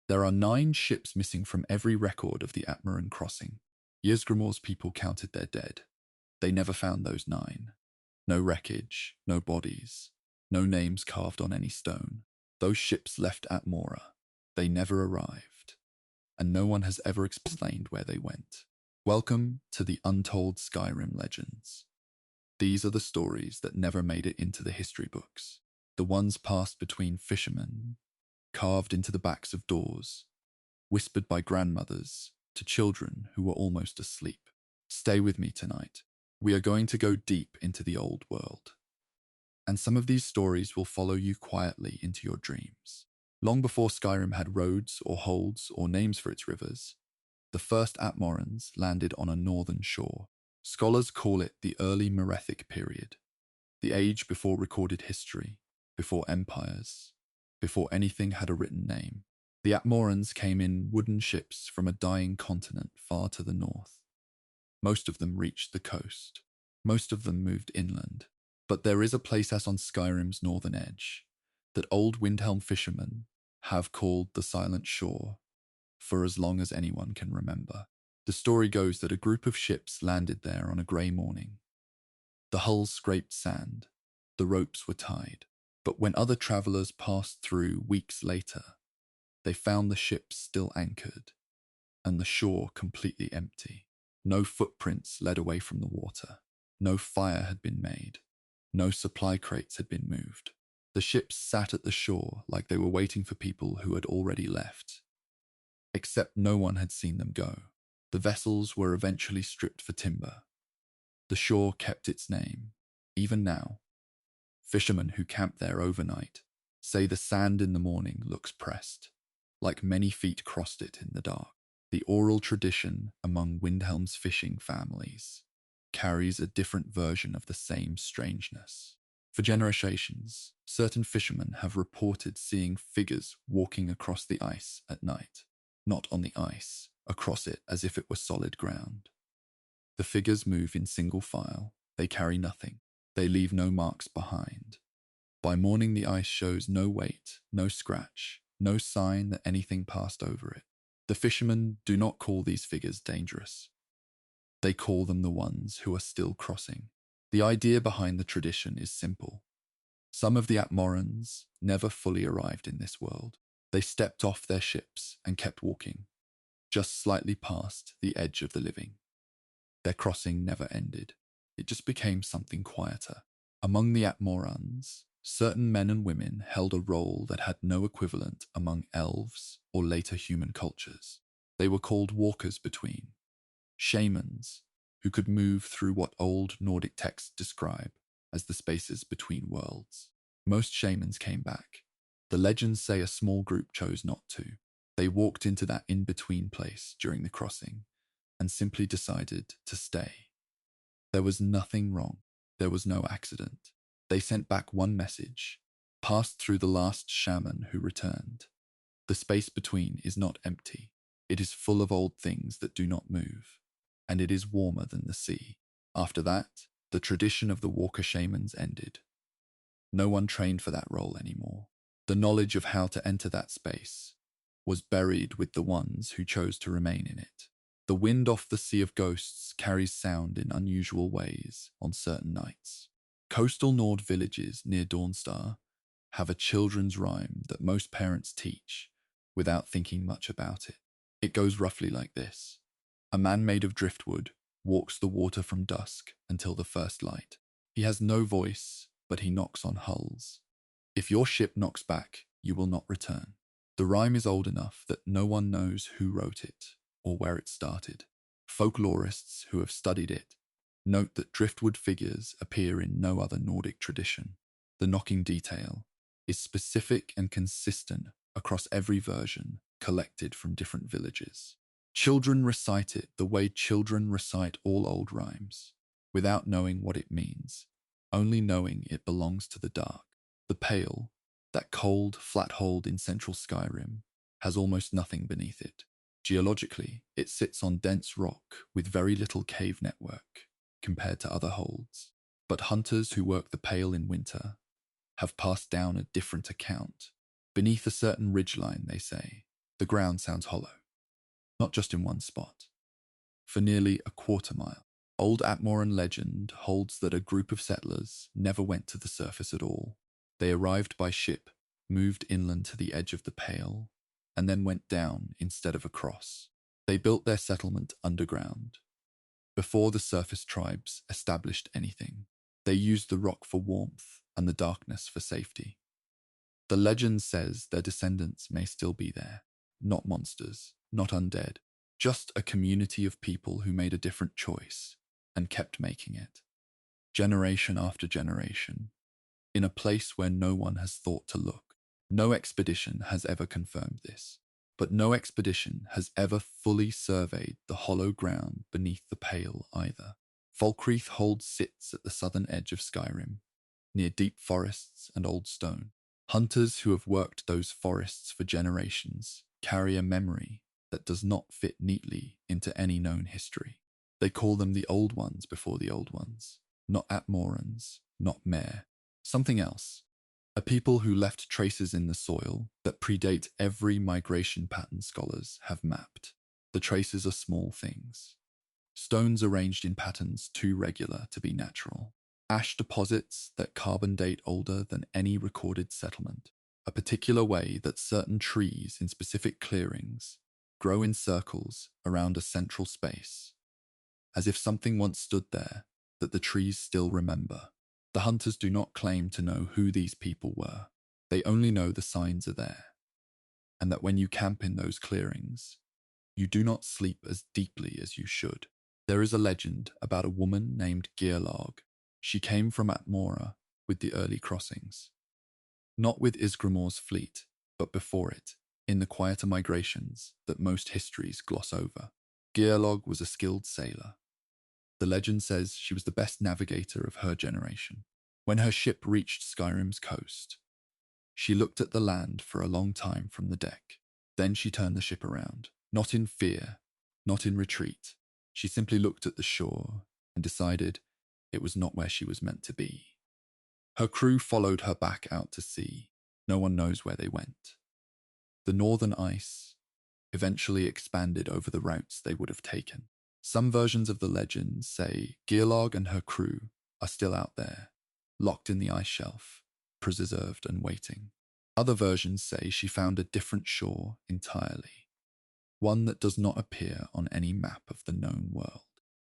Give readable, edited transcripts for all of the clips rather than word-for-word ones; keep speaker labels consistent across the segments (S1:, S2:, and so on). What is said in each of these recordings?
S1: There are 9 ships missing from every record of the Atmaran crossing. Ysgramor's people counted their dead. They never found those 9. No wreckage, no bodies, no names carved on any stone. Those ships left Atmora. They never arrived, and no one has ever explained where they went. Welcome to the Untold Skyrim legends. These are the stories that never made it into the history books. The ones passed between fishermen, carved into the backs of doors, whispered by grandmothers to children who were almost asleep. Stay with me tonight. We are going to go deep into the old world. And some of these stories will follow you quietly into your dreams. Long before Skyrim had roads or holds or names for its rivers, the first Atmorans landed on a northern shore. Scholars call it the early Merethic period, the age before recorded history, before empires, before anything had a written name. The Atmorans came in wooden ships from a dying continent far to the north. Most of them reached the coast. Most of them moved inland. But there is a place on Skyrim's northern edge that old Windhelm fishermen have called the Silent Shore for as long as anyone can remember. The story goes that a group of ships landed there on a grey morning. The hulls scraped sand, the ropes were tied, but when other travellers passed through weeks later, they found the ships still anchored and the shore completely empty. No footprints led away from the water. No fire had been made. No supply crates had been moved. The ships sat at the shore like they were waiting for people who had already left. Except no one had seen them go. The vessels were eventually stripped for timber. The shore kept its name. Even now, fishermen who camp there overnight say the sand in the morning looks pressed, like many feet crossed it in the dark. The oral tradition among Windhelm's fishing families carries a different version of the same strangeness. For generations, certain fishermen have reported seeing figures walking across the ice at night. Not on the ice, across it as if it were solid ground. The figures move in single file. They carry nothing. They leave no marks behind. By morning, the ice shows no weight, no scratch, no sign that anything passed over it. The fishermen do not call these figures dangerous. They call them the ones who are still crossing. The idea behind the tradition is simple. Some of the Atmorans never fully arrived in this world. They stepped off their ships and kept walking, just slightly past the edge of the living. Their crossing never ended. It just became something quieter. Among the Atmorans, certain men and women held a role that had no equivalent among elves or later human cultures. They were called walkers between, shamans who could move through what old Nordic texts describe as the spaces between worlds. Most shamans came back. The legends say a small group chose not to. They walked into that in-between place during the crossing and simply decided to stay. There was nothing wrong. There was no accident. They sent back one message, passed through the last shaman who returned. The space between is not empty. It is full of old things that do not move, and it is warmer than the sea. After that, the tradition of the walker shamans ended. No one trained for that role anymore. The knowledge of how to enter that space was buried with the ones who chose to remain in it. The wind off the Sea of Ghosts carries sound in unusual ways on certain nights. Coastal Nord villages near Dawnstar have a children's rhyme that most parents teach without thinking much about it. It goes roughly like this. A man made of driftwood walks the water from dusk until the first light. He has no voice, but he knocks on hulls. If your ship knocks back, you will not return. The rhyme is old enough that no one knows who wrote it or where it started. Folklorists who have studied it note that driftwood figures appear in no other Nordic tradition. The knocking detail is specific and consistent across every version collected from different villages. Children recite it the way children recite all old rhymes, without knowing what it means, only knowing it belongs to the dark. The Pale, that cold, flat hold in central Skyrim, has almost nothing beneath it. Geologically, it sits on dense rock with very little cave network compared to other holds. But hunters who work the Pale in winter have passed down a different account. Beneath a certain ridgeline, they say, The ground sounds hollow, not just in one spot. For nearly a quarter mile, old Atmoran legend holds that a group of settlers never went to the surface at all. They arrived by ship, moved inland to the edge of the Pale, and then went down instead of across. They built their settlement underground. Before the surface tribes established anything, they used the rock for warmth and the darkness for safety. The legend says their descendants may still be there, not monsters, not undead, just a community of people who made a different choice and kept making it, generation after generation, in a place where no one has thought to look. No expedition has ever confirmed this, but no expedition has ever fully surveyed the hollow ground beneath the Pale either. Falkreath Hold sits at the southern edge of Skyrim, near deep forests and old stone. Hunters who have worked those forests for generations carry a memory that does not fit neatly into any known history. They call them the Old Ones before the Old Ones, not Atmorans, not Mare, something else. A people who left traces in the soil that predate every migration pattern scholars have mapped. The traces are small things. Stones arranged in patterns too regular to be natural. Ash deposits that carbon date older than any recorded settlement. A particular way that certain trees in specific clearings grow in circles around a central space, as if something once stood there that the trees still remember. The hunters do not claim to know who these people were. They only know the signs are there, and that when you camp in those clearings, you do not sleep as deeply as you should. There is a legend about a woman named Gearlog. She came from Atmora with the early crossings. Not with Isgramor's fleet, but before it, in the quieter migrations that most histories gloss over. Gearlog was a skilled sailor. The legend says she was the best navigator of her generation. When her ship reached Skyrim's coast, she looked at the land for a long time from the deck. Then she turned the ship around, not in fear, not in retreat. She simply looked at the shore and decided it was not where she was meant to be. Her crew followed her back out to sea. No one knows where they went. The northern ice eventually expanded over the routes they would have taken. Some versions of the legend say Gearlog and her crew are still out there, locked in the ice shelf, preserved and waiting. Other versions say she found a different shore entirely, one that does not appear on any map of the known world.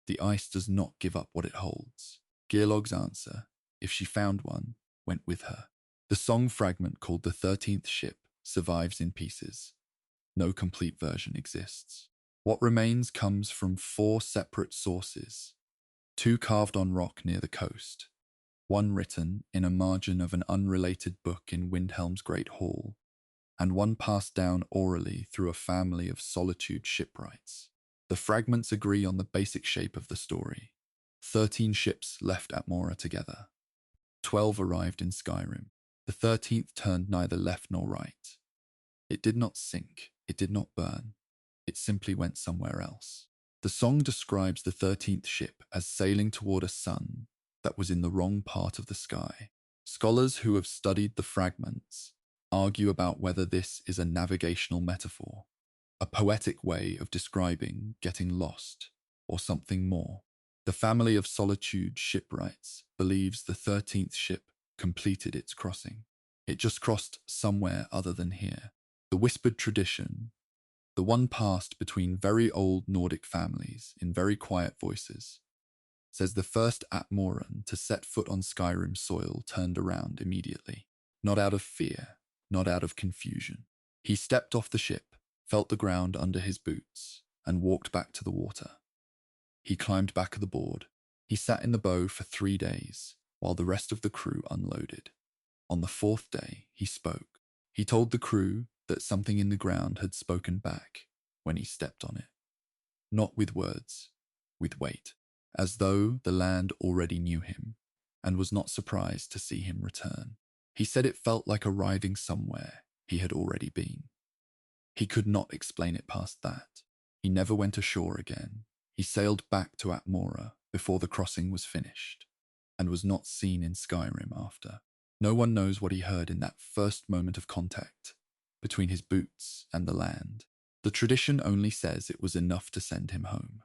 S1: The ice does not give up what it holds. Gearlog's answer, if she found one, went with her. The song fragment called the 13th Ship survives in pieces. No complete version exists. What remains comes from 4 separate sources, 2 carved on rock near the coast, 1 written in a margin of an unrelated book in Windhelm's Great Hall, and 1 passed down orally through a family of Solitude shipwrights. The fragments agree on the basic shape of the story. 13 ships left Atmora together. 12 arrived in Skyrim. The 13th turned neither left nor right. It did not sink. It did not burn. It simply went somewhere else. The song describes the 13th ship as sailing toward a sun that was in the wrong part of the sky. Scholars who have studied the fragments argue about whether this is a navigational metaphor, a poetic way of describing getting lost, or something more. The family of Solitude shipwrights believes the 13th ship completed its crossing. It just crossed somewhere other than here. The whispered tradition, the one passed between very old Nordic families in very quiet voices, says the first Atmoran to set foot on Skyrim soil turned around immediately. Not out of fear, not out of confusion. He stepped off the ship, felt the ground under his boots, and walked back to the water. He climbed back aboard. He sat in the bow for 3 days, while the rest of the crew unloaded. On the 4th day, he spoke. He told the crew that something in the ground had spoken back when he stepped on it. Not with words, with weight, as though the land already knew him and was not surprised to see him return. He said it felt like arriving somewhere he had already been. He could not explain it past that. He never went ashore again. He sailed back to Atmora before the crossing was finished, and was not seen in Skyrim after. No one knows what he heard in that first moment of contact between his boots and the land. The tradition only says it was enough to send him home.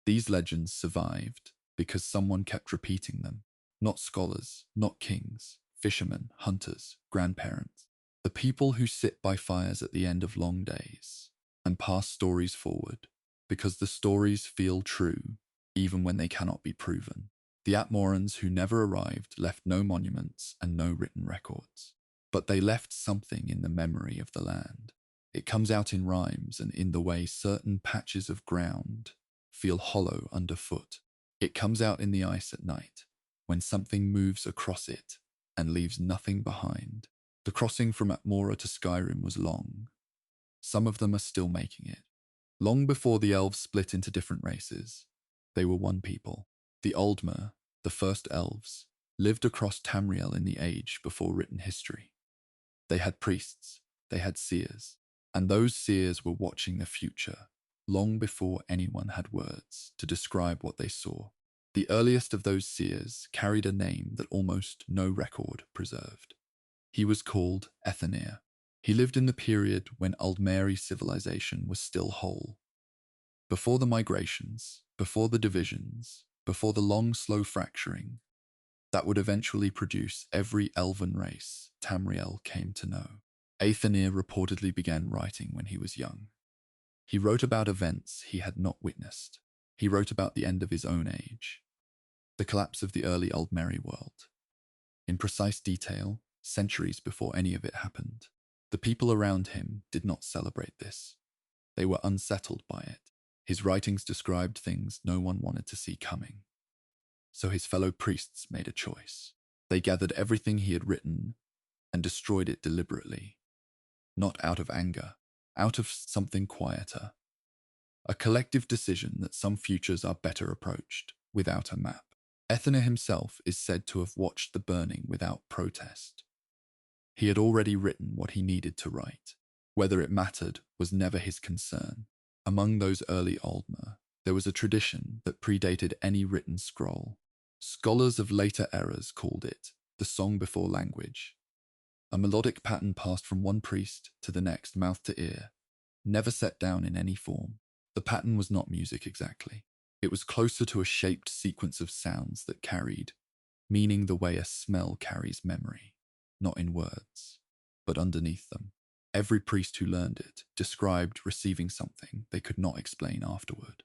S1: These legends survived because someone kept repeating them. Not scholars, not kings, fishermen, hunters, grandparents. The people who sit by fires at the end of long days and pass stories forward because the stories feel true even when they cannot be proven. The Atmorans who never arrived left no monuments and no written records, but they left something in the memory of the land. It comes out in rhymes and in the way certain patches of ground feel hollow underfoot. It comes out in the ice at night, when something moves across it and leaves nothing behind. The crossing from Atmora to Skyrim was long. Some of them are still making it. Long before the elves split into different races, they were one people. The Aldmer, the first elves, lived across Tamriel in the age before written history. They had priests, they had seers, and those seers were watching the future, long before anyone had words to describe what they saw. The earliest of those seers carried a name that almost no record preserved. He was called Ethanir. He lived in the period when Aldmeri civilization was still whole. Before the migrations, before the divisions, before the long, slow fracturing, that would eventually produce every elven race Tamriel came to know. Ethanir reportedly began writing when he was young. He wrote about events he had not witnessed. He wrote about the end of his own age, the collapse of the early Aldmeri world. In precise detail, centuries before any of it happened. The people around him did not celebrate this. They were unsettled by it. His writings described things no one wanted to see coming. So his fellow priests made a choice. They gathered everything he had written and destroyed it deliberately. Not out of anger, out of something quieter. A collective decision that some futures are better approached without a map. Ethanir himself is said to have watched the burning without protest. He had already written what he needed to write. Whether it mattered was never his concern. Among those early Aldmer, there was a tradition that predated any written scroll. Scholars of later eras called it the song before language. A melodic pattern passed from one priest to the next, mouth to ear, never set down in any form. The pattern was not music exactly. It was closer to a shaped sequence of sounds that carried meaning the way a smell carries memory, not in words, but underneath them. Every priest who learned it described receiving something they could not explain afterward.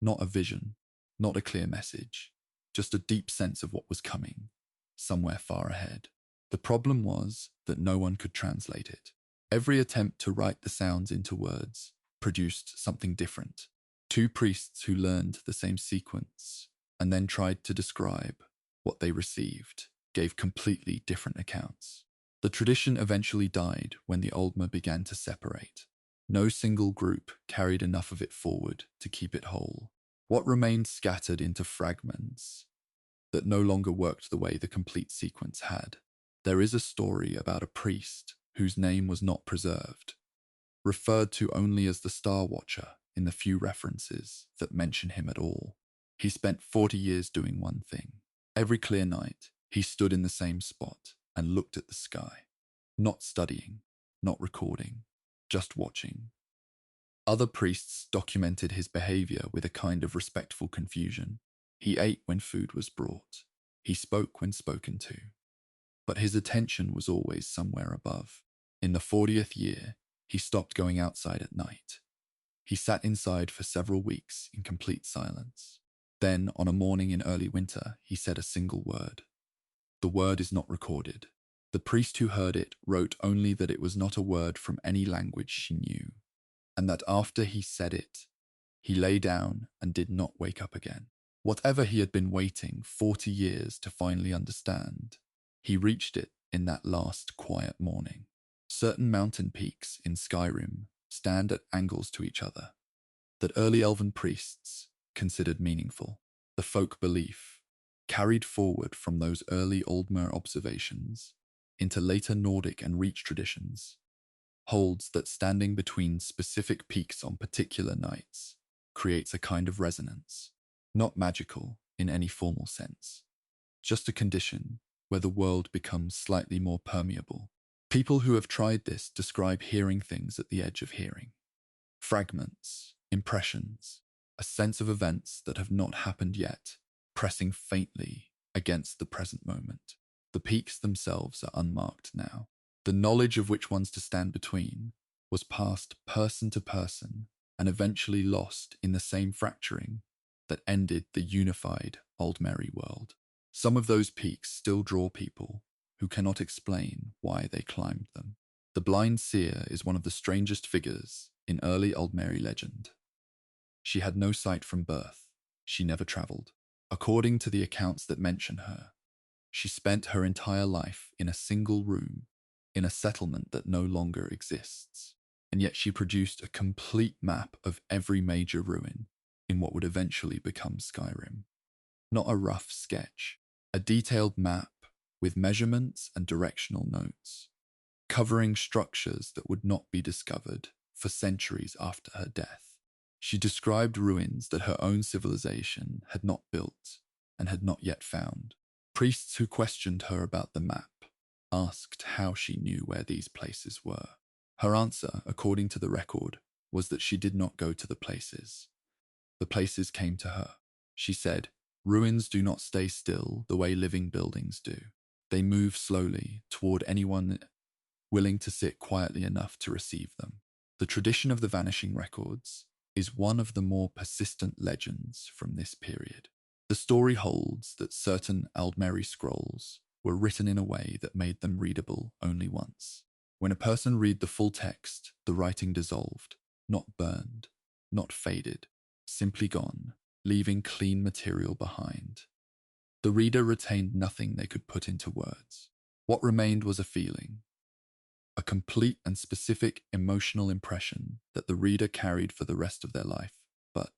S1: Not a vision, not a clear message, just a deep sense of what was coming, somewhere far ahead. The problem was that no one could translate it. Every attempt to write the sounds into words produced something different. Two priests who learned the same sequence and then tried to describe what they received gave completely different accounts. The tradition eventually died when the Aldmer began to separate. No single group carried enough of it forward to keep it whole. What remained scattered into fragments that no longer worked the way the complete sequence had. There is a story about a priest whose name was not preserved, referred to only as the Star Watcher in the few references that mention him at all. He spent 40 years doing one thing. Every clear night, he stood in the same spot and looked at the sky, not studying, not recording, just watching. Other priests documented his behavior with a kind of respectful confusion. He ate when food was brought. He spoke when spoken to. But his attention was always somewhere above. In the 40th year, he stopped going outside at night. He sat inside for several weeks in complete silence. Then, on a morning in early winter, he said a single word. The word is not recorded. The priest who heard it wrote only that it was not a word from any language she knew, and that after he said it, he lay down and did not wake up again. Whatever he had been waiting 40 years to finally understand, he reached it in that last quiet morning. Certain mountain peaks in Skyrim stand at angles to each other, that early elven priests considered meaningful. The folk belief, carried forward from those early Aldmer observations into later Nordic and Reach traditions, holds that standing between specific peaks on particular nights creates a kind of resonance, not magical in any formal sense, just a condition where the world becomes slightly more permeable. People who have tried this describe hearing things at the edge of hearing. Fragments, impressions, a sense of events that have not happened yet, pressing faintly against the present moment. The peaks themselves are unmarked now. The knowledge of which ones to stand between was passed person to person and eventually lost in the same fracturing that ended the unified Old Merry world. Some of those peaks still draw people who cannot explain why they climbed them. The blind seer is one of the strangest figures in early Old Merry legend. She had no sight from birth. She never travelled. According to the accounts that mention her, she spent her entire life in a single room in a settlement that no longer exists. And yet she produced a complete map of every major ruin in what would eventually become Skyrim. Not a rough sketch, a detailed map with measurements and directional notes, covering structures that would not be discovered for centuries after her death. She described ruins that her own civilization had not built and had not yet found. Priests who questioned her about the map asked how she knew where these places were. Her answer, according to the record, was that she did not go to the places. The places came to her. She said, "Ruins do not stay still the way living buildings do. They move slowly toward anyone willing to sit quietly enough to receive them." The tradition of the vanishing records is one of the more persistent legends from this period. The story holds that certain Aldmeri scrolls were written in a way that made them readable only once. When a person read the full text, the writing dissolved, not burned, not faded, simply gone, leaving clean material behind. The reader retained nothing they could put into words. What remained was a feeling, a complete and specific emotional impression that the reader carried for the rest of their life, but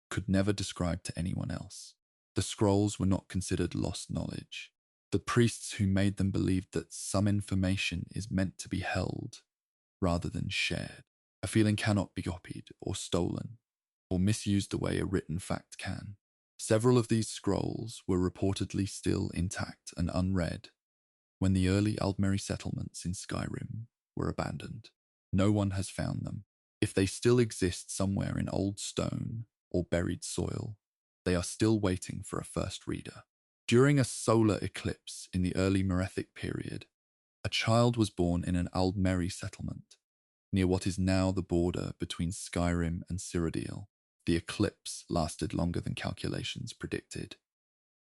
S1: could never describe to anyone else. The scrolls were not considered lost knowledge. The priests who made them believed that some information is meant to be held rather than shared. A feeling cannot be copied or stolen or misused the way a written fact can. Several of these scrolls were reportedly still intact and unread when the early Aldmeri settlements in Skyrim were abandoned. No one has found them. If they still exist somewhere in old stone or buried soil, they are still waiting for a first reader. During a solar eclipse in the early Merethic period, a child was born in an Aldmeri settlement near what is now the border between Skyrim and Cyrodiil. The eclipse lasted longer than calculations predicted,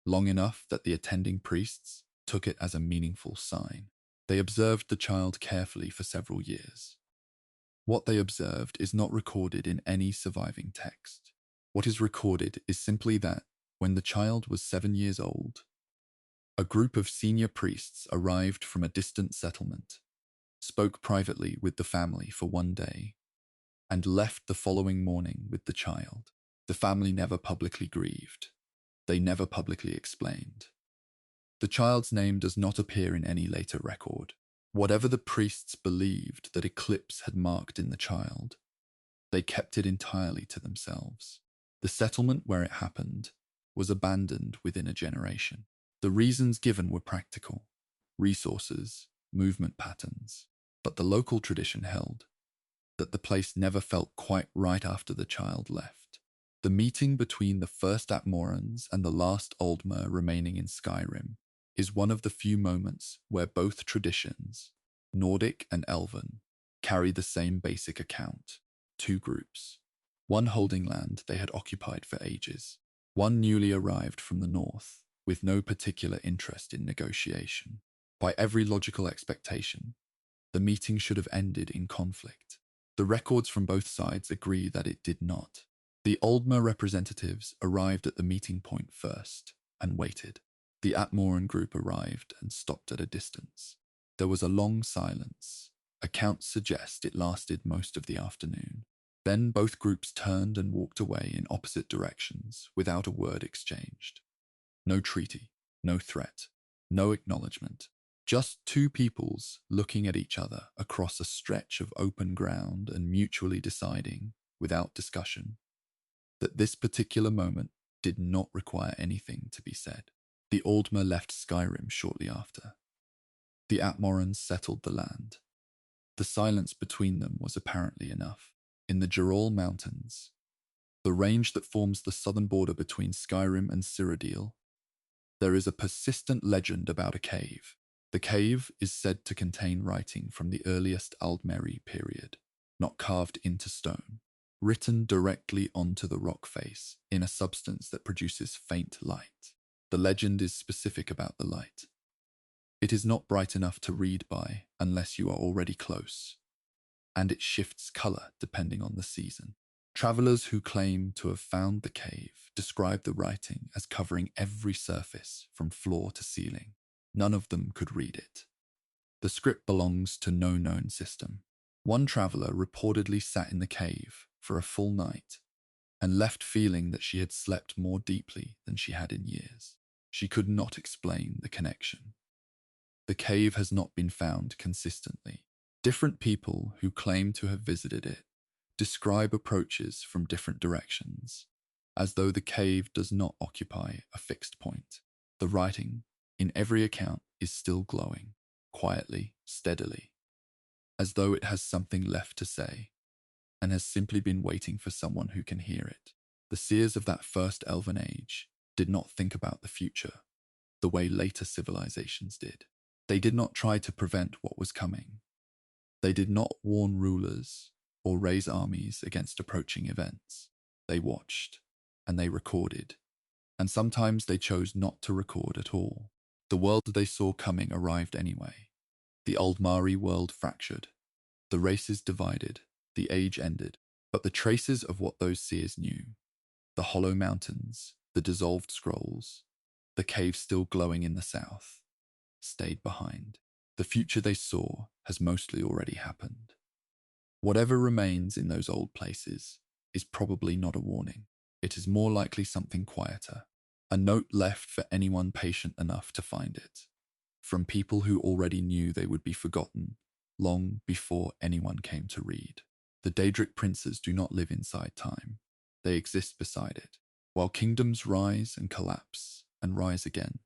S1: long enough that the attending priests took it as a meaningful sign. They observed the child carefully for several years. What they observed is not recorded in any surviving text. What is recorded is simply that, when the child was 7 years old, a group of senior priests arrived from a distant settlement, spoke privately with the family for one day, and left the following morning with the child. The family never publicly grieved. They never publicly explained. The child's name does not appear in any later record. Whatever the priests believed that eclipse had marked in the child, they kept it entirely to themselves. The settlement where it happened was abandoned within a generation. The reasons given were practical: resources, movement patterns, but the local tradition held that the place never felt quite right after the child left. The meeting between the first Atmorans and the last Aldmer remaining in Skyrim is one of the few moments where both traditions, Nordic and Elven, carry the same basic account. Two groups, one holding land they had occupied for ages, one newly arrived from the north with no particular interest in negotiation. By every logical expectation, the meeting should have ended in conflict. The records from both sides agree that it did not. The Aldmer representatives arrived at the meeting point first and waited. The Atmoran group arrived and stopped at a distance. There was a long silence. Accounts suggest it lasted most of the afternoon. Then both groups turned and walked away in opposite directions without a word exchanged. No treaty, no threat, no acknowledgement. Just two peoples looking at each other across a stretch of open ground and mutually deciding, without discussion, that this particular moment did not require anything to be said. The Aldmer left Skyrim shortly after. The Atmorans settled the land. The silence between them was apparently enough. in the Jurol Mountains, the range that forms the southern border between Skyrim and Cyrodiil, there is a persistent legend about a cave. The cave is said to contain writing from the earliest Aldmeri period, not carved into stone, written directly onto the rock face in a substance that produces faint light. The legend is specific about the light. It is not bright enough to read by unless you are already close, and it shifts color depending on the season. Travelers who claim to have found the cave describe the writing as covering every surface from floor to ceiling. None of them could read it. The script belongs to no known system. One traveler reportedly sat in the cave for a full night and left feeling that she had slept more deeply than she had in years. She could not explain the connection. The cave has not been found consistently. Different people who claim to have visited it describe approaches from different directions, as though the cave does not occupy a fixed point. The writing, in every account, is still glowing, quietly, steadily, as though it has something left to say, and has simply been waiting for someone who can hear it. The seers of that first elven age did not think about the future the way later civilizations did. They did not try to prevent what was coming. They did not warn rulers or raise armies against approaching events. They watched, and they recorded, and sometimes they chose not to record at all. The world they saw coming arrived anyway. The Aldmeri world fractured. The races divided. The age ended. But the traces of what those seers knew, the hollow mountains, the dissolved scrolls, the cave still glowing in the south, stayed behind. The future they saw has mostly already happened. Whatever remains in those old places is probably not a warning. It is more likely something quieter, a note left for anyone patient enough to find it, from people who already knew they would be forgotten long before anyone came to read. The Daedric princes do not live inside time. They exist beside it. While kingdoms rise and collapse and rise again,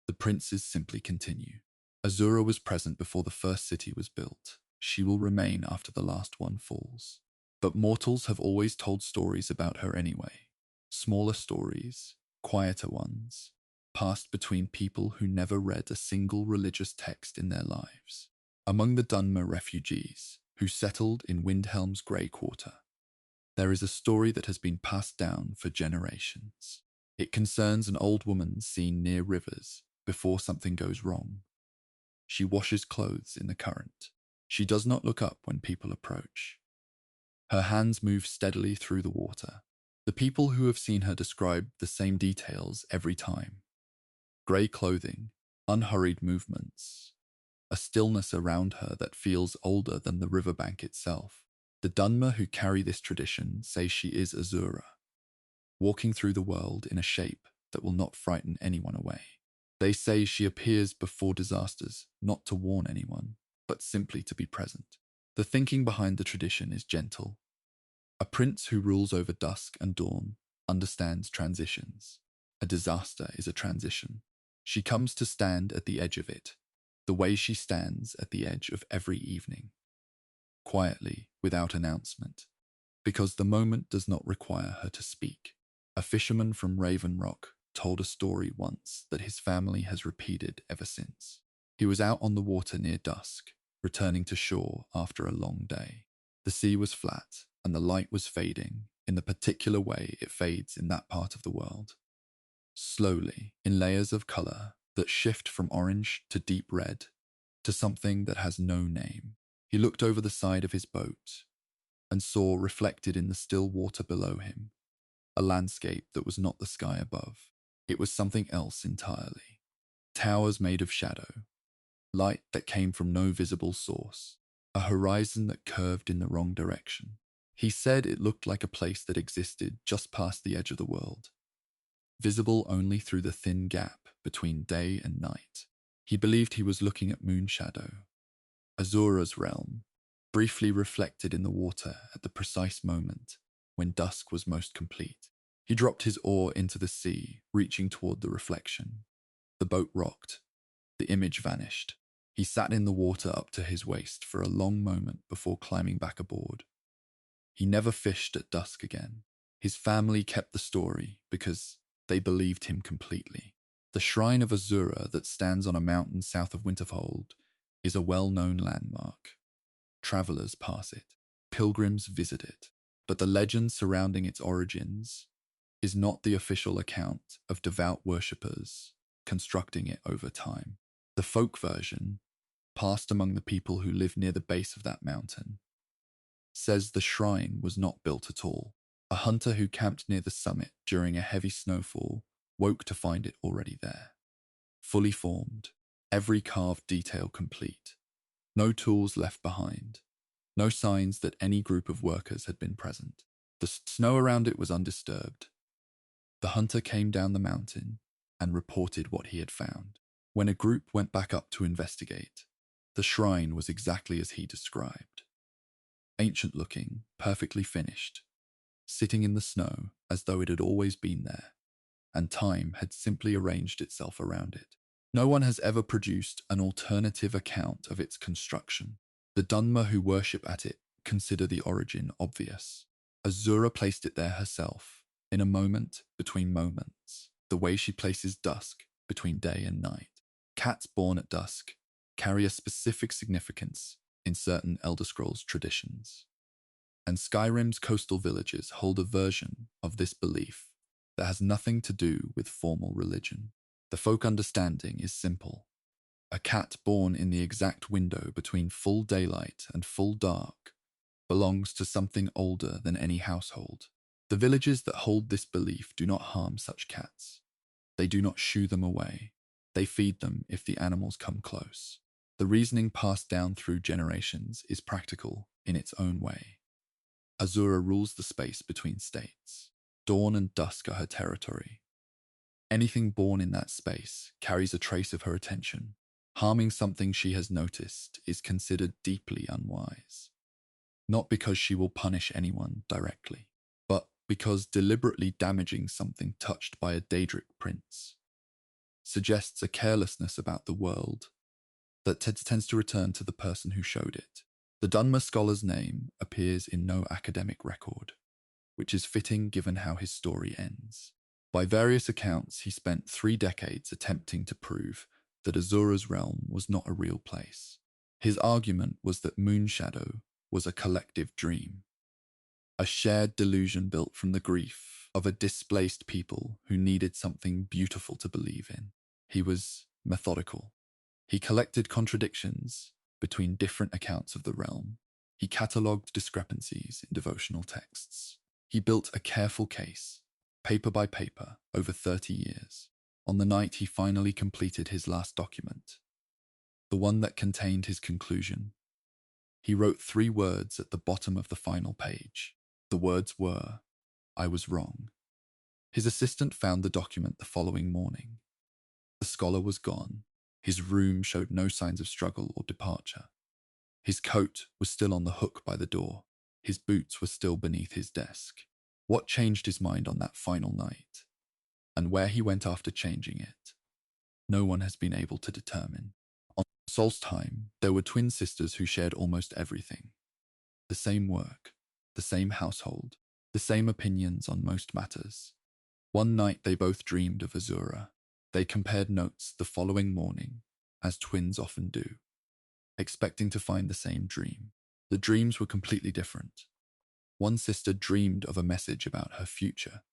S1: the princes simply continue. Azura was present before the first city was built. She will remain after the last one falls. But mortals have always told stories about her anyway. Smaller stories, quieter ones, passed between people who never read a single religious text in their lives. Among the Dunmer refugees who settled in Windhelm's Grey Quarter, there is a story that has been passed down for generations. It concerns an old woman seen near rivers before something goes wrong. She washes clothes in the current. She does not look up when people approach. Her hands move steadily through the water. The people who have seen her describe the same details every time. Grey clothing, unhurried movements, a stillness around her that feels older than the riverbank itself. The Dunmer who carry this tradition say she is Azura, walking through the world in a shape that will not frighten anyone away. They say she appears before disasters, not to warn anyone, but simply to be present. The thinking behind the tradition is gentle. A prince who rules over dusk and dawn understands transitions. A disaster is a transition. She comes to stand at the edge of it, the way she stands at the edge of every evening, quietly, without announcement, because the moment does not require her to speak. A fisherman from Raven Rock told a story once that his family has repeated ever since. He was out on the water near dusk, returning to shore after a long day. The sea was flat, and the light was fading in the particular way it fades in that part of the world. Slowly, in layers of color that shift from orange to deep red, to something that has no name. He looked over the side of his boat and saw reflected in the still water below him a landscape that was not the sky above. It was something else entirely. Towers made of shadow, light that came from no visible source, a horizon that curved in the wrong direction. He said it looked like a place that existed just past the edge of the world, visible only through the thin gap between day and night. He believed he was looking at Moonshadow, Azura's realm, briefly reflected in the water at the precise moment when dusk was most complete. He dropped his oar into the sea, reaching toward the reflection. The boat rocked. The image vanished. He sat in the water up to his waist for a long moment before climbing back aboard. He never fished at dusk again. His family kept the story because they believed him completely. The shrine of Azura that stands on a mountain south of Winterfold is a well-known landmark. Travelers pass it. Pilgrims visit it. But the legend surrounding its origins is not the official account of devout worshippers constructing it over time. The folk version, passed among the people who live near the base of that mountain, says the shrine was not built at all. A hunter who camped near the summit during a heavy snowfall woke to find it already there. Fully formed, every carved detail complete. No tools left behind. No signs that any group of workers had been present. The snow around it was undisturbed. The hunter came down the mountain and reported what he had found. When a group went back up to investigate, the shrine was exactly as he described. Ancient looking, perfectly finished, sitting in the snow as though it had always been there, and time had simply arranged itself around it. No one has ever produced an alternative account of its construction. The Dunmer who worship at it consider the origin obvious. Azura placed it there herself, in a moment between moments, the way she places dusk between day and night. Cats born at dusk carry a specific significance in certain Elder Scrolls traditions, and Skyrim's coastal villages hold a version of this belief that has nothing to do with formal religion. The folk understanding is simple. A cat born in the exact window between full daylight and full dark belongs to something older than any household. The villages that hold this belief do not harm such cats. They do not shoo them away. They feed them if the animals come close. The reasoning passed down through generations is practical in its own way. Azura rules the space between states. Dawn and dusk are her territory. Anything born in that space carries a trace of her attention. Harming something she has noticed is considered deeply unwise. Not because she will punish anyone directly, but because deliberately damaging something touched by a Daedric prince suggests a carelessness about the world that tends to return to the person who showed it. The Dunmer scholar's name appears in no academic record, which is fitting given how his story ends. By various accounts, he spent 3 decades attempting to prove that Azura's realm was not a real place. His argument was that Moonshadow was a collective dream, a shared delusion built from the grief of a displaced people who needed something beautiful to believe in. He was methodical. He collected contradictions between different accounts of the realm. He catalogued discrepancies in devotional texts. He built a careful case, paper by paper, over 30 years. On the night he finally completed his last document, the one that contained his conclusion, he wrote 3 words at the bottom of the final page. The words were, "I was wrong." His assistant found the document the following morning. The scholar was gone. His room showed no signs of struggle or departure. His coat was still on the hook by the door. His boots were still beneath his desk. What changed his mind on that final night, and where he went after changing it, no one has been able to determine. On Solstheim, there were twin sisters who shared almost everything. The same work, the same household, the same opinions on most matters. One night they both dreamed of Azura. They compared notes the following morning, as twins often do, expecting to find the same dream. The dreams were completely different. One sister dreamed of a message about her future,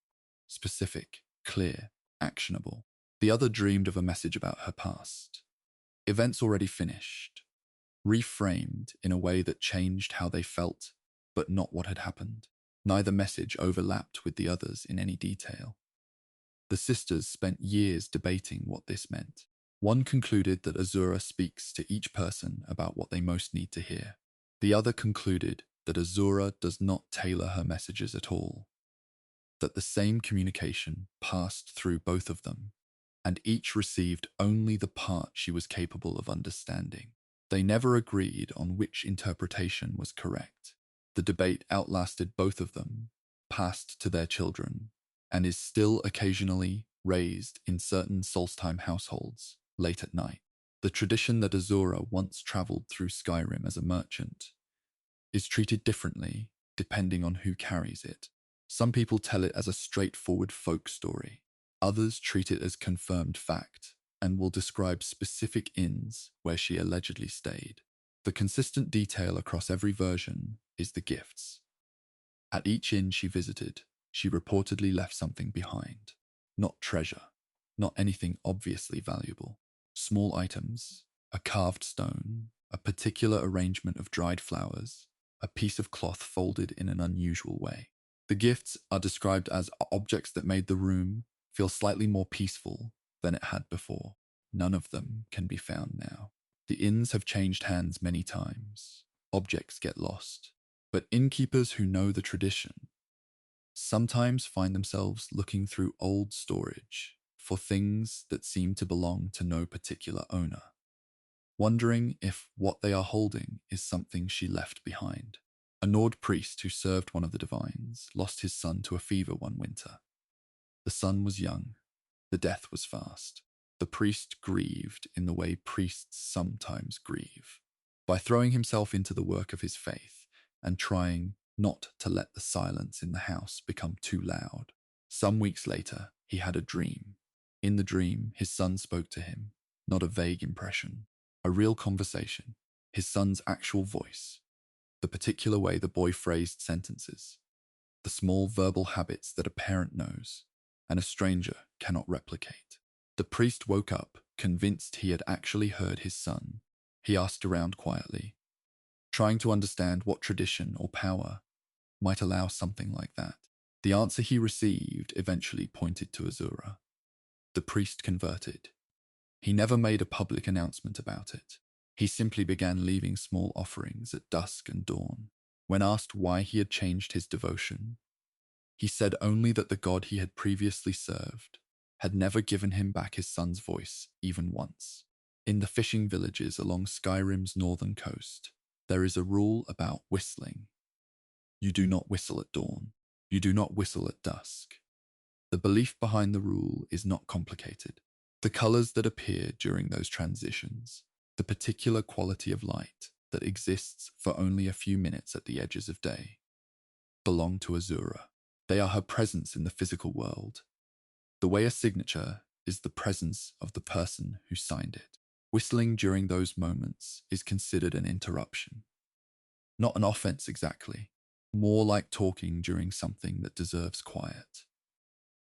S1: specific, clear, actionable. The other dreamed of a message about her past, events already finished, reframed in a way that changed how they felt, but not what had happened. Neither message overlapped with the others in any detail. The sisters spent years debating what this meant. One concluded that Azura speaks to each person about what they most need to hear. The other concluded that Azura does not tailor her messages at all, that the same communication passed through both of them, and each received only the part she was capable of understanding. They never agreed on which interpretation was correct. The debate outlasted both of them, passed to their children, and is still occasionally raised in certain Solstheim households late at night. The tradition that Azura once travelled through Skyrim as a merchant is treated differently depending on who carries it. Some people tell it as a straightforward folk story. Others treat it as confirmed fact and will describe specific inns where she allegedly stayed. The consistent detail across every version is the gifts. At each inn she visited, she reportedly left something behind. Not treasure, not anything obviously valuable. Small items, a carved stone, a particular arrangement of dried flowers, a piece of cloth folded in an unusual way. The gifts are described as objects that made the room feel slightly more peaceful than it had before. None of them can be found now. The inns have changed hands many times. Objects get lost. But innkeepers who know the tradition sometimes find themselves looking through old storage for things that seem to belong to no particular owner, wondering if what they are holding is something she left behind. A Nord priest who served one of the divines lost his son to a fever one winter. The son was young. The death was fast. The priest grieved in the way priests sometimes grieve, by throwing himself into the work of his faith and trying not to let the silence in the house become too loud. Some weeks later, he had a dream. In the dream, his son spoke to him, not a vague impression, a real conversation, his son's actual voice, the particular way the boy phrased sentences, the small verbal habits that a parent knows and a stranger cannot replicate. The priest woke up, convinced he had actually heard his son. He asked around quietly, trying to understand what tradition or power might allow something like that. The answer he received eventually pointed to Azura. The priest converted. He never made a public announcement about it. He simply began leaving small offerings at dusk and dawn. When asked why he had changed his devotion, he said only that the god he had previously served had never given him back his son's voice even once. In the fishing villages along Skyrim's northern coast, there is a rule about whistling. You do not whistle at dawn. You do not whistle at dusk. The belief behind the rule is not complicated. The colors that appear during those transitions, the particular quality of light that exists for only a few minutes at the edges of day, belong to Azura. They are her presence in the physical world. The way a signature is the presence of the person who signed it. Whistling during those moments is considered an interruption. Not an offense exactly, more like talking during something that deserves quiet.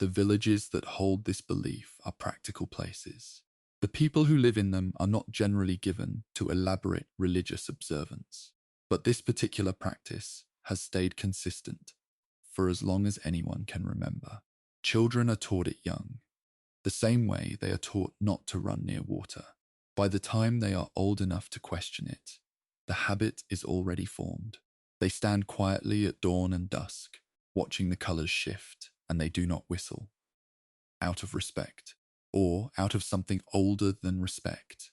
S1: The villages that hold this belief are practical places. The people who live in them are not generally given to elaborate religious observance, but this particular practice has stayed consistent for as long as anyone can remember. Children are taught it young, the same way they are taught not to run near water. By the time they are old enough to question it, the habit is already formed. They stand quietly at dawn and dusk, watching the colors shift, and they do not whistle. Out of respect, or out of something older than respect,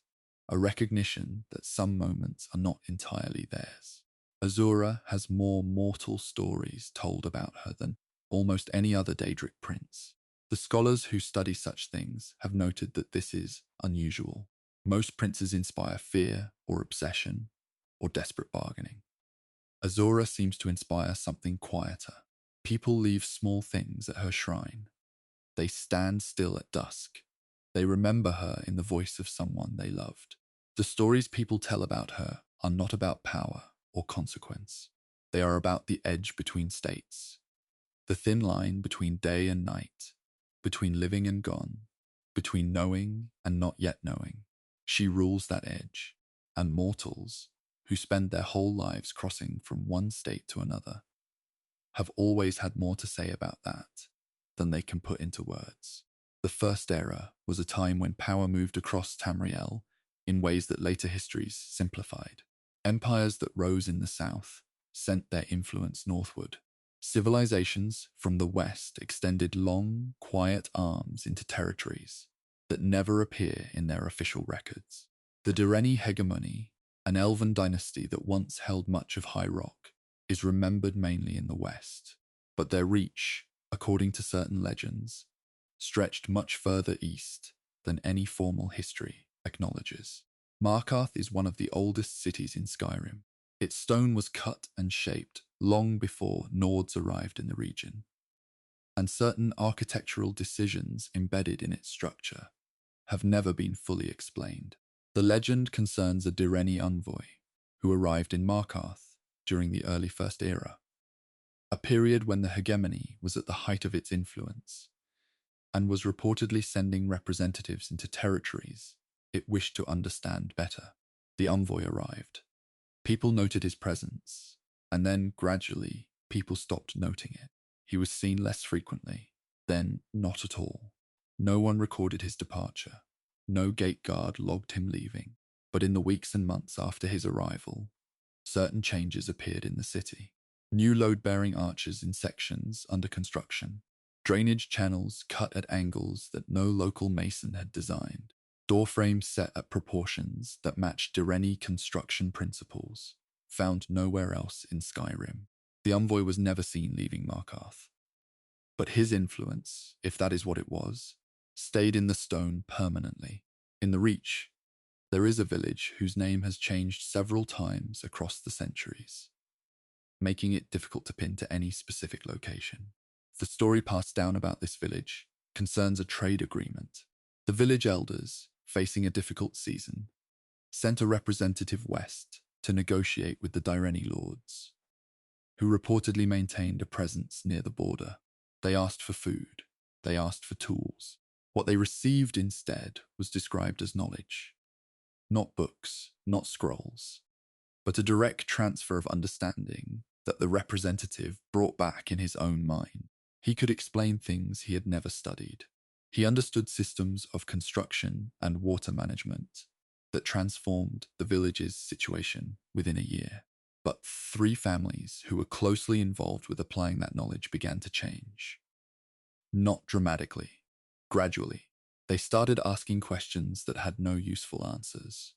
S1: a recognition that some moments are not entirely theirs. Azura has more mortal stories told about her than almost any other Daedric prince. The scholars who study such things have noted that this is unusual. Most princes inspire fear or obsession or desperate bargaining. Azura seems to inspire something quieter. People leave small things at her shrine. They stand still at dusk. They remember her in the voice of someone they loved. The stories people tell about her are not about power or consequence. They are about the edge between states, the thin line between day and night, between living and gone, between knowing and not yet knowing. She rules that edge, and mortals, who spend their whole lives crossing from one state to another, have always had more to say about that than they can put into words. The First Era was a time when power moved across Tamriel in ways that later histories simplified. Empires that rose in the south sent their influence northward. Civilizations from the west extended long, quiet arms into territories that never appear in their official records. The Direni hegemony, an elven dynasty that once held much of High Rock, is remembered mainly in the west, but their reach, according to certain legends, stretched much further east than any formal history acknowledges. Markarth is one of the oldest cities in Skyrim. Its stone was cut and shaped long before Nords arrived in the region, and certain architectural decisions embedded in its structure have never been fully explained. The legend concerns a Direni envoy who arrived in Markarth during the early First Era, a period when the hegemony was at the height of its influence, and was reportedly sending representatives into territories it wished to understand better. The envoy arrived. People noted his presence, and then gradually people stopped noting it. He was seen less frequently, then not at all. No one recorded his departure. No gate guard logged him leaving. But in the weeks and months after his arrival, certain changes appeared in the city. New load-bearing arches in sections under construction, drainage channels cut at angles that no local mason had designed, door frames set at proportions that matched Direni construction principles, found nowhere else in Skyrim. The envoy was never seen leaving Markarth. But his influence, if that is what it was, stayed in the stone permanently. In the Reach, there is a village whose name has changed several times across the centuries, making it difficult to pin to any specific location. The story passed down about this village concerns a trade agreement. The village elders, facing a difficult season, sent a representative west to negotiate with the Direni lords, who reportedly maintained a presence near the border. They asked for food. They asked for tools. What they received instead was described as knowledge. Not books, not scrolls, but a direct transfer of understanding that the representative brought back in his own mind. He could explain things he had never studied. He understood systems of construction and water management that transformed the village's situation within a year. But 3 families who were closely involved with applying that knowledge began to change. Not dramatically, gradually. They started asking questions that had no useful answers.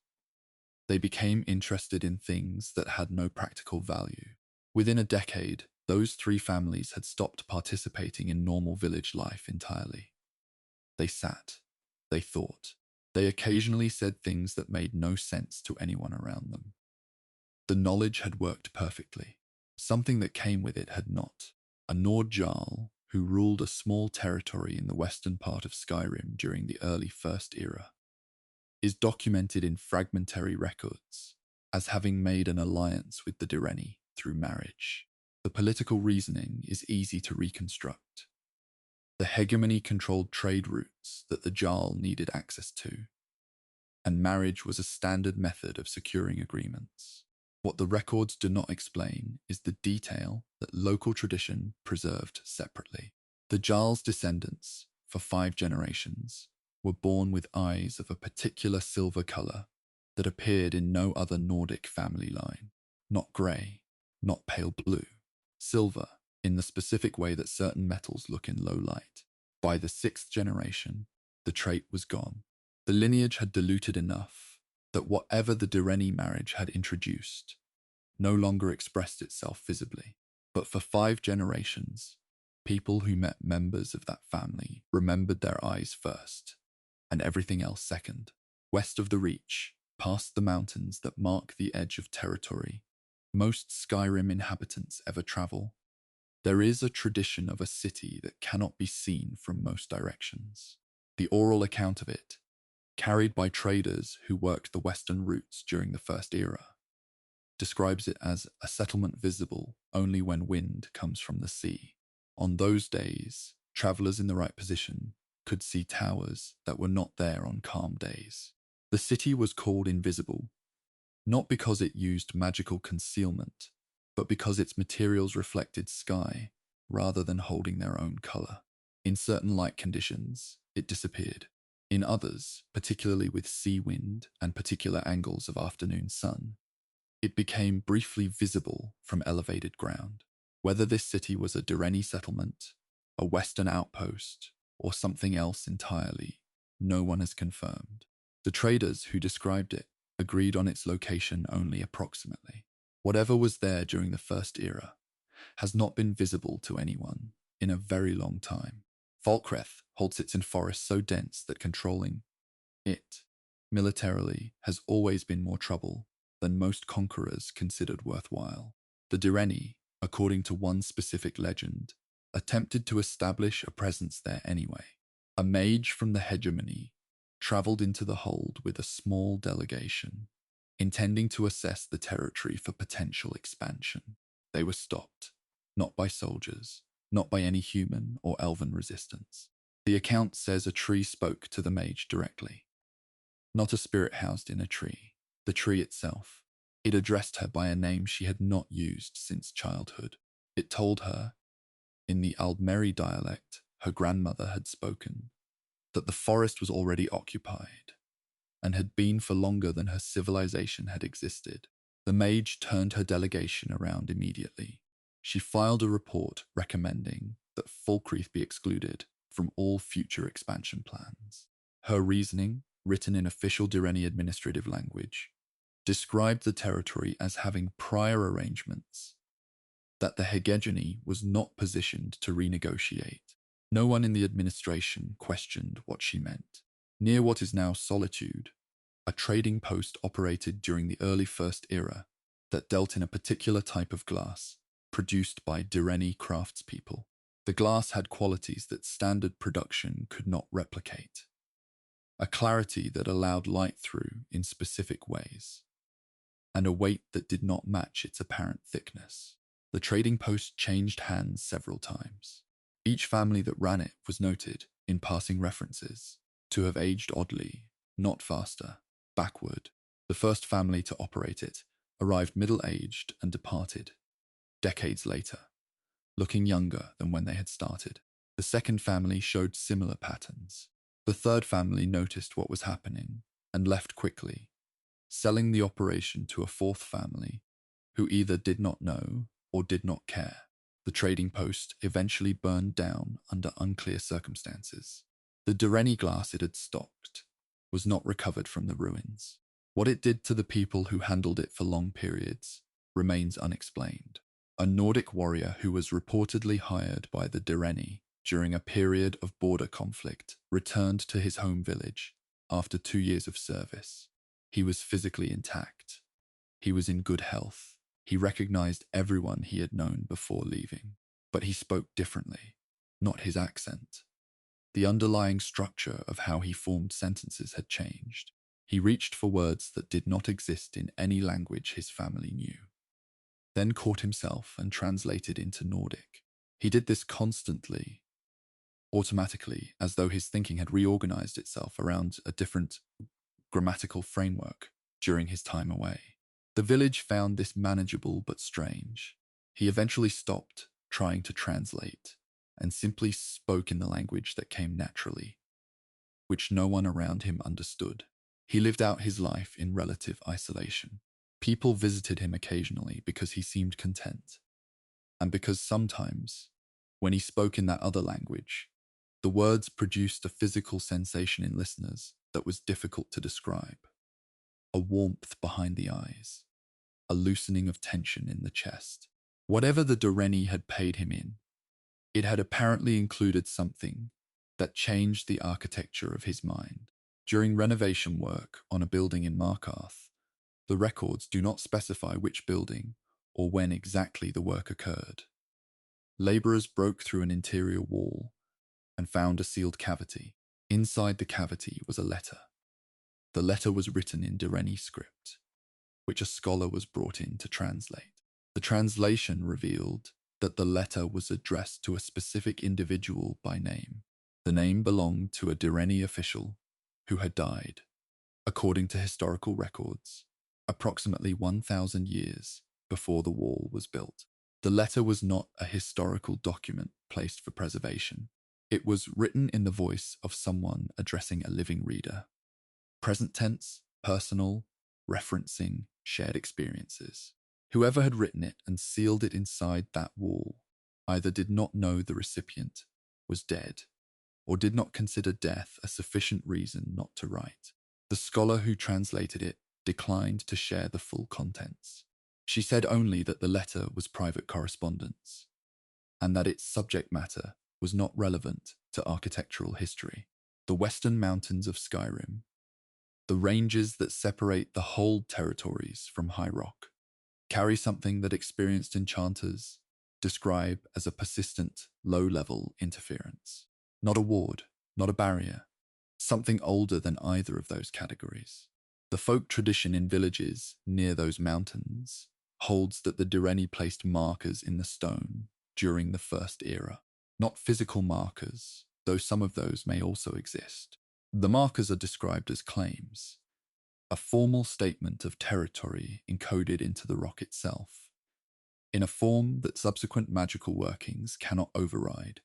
S1: They became interested in things that had no practical value. Within a decade, those 3 families had stopped participating in normal village life entirely. They sat. They thought. They occasionally said things that made no sense to anyone around them. The knowledge had worked perfectly. Something that came with it had not. A Nord Jarl, who ruled a small territory in the western part of Skyrim during the early First Era, is documented in fragmentary records as having made an alliance with the Direni through marriage. The political reasoning is easy to reconstruct. The hegemony controlled trade routes that the Jarl needed access to, and marriage was a standard method of securing agreements. What the records do not explain is the detail that local tradition preserved separately. The Jarl's descendants, for 5 generations, were born with eyes of a particular silver colour that appeared in no other Nordic family line. Not grey, not pale blue. Silver, in the specific way that certain metals look in low light. By the 6th generation, the trait was gone. The lineage had diluted enough that whatever the Direni marriage had introduced no longer expressed itself visibly. But for 5 generations, people who met members of that family remembered their eyes first, and everything else second. West of the Reach, past the mountains that mark the edge of territory most Skyrim inhabitants ever travel, there is a tradition of a city that cannot be seen from most directions. The oral account of it, carried by traders who worked the western routes during the First Era, describes it as a settlement visible only when wind comes from the sea. On those days, travelers in the right position could see towers that were not there on calm days. The city was called invisible, not because it used magical concealment, but because its materials reflected sky rather than holding their own color. In certain light conditions, it disappeared. In others, particularly with sea wind and particular angles of afternoon sun, it became briefly visible from elevated ground. Whether this city was a Direni settlement, a western outpost, or something else entirely, no one has confirmed. The traders who described it agreed on its location only approximately. Whatever was there during the First Era has not been visible to anyone in a very long time. Falkreth holds it in forests so dense that controlling it militarily has always been more trouble than most conquerors considered worthwhile. The Direni, according to one specific legend, attempted to establish a presence there anyway. A mage from the hegemony traveled into the hold with a small delegation, intending to assess the territory for potential expansion. They were stopped, not by soldiers, not by any human or elven resistance. The account says a tree spoke to the mage directly. Not a spirit housed in a tree, the tree itself. It addressed her by a name she had not used since childhood. It told her, in the Aldmeri dialect her grandmother had spoken, that the forest was already occupied and had been for longer than her civilization had existed. The mage turned her delegation around immediately. She filed a report recommending that Falkreath be excluded from all future expansion plans. Her reasoning, written in official Direni administrative language, described the territory as having prior arrangements, that the hegemony was not positioned to renegotiate. No one in the administration questioned what she meant. Near what is now Solitude, a trading post operated during the early First Era that dealt in a particular type of glass produced by Direni craftspeople. The glass had qualities that standard production could not replicate. A clarity that allowed light through in specific ways, and a weight that did not match its apparent thickness. The trading post changed hands several times. Each family that ran it was noted, in passing references, to have aged oddly, not faster, backward. The first family to operate it arrived middle-aged and departed, decades later, looking younger than when they had started. The second family showed similar patterns. The third family noticed what was happening and left quickly, selling the operation to a fourth family who either did not know or did not care. The trading post eventually burned down under unclear circumstances. The Direni glass it had stocked was not recovered from the ruins. What it did to the people who handled it for long periods remains unexplained. A Nordic warrior who was reportedly hired by the Direni during a period of border conflict returned to his home village after 2 years of service. He was physically intact. He was in good health. He recognized everyone he had known before leaving, but he spoke differently, not his accent. The underlying structure of how he formed sentences had changed. He reached for words that did not exist in any language his family knew, then caught himself and translated into Nordic. He did this constantly, automatically, as though his thinking had reorganized itself around a different grammatical framework during his time away. The village found this manageable but strange. He eventually stopped trying to translate and simply spoke in the language that came naturally, which no one around him understood. He lived out his life in relative isolation. People visited him occasionally because he seemed content, and because sometimes, when he spoke in that other language, the words produced a physical sensation in listeners that was difficult to describe. A warmth behind the eyes, a loosening of tension in the chest. Whatever the Direni had paid him in, it had apparently included something that changed the architecture of his mind. During renovation work on a building in Markarth, the records do not specify which building or when exactly the work occurred. Labourers broke through an interior wall and found a sealed cavity. Inside the cavity was a letter. The letter was written in Direni script, which a scholar was brought in to translate. The translation revealed that the letter was addressed to a specific individual by name. The name belonged to a Direni official who had died, according to historical records, approximately 1,000 years before the wall was built. The letter was not a historical document placed for preservation. It was written in the voice of someone addressing a living reader. Present tense, personal, referencing shared experiences. Whoever had written it and sealed it inside that wall either did not know the recipient was dead or did not consider death a sufficient reason not to write. The scholar who translated it declined to share the full contents. She said only that the letter was private correspondence and that its subject matter was not relevant to architectural history. The western mountains of Skyrim, The ranges that separate the whole territories from high rock carry something that experienced enchanters describe as a persistent, low-level interference. Not a ward, not a barrier, something older than either of those categories. The folk tradition in villages near those mountains holds that the Direni placed markers in the stone during the First Era. Not physical markers, though some of those may also exist. The markers are described as claims, a formal statement of territory encoded into the rock itself, in a form that subsequent magical workings cannot override,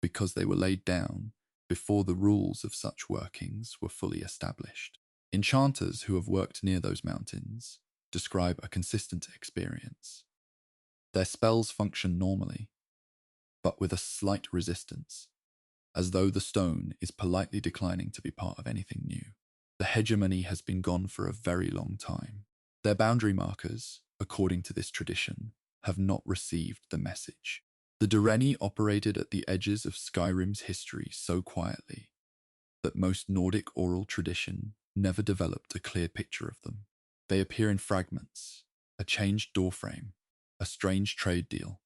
S1: because they were laid down before the rules of such workings were fully established. Enchanters who have worked near those mountains describe a consistent experience. Their spells function normally, but with a slight resistance, as though the stone is politely declining to be part of anything new. The hegemony has been gone for a very long time. Their boundary markers, according to this tradition, have not received the message. The Direni operated at the edges of Skyrim's history so quietly that most Nordic oral tradition never developed a clear picture of them. They appear in fragments, a changed doorframe, a strange trade deal,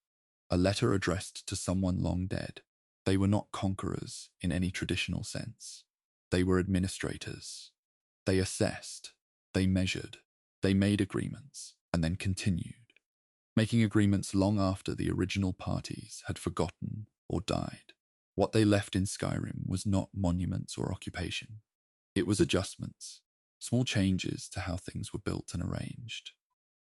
S1: a letter addressed to someone long dead. They were not conquerors in any traditional sense. They were administrators. They assessed, they measured, they made agreements, and then continued, making agreements long after the original parties had forgotten or died. What they left in Skyrim was not monuments or occupation. It was adjustments, small changes to how things were built and arranged,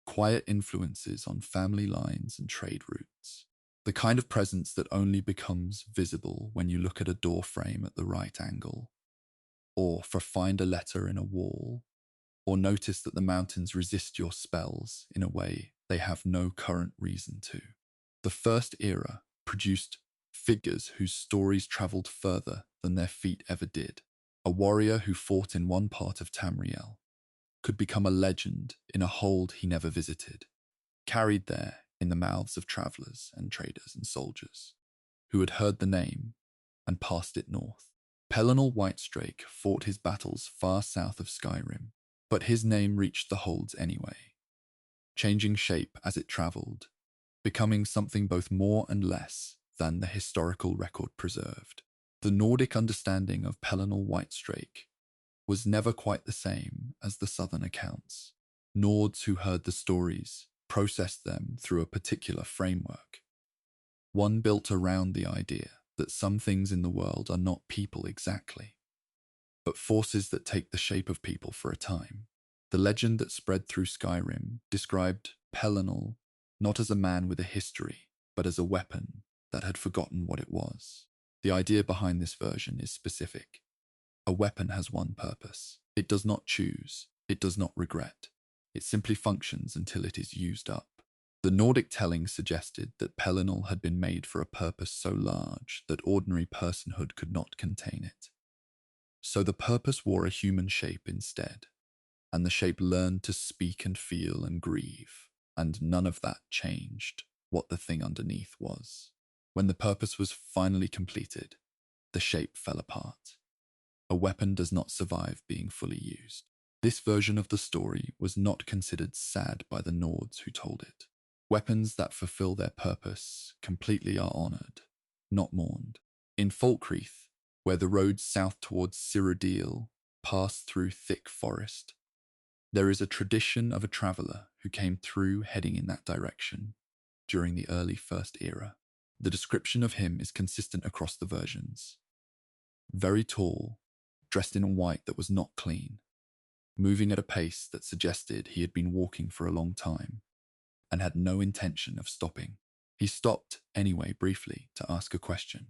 S1: quiet influences on family lines and trade routes, the kind of presence that only becomes visible when you look at a door frame at the right angle, or find a letter in a wall, or notice that the mountains resist your spells in a way they have no current reason to. The First Era produced figures whose stories travelled further than their feet ever did. A warrior who fought in one part of Tamriel could become a legend in a hold he never visited, carried there in the mouths of travellers and traders and soldiers who had heard the name and passed it north. Pelennor Whitestrake fought his battles far south of Skyrim, but his name reached the holds anyway, changing shape as it travelled, becoming something both more and less than the historical record preserved. The Nordic understanding of Pelennor Whitestrake was never quite the same as the southern accounts. Nords who heard the stories processed them through a particular framework, one built around the idea that some things in the world are not people exactly, but forces that take the shape of people for a time. The legend that spread through Skyrim described Pelennor not as a man with a history, but as a weapon that had forgotten what it was. The idea behind this version is specific. A weapon has one purpose. It does not choose. It does not regret. It simply functions until it is used up. The Nordic telling suggested that Pelennor had been made for a purpose so large that ordinary personhood could not contain it. So the purpose wore a human shape instead, and the shape learned to speak and feel and grieve, and none of that changed what the thing underneath was. When the purpose was finally completed, the shape fell apart. A weapon does not survive being fully used. This version of the story was not considered sad by the Nords who told it. Weapons that fulfill their purpose completely are honoured, not mourned. In Falkreath, where the roads south towards Cyrodiil pass through thick forest, there is a tradition of a traveller who came through heading in that direction during the early First Era. The description of him is consistent across the versions. Very tall, dressed in a white that was not clean, moving at a pace that suggested he had been walking for a long time and had no intention of stopping. He stopped anyway briefly to ask a question.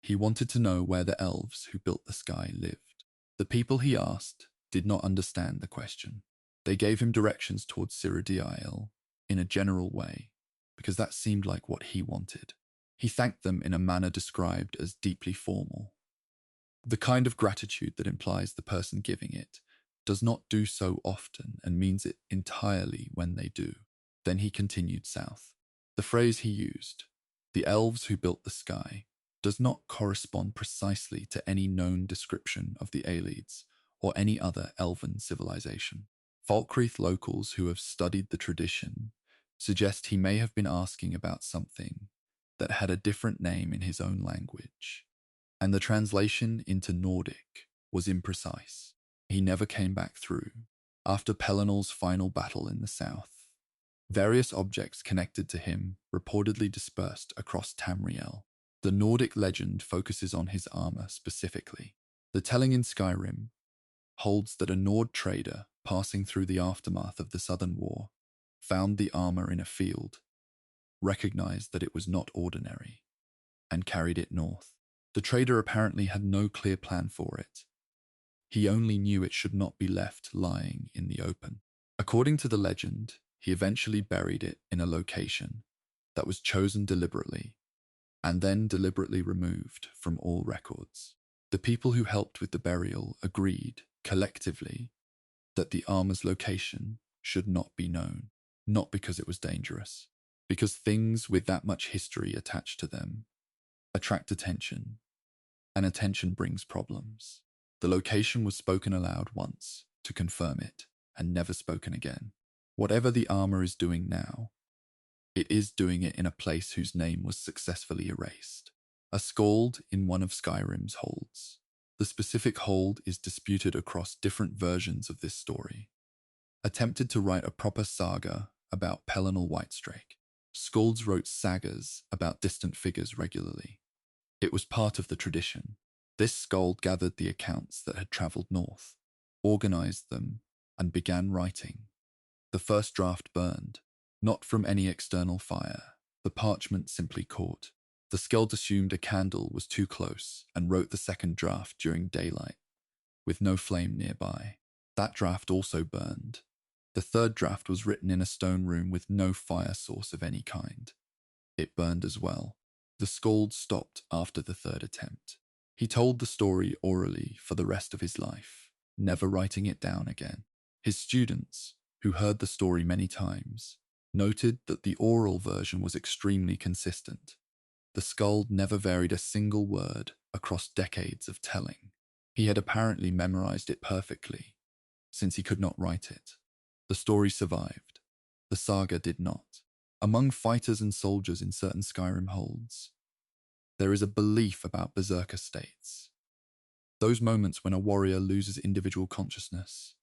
S1: He wanted to know where the elves who built the sky lived. The people he asked did not understand the question. They gave him directions towards Cyrodiil in a general way, because that seemed like what he wanted. He thanked them in a manner described as deeply formal. The kind of gratitude that implies the person giving it does not do so often and means it entirely when they do. Then he continued south. The phrase he used, the elves who built the sky, does not correspond precisely to any known description of the Aelids or any other elven civilization. Falkreath locals who have studied the tradition suggest he may have been asking about something that had a different name in his own language, and the translation into Nordic was imprecise. He never came back through. After Pelennel's final battle in the south, various objects connected to him reportedly dispersed across Tamriel. The Nordic legend focuses on his armor specifically. The telling in Skyrim holds that a Nord trader passing through the aftermath of the Southern War found the armor in a field, recognized that it was not ordinary, and carried it north. The trader apparently had no clear plan for it. He only knew it should not be left lying in the open. According to the legend, he eventually buried it in a location that was chosen deliberately and then deliberately removed from all records. The people who helped with the burial agreed, collectively, that the armor's location should not be known, not because it was dangerous, because things with that much history attached to them attract attention, and attention brings problems. The location was spoken aloud once to confirm it, and never spoken again. Whatever the armor is doing now, it is doing it in a place whose name was successfully erased. A skald in one of Skyrim's holds. The specific hold is disputed across different versions of this story. Attempted to write a proper saga about Pelennel Whitestrake. Skalds wrote sagas about distant figures regularly. It was part of the tradition. This skald gathered the accounts that had travelled north, organized them, and began writing. The first draft burned, not from any external fire. The parchment simply caught. The skald assumed a candle was too close and wrote the second draft during daylight, with no flame nearby. That draft also burned. The third draft was written in a stone room with no fire source of any kind. It burned as well. The skald stopped after the third attempt. He told the story orally for the rest of his life, never writing it down again. His students, who heard the story many times, noted that the oral version was extremely consistent. The skald never varied a single word across decades of telling. He had apparently memorized it perfectly, since he could not write it. The story survived. The saga did not. Among fighters and soldiers in certain Skyrim holds, there is a belief about berserker states. Those moments when a warrior loses individual consciousness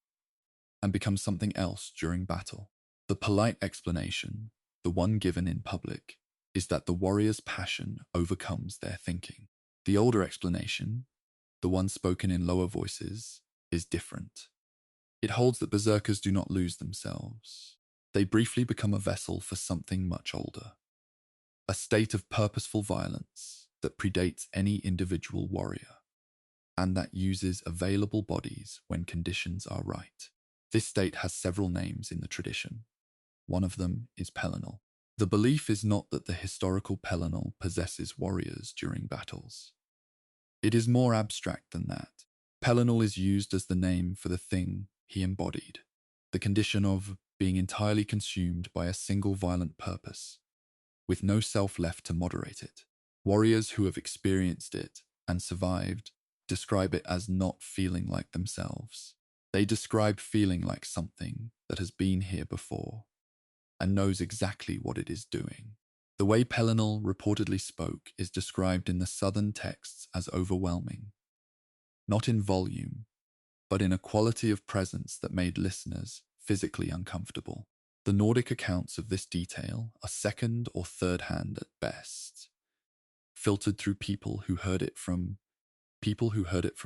S1: and becomes something else during battle. The polite explanation, the one given in public, is that the warrior's passion overcomes their thinking. The older explanation, the one spoken in lower voices, is different. It holds that berserkers do not lose themselves. They briefly become a vessel for something much older. A state of purposeful violence that predates any individual warrior, and that uses available bodies when conditions are right. This state has several names in the tradition. One of them is Pelennel. The belief is not that the historical Pelennel possesses warriors during battles. It is more abstract than that. Pelennel is used as the name for the thing he embodied, the condition of being entirely consumed by a single violent purpose, with no self left to moderate it. Warriors who have experienced it and survived describe it as not feeling like themselves. They describe feeling like something that has been here before and knows exactly what it is doing. The way Pelennel reportedly spoke is described in the southern texts as overwhelming, not in volume, but in a quality of presence that made listeners physically uncomfortable. The Nordic accounts of this detail are second or third hand at best, filtered through people who heard it from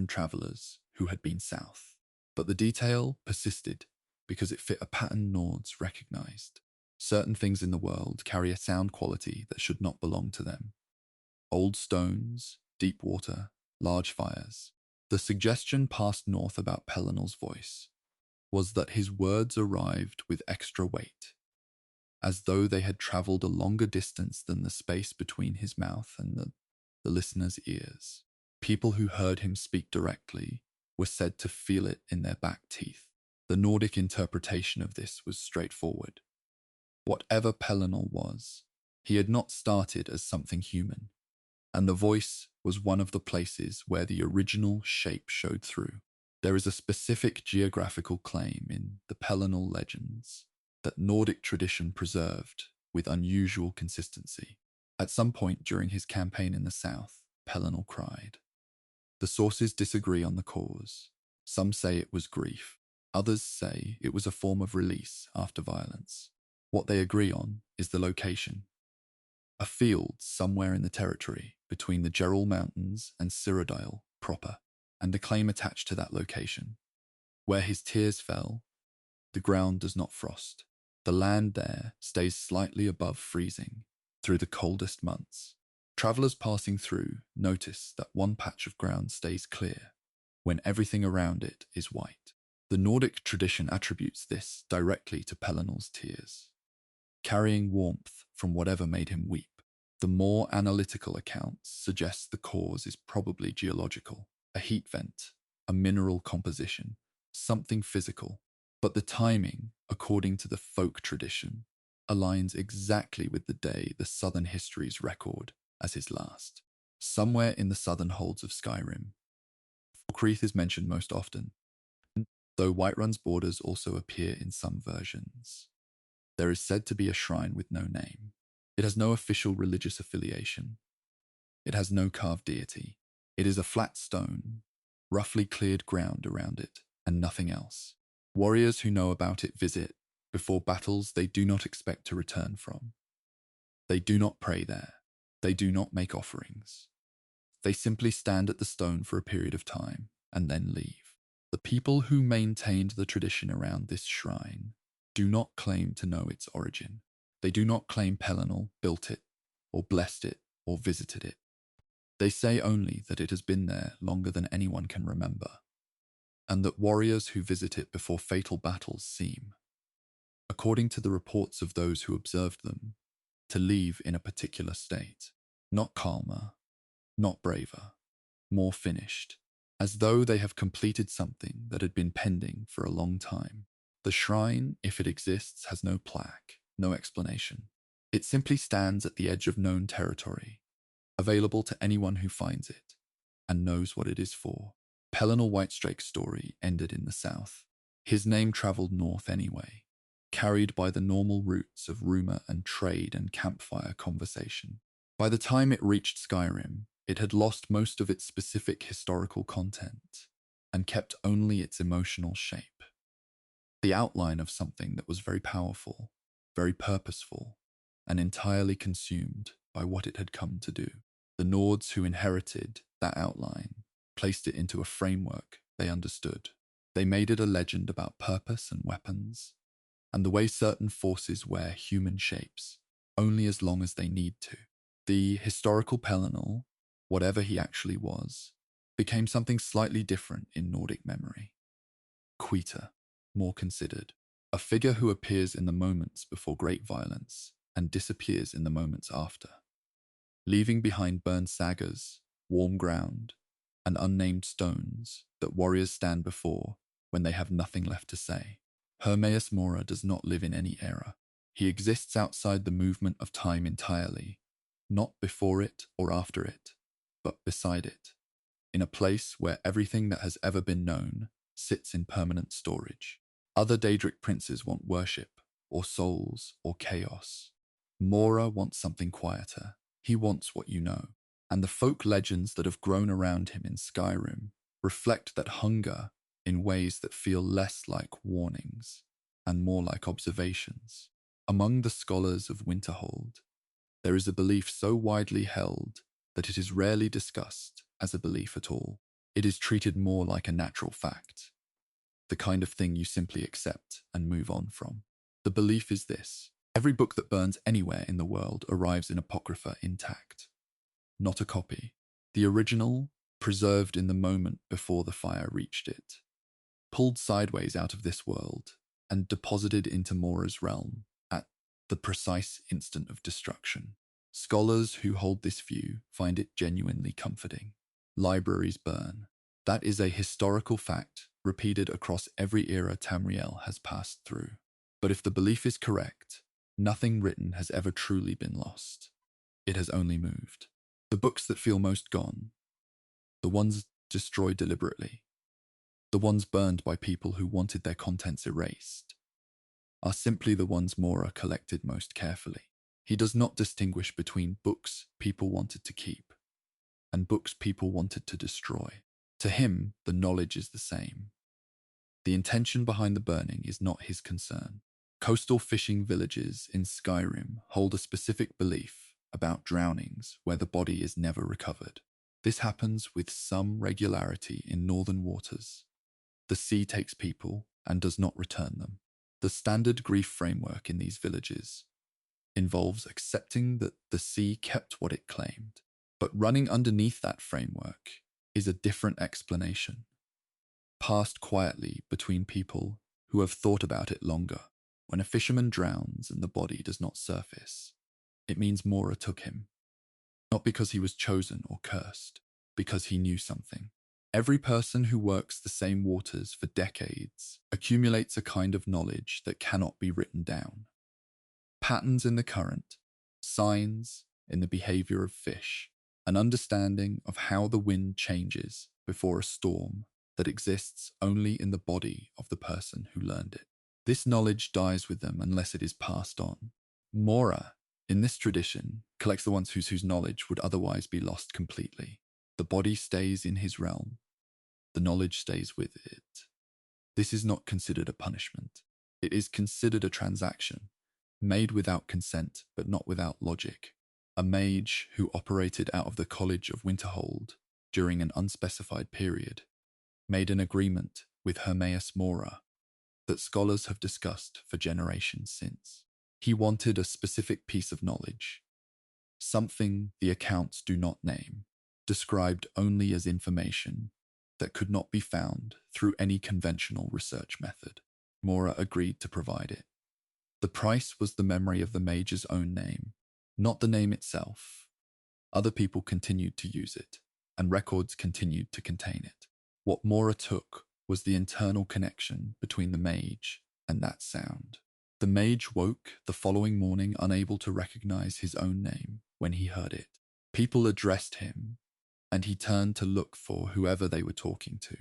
S1: travelers who had been south. But the detail persisted because it fit a pattern Nords recognized. Certain things in the world carry a sound quality that should not belong to them. Old stones, deep water, large fires. The suggestion passed north about Pelennel's voice was that his words arrived with extra weight, as though they had travelled a longer distance than the space between his mouth and the listener's ears. People who heard him speak directly were said to feel it in their back teeth. The Nordic interpretation of this was straightforward. Whatever Pelennel was, he had not started as something human, and the voice was one of the places where the original shape showed through. There is a specific geographical claim in the Pelennor legends that Nordic tradition preserved with unusual consistency. At some point during his campaign in the south, Pelennor cried. The sources disagree on the cause. Some say it was grief. Others say it was a form of release after violence. What they agree on is the location. A field somewhere in the territory between the Gerald Mountains and Cyrodiil proper, and the claim attached to that location. Where his tears fell, the ground does not frost. The land there stays slightly above freezing through the coldest months. Travellers passing through notice that one patch of ground stays clear when everything around it is white. The Nordic tradition attributes this directly to Pellennor's tears, carrying warmth from whatever made him weep. The more analytical accounts suggest the cause is probably geological, a heat vent, a mineral composition, something physical. But the timing, according to the folk tradition, aligns exactly with the day the Southern histories record as his last. Somewhere in the southern holds of Skyrim, Falkreath is mentioned most often, though Whiterun's borders also appear in some versions. There is said to be a shrine with no name. It has no official religious affiliation. It has no carved deity. It is a flat stone, roughly cleared ground around it, and nothing else. Warriors who know about it visit before battles they do not expect to return from. They do not pray there. They do not make offerings. They simply stand at the stone for a period of time and then leave. The people who maintained the tradition around this shrine do not claim to know its origin. They do not claim Pelennor built it, or blessed it, or visited it. They say only that it has been there longer than anyone can remember, and that warriors who visit it before fatal battles seem, according to the reports of those who observed them, to leave in a particular state, not calmer, not braver, more finished, as though they have completed something that had been pending for a long time. The shrine, if it exists, has no plaque, no explanation. It simply stands at the edge of known territory, available to anyone who finds it and knows what it is for. Pelennor Whitestrake's story ended in the south. His name travelled north anyway, carried by the normal routes of rumour and trade and campfire conversation. By the time it reached Skyrim, it had lost most of its specific historical content and kept only its emotional shape. The outline of something that was very powerful, very purposeful, and entirely consumed by what it had come to do. The Nords who inherited that outline placed it into a framework they understood. They made it a legend about purpose and weapons, and the way certain forces wear human shapes, only as long as they need to. The historical Pelennor, whatever he actually was, became something slightly different in Nordic memory. Quita, more considered, a figure who appears in the moments before great violence and disappears in the moments after, leaving behind burned sagas, warm ground, and unnamed stones that warriors stand before when they have nothing left to say. Hermaeus Mora does not live in any era. He exists outside the movement of time entirely, not before it or after it, but beside it, in a place where everything that has ever been known sits in permanent storage. Other Daedric princes want worship, or souls, or chaos. Mora wants something quieter. He wants what you know. And the folk legends that have grown around him in Skyrim reflect that hunger in ways that feel less like warnings and more like observations. Among the scholars of Winterhold, there is a belief so widely held that it is rarely discussed as a belief at all. It is treated more like a natural fact, the kind of thing you simply accept and move on from. The belief is this: every book that burns anywhere in the world arrives in Apocrypha intact. Not a copy. The original, preserved in the moment before the fire reached it, pulled sideways out of this world and deposited into Mora's realm at the precise instant of destruction. Scholars who hold this view find it genuinely comforting. Libraries burn. That is a historical fact repeated across every era Tamriel has passed through. But if the belief is correct, nothing written has ever truly been lost. It has only moved. The books that feel most gone, the ones destroyed deliberately, The ones burned by people who wanted their contents erased are simply the ones Mora collected most carefully. He does not distinguish between books people wanted to keep and books people wanted to destroy. To him, the knowledge is the same. The intention behind the burning is not his concern. Coastal fishing villages in Skyrim hold a specific belief about drownings where the body is never recovered. This happens with some regularity in northern waters. The sea takes people and does not return them. The standard grief framework in these villages involves accepting that the sea kept what it claimed. But running underneath that framework is a different explanation, passed quietly between people who have thought about it longer. When a fisherman drowns and the body does not surface, it means Mora took him, not because he was chosen or cursed, because he knew something. Every person who works the same waters for decades accumulates a kind of knowledge that cannot be written down. Patterns in the current, signs in the behavior of fish, an understanding of how the wind changes before a storm that exists only in the body of the person who learned it. This knowledge dies with them unless it is passed on. Mora, in this tradition, collects the ones whose knowledge would otherwise be lost completely. The body stays in his realm. The knowledge stays with it. This is not considered a punishment. It is considered a transaction, made without consent but not without logic. A mage who operated out of the College of Winterhold during an unspecified period made an agreement with Hermaeus Mora that scholars have discussed for generations since. He wanted a specific piece of knowledge, something the accounts do not name, described only as information that could not be found through any conventional research method. Mora agreed to provide it. The price was the memory of the mage's own name, not the name itself. Other people continued to use it, and records continued to contain it. What Mora took was the internal connection between the mage and that sound. The mage woke the following morning unable to recognize his own name when he heard it. People addressed him, and he turned to look for whoever they were talking to.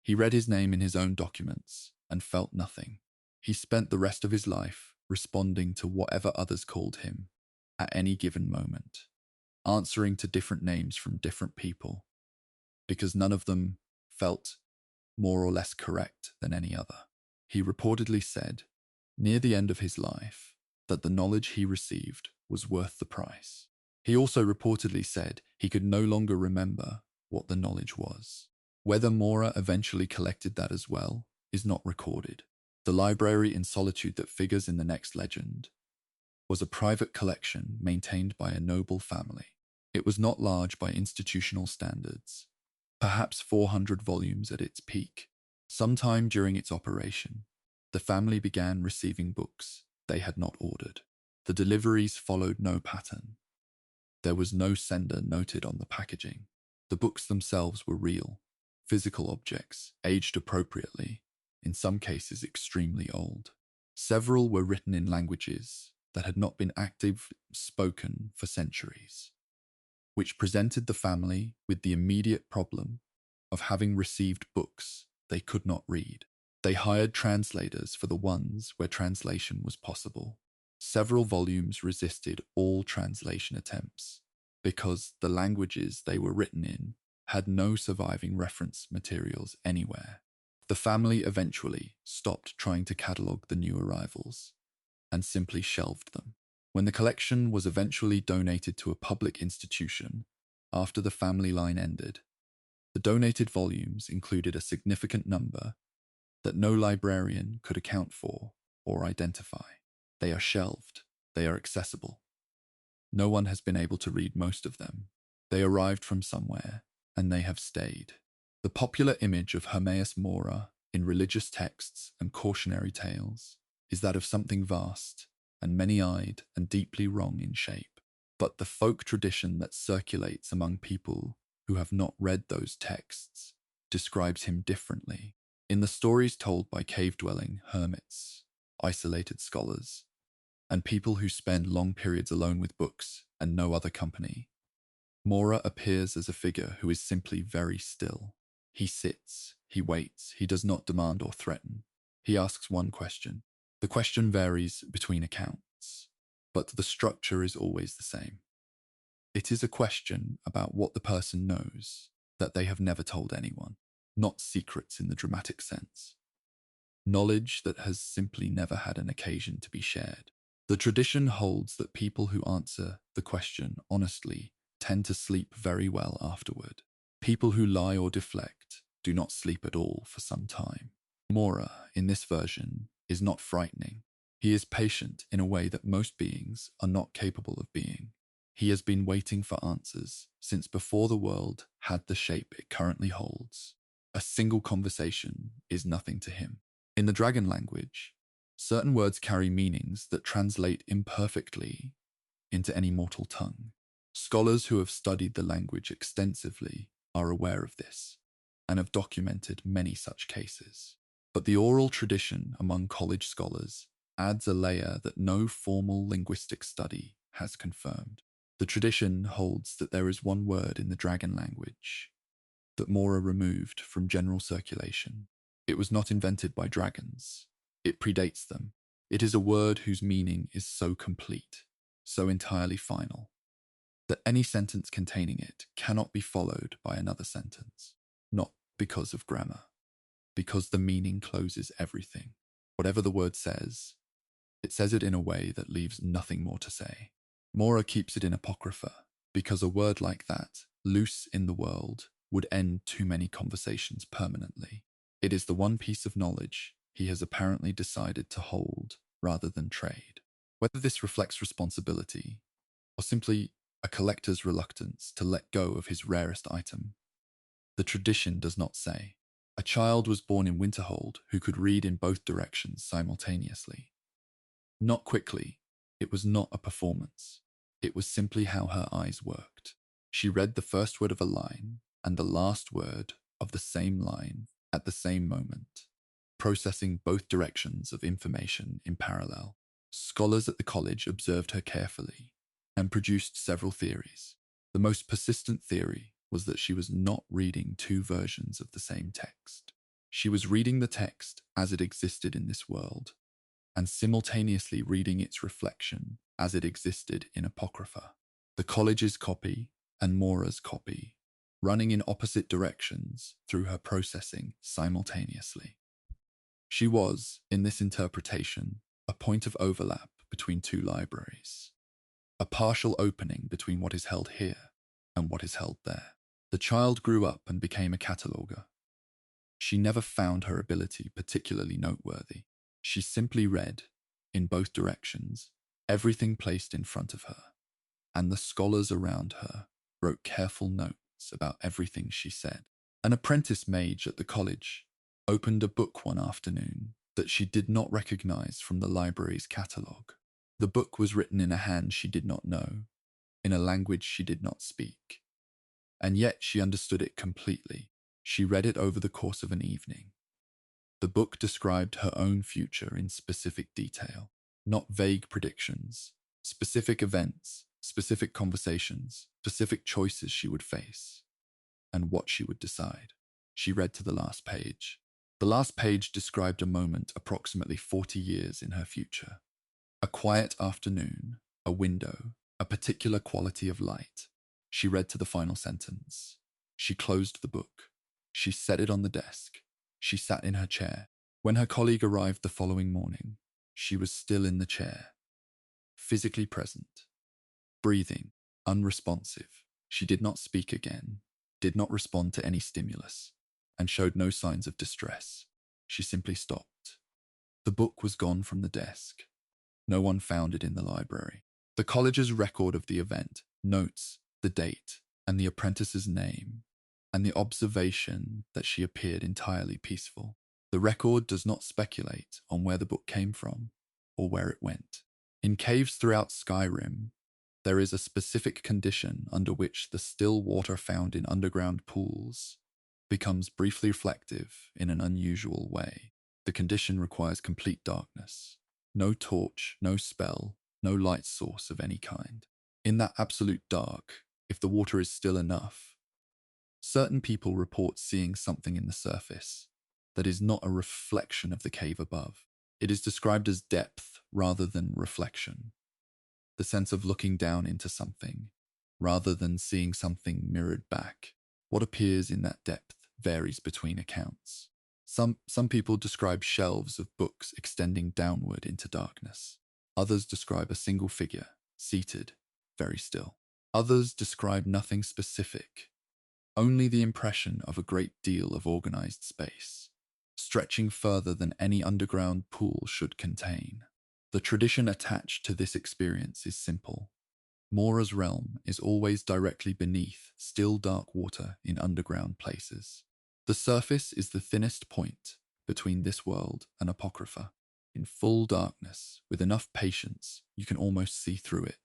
S1: He read his name in his own documents and felt nothing. He spent the rest of his life responding to whatever others called him at any given moment, answering to different names from different people, because none of them felt more or less correct than any other. He reportedly said, near the end of his life, that the knowledge he received was worth the price. He also reportedly said he could no longer remember what the knowledge was. Whether Mora eventually collected that as well is not recorded. The library in solitude that figures in the next legend was a private collection maintained by a noble family. It was not large by institutional standards, perhaps 400 volumes at its peak. Sometime during its operation, the family began receiving books they had not ordered. The deliveries followed no pattern. There was no sender noted on the packaging. The books themselves were real, physical objects, aged appropriately, in some cases extremely old. Several were written in languages that had not been actively spoken for centuries, which presented the family with the immediate problem of having received books they could not read. They hired translators for the ones where translation was possible. Several volumes resisted all translation attempts because the languages they were written in had no surviving reference materials anywhere. The family eventually stopped trying to catalogue the new arrivals and simply shelved them. When the collection was eventually donated to a public institution after the family line ended, the donated volumes included a significant number that no librarian could account for or identify. They are shelved. They are accessible. No one has been able to read most of them. They arrived from somewhere, and they have stayed. The popular image of Hermaeus Mora in religious texts and cautionary tales is that of something vast and many-eyed and deeply wrong in shape. But the folk tradition that circulates among people who have not read those texts describes him differently. In the stories told by cave-dwelling hermits, isolated scholars, and people who spend long periods alone with books and no other company, Mora appears as a figure who is simply very still. He sits, He waits. He does not demand or threaten. He asks one question. The question varies between accounts, but the structure is always the same. It is a question about what the person knows that they have never told anyone, not secrets in the dramatic sense. Knowledge that has simply never had an occasion to be shared. The tradition holds that people who answer the question honestly tend to sleep very well afterward. People who lie or deflect do not sleep at all for some time. Mora, in this version, is not frightening. He is patient in a way that most beings are not capable of being. He has been waiting for answers since before the world had the shape it currently holds. A single conversation is nothing to him. In the dragon language, certain words carry meanings that translate imperfectly into any mortal tongue. Scholars who have studied the language extensively are aware of this and have documented many such cases. But the oral tradition among college scholars adds a layer that no formal linguistic study has confirmed. The tradition holds that there is one word in the dragon language that Mora removed from general circulation. It was not invented by dragons. It predates them. It is a word whose meaning is so complete, so entirely final, that any sentence containing it cannot be followed by another sentence, not because of grammar, because the meaning closes everything. Whatever the word says, it says it in a way that leaves nothing more to say. Mora keeps it in Apocrypha, because a word like that, loose in the world, would end too many conversations permanently. It is the one piece of knowledge he has apparently decided to hold rather than trade. Whether this reflects responsibility, or simply a collector's reluctance to let go of his rarest item, the tradition does not say. A child was born in Winterhold who could read in both directions simultaneously. Not quickly. It was not a performance. It was simply how her eyes worked. She read the first word of a line and the last word of the same line at the same moment, processing both directions of information in parallel. Scholars at the college observed her carefully and produced several theories. The most persistent theory was that she was not reading two versions of the same text. She was reading the text as it existed in this world, and simultaneously reading its reflection as it existed in Apocrypha. The college's copy and Mora's copy, running in opposite directions through her processing simultaneously. She was, in this interpretation, a point of overlap between two libraries, a partial opening between what is held here and what is held there. The child grew up and became a cataloger. She never found her ability particularly noteworthy. She simply read, in both directions, everything placed in front of her, and the scholars around her wrote careful notes about everything she said. An apprentice mage at the college opened a book one afternoon that she did not recognize from the library's catalogue. The book was written in a hand she did not know, in a language she did not speak, and yet she understood it completely. She read it over the course of an evening. The book described her own future in specific detail, not vague predictions, specific events, specific conversations, specific choices she would face, and what she would decide. She read to the last page. The last page described a moment approximately 40 years in her future. A quiet afternoon, a window, a particular quality of light. She read to the final sentence. She closed the book. She set it on the desk. She sat in her chair. When her colleague arrived the following morning, she was still in the chair, physically present, breathing, unresponsive. She did not speak again, did not respond to any stimulus, and showed no signs of distress. She simply stopped. The book was gone from the desk. No one found it in the library. The college's record of the event notes the date and the apprentice's name, and the observation that she appeared entirely peaceful. The record does not speculate on where the book came from or where it went. In caves throughout Skyrim, there is a specific condition under which the still water found in underground pools becomes briefly reflective in an unusual way. The condition requires complete darkness. No torch, no spell, no light source of any kind. In that absolute dark, if the water is still enough, Certain people report seeing something in the surface that is not a reflection of the cave above. It is described as depth rather than reflection, the sense of looking down into something rather than seeing something mirrored back. What appears in that depth varies between accounts. Some people describe shelves of books extending downward into darkness. Others describe a single figure, seated, very still. Others describe nothing specific, only the impression of a great deal of organized space, stretching further than any underground pool should contain. The tradition attached to this experience is simple. Mora's realm is always directly beneath still dark water in underground places. The surface is the thinnest point between this world and Apocrypha. In full darkness, with enough patience, you can almost see through it.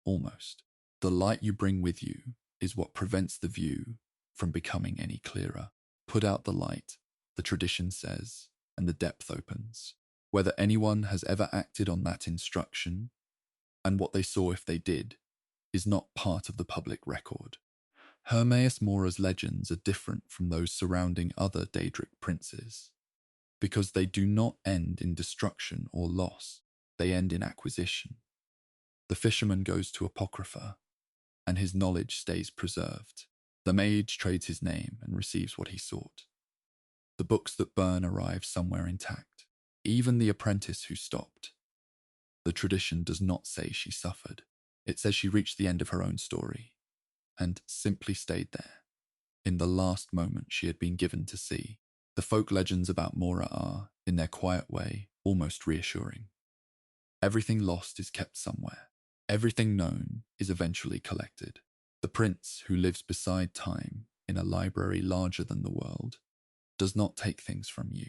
S1: Almost. The light you bring with you is what prevents the view from becoming any clearer. Put out the light, the tradition says, and the depth opens. Whether anyone has ever acted on that instruction, and what they saw if they did, is not part of the public record. Hermaeus Mora's legends are different from those surrounding other Daedric princes, because they do not end in destruction or loss, they end in acquisition. The fisherman goes to Apocrypha, and his knowledge stays preserved. The mage trades his name and receives what he sought. The books that burn arrive somewhere intact, even the apprentice who stopped. The tradition does not say she suffered. It says she reached the end of her own story, and simply stayed there, in the last moment she had been given to see. The folk legends about Mora are, in their quiet way, almost reassuring. Everything lost is kept somewhere. Everything known is eventually collected. The prince who lives beside time in a library larger than the world does not take things from you.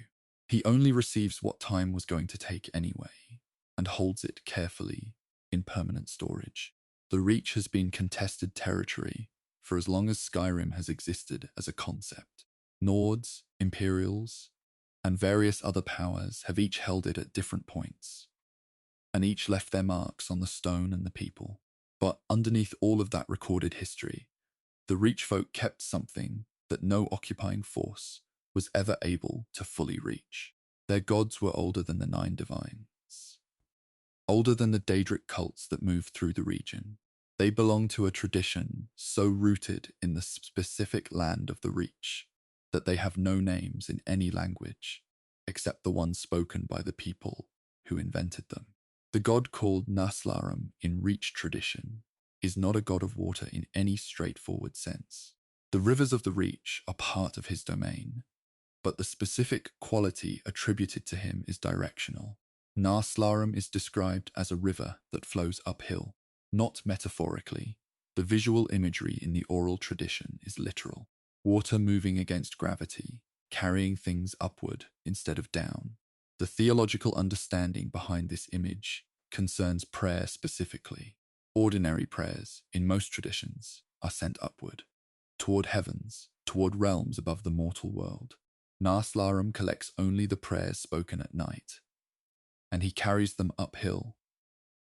S1: He only receives what time was going to take anyway, and holds it carefully in permanent storage. The Reach has been contested territory for as long as Skyrim has existed as a concept. Nords, Imperials, and various other powers have each held it at different points, and each left their marks on the stone and the people. But underneath all of that recorded history, the Reach folk kept something that no occupying force was ever able to fully reach. Their gods were older than the Nine Divines, older than the Daedric cults that moved through the region. They belong to a tradition so rooted in the specific land of the Reach that they have no names in any language except the ones spoken by the people who invented them. The god called Naslarum in Reach tradition is not a god of water in any straightforward sense. The rivers of the Reach are part of his domain, but the specific quality attributed to him is directional. Naslarum is described as a river that flows uphill, not metaphorically. The visual imagery in the oral tradition is literal. Water moving against gravity, carrying things upward instead of down. The theological understanding behind this image concerns prayer specifically. Ordinary prayers, in most traditions, are sent upward, toward heavens, toward realms above the mortal world. Naslarum collects only the prayers spoken at night, and he carries them uphill,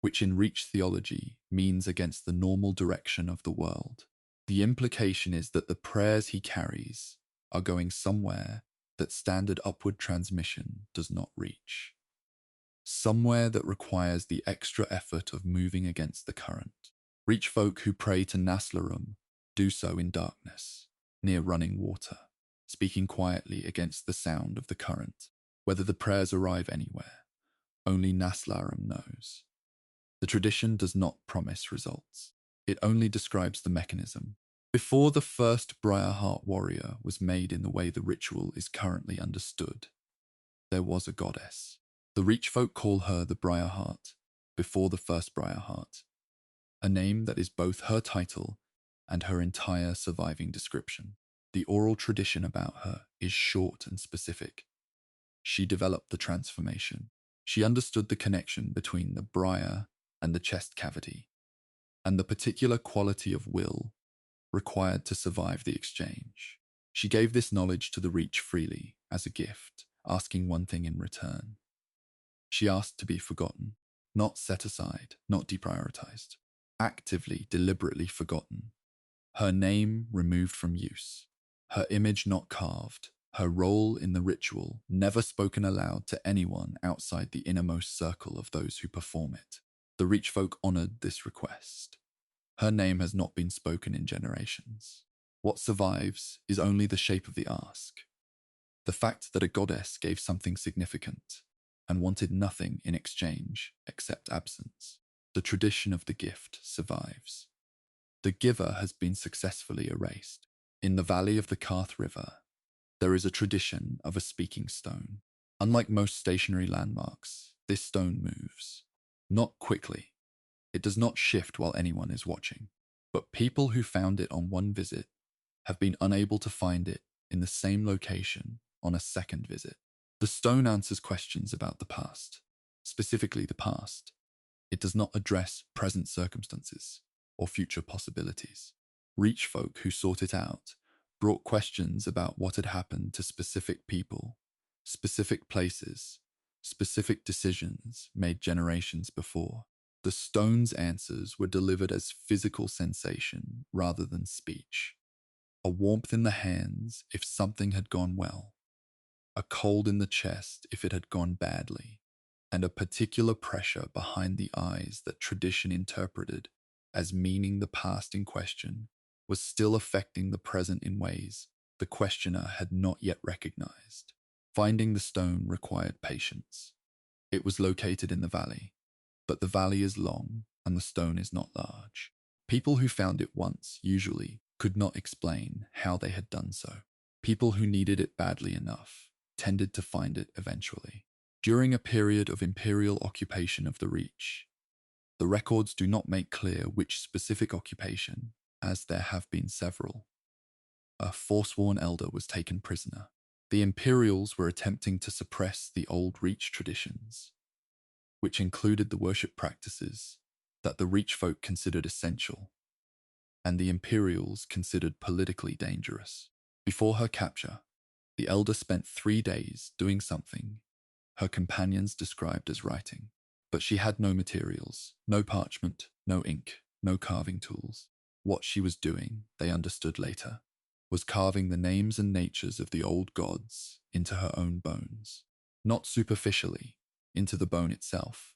S1: which in Reach theology means against the normal direction of the world. The implication is that the prayers he carries are going somewhere that standard upward transmission does not reach. Somewhere that requires the extra effort of moving against the current. Reach folk who pray to Naslarum do so in darkness, near running water, speaking quietly against the sound of the current. Whether the prayers arrive anywhere, only Naslarum knows. The tradition does not promise results. It only describes the mechanism. Before the first Briarheart warrior was made in the way the ritual is currently understood, there was a goddess. The Reach folk call her the Briarheart before the first Briarheart, a name that is both her title and her entire surviving description. The oral tradition about her is short and specific. She developed the transformation. She understood the connection between the briar and the chest cavity, and the particular quality of will required to survive the exchange. She gave this knowledge to the Reach freely, as a gift, asking one thing in return. She asked to be forgotten, not set aside, not deprioritized, actively, deliberately forgotten. Her name removed from use. her image not carved, her role in the ritual never spoken aloud to anyone outside the innermost circle of those who perform it. The Reach folk honored this request. Her name has not been spoken in generations. What survives is only the shape of the ask. The fact that a goddess gave something significant and wanted nothing in exchange except absence. The tradition of the gift survives. The giver has been successfully erased. In the valley of the Karth River, there is a tradition of a speaking stone. Unlike most stationary landmarks, this stone moves. Not quickly. It does not shift while anyone is watching. But people who found it on one visit have been unable to find it in the same location on a second visit. The stone answers questions about the past, specifically the past. It does not address present circumstances or future possibilities. Reach folk who sought it out brought questions about what had happened to specific people, specific places, specific decisions made generations before. The stone's answers were delivered as physical sensation rather than speech. A warmth in the hands if something had gone well, a cold in the chest if it had gone badly, and a particular pressure behind the eyes that tradition interpreted as meaning the past in question was still affecting the present in ways the questioner had not yet recognized. Finding the stone required patience. It was located in the valley, but the valley is long and the stone is not large. People who found it once usually could not explain how they had done so. People who needed it badly enough tended to find it eventually. During a period of imperial occupation of the Reach, the records do not make clear which specific occupation, as there have been several. A forsworn elder was taken prisoner. The Imperials were attempting to suppress the old Reach traditions, which included the worship practices that the Reach folk considered essential, and the Imperials considered politically dangerous. Before her capture, the elder spent 3 days doing something her companions described as writing. But she had no materials, no parchment, no ink, no carving tools. What she was doing, they understood later, was carving the names and natures of the old gods into her own bones. Not superficially, into the bone itself,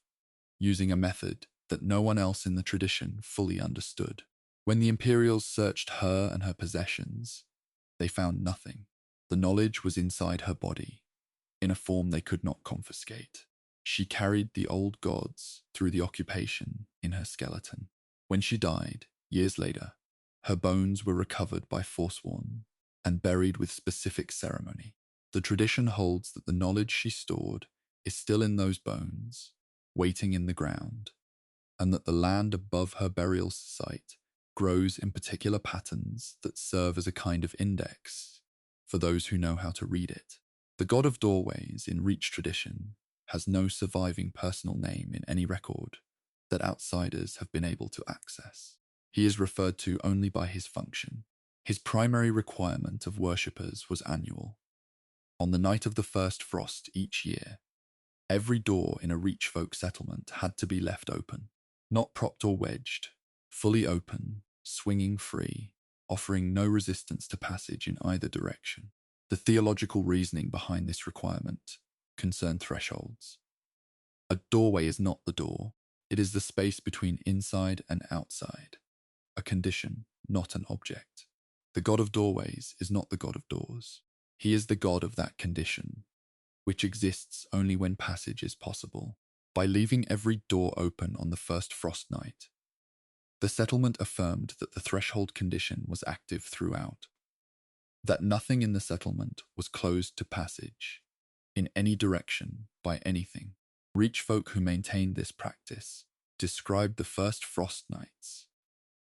S1: using a method that no one else in the tradition fully understood. When the Imperials searched her and her possessions, they found nothing. The knowledge was inside her body, in a form they could not confiscate. She carried the old gods through the occupation in her skeleton. When she died, years later, her bones were recovered by Forsworn and buried with specific ceremony. The tradition holds that the knowledge she stored is still in those bones, waiting in the ground, and that the land above her burial site grows in particular patterns that serve as a kind of index for those who know how to read it. The god of doorways in Reach tradition has no surviving personal name in any record that outsiders have been able to access. He is referred to only by his function. His primary requirement of worshippers was annual. On the night of the first frost each year, every door in a Reach folk settlement had to be left open, not propped or wedged, fully open, swinging free, offering no resistance to passage in either direction. The theological reasoning behind this requirement concerned thresholds. A doorway is not the door. It is the space between inside and outside, a condition, not an object. The god of doorways is not the god of doors. He is the god of that condition, which exists only when passage is possible. By leaving every door open on the first frost night, the settlement affirmed that the threshold condition was active throughout, that nothing in the settlement was closed to passage, in any direction, by anything. Reach folk who maintained this practice described the first frost nights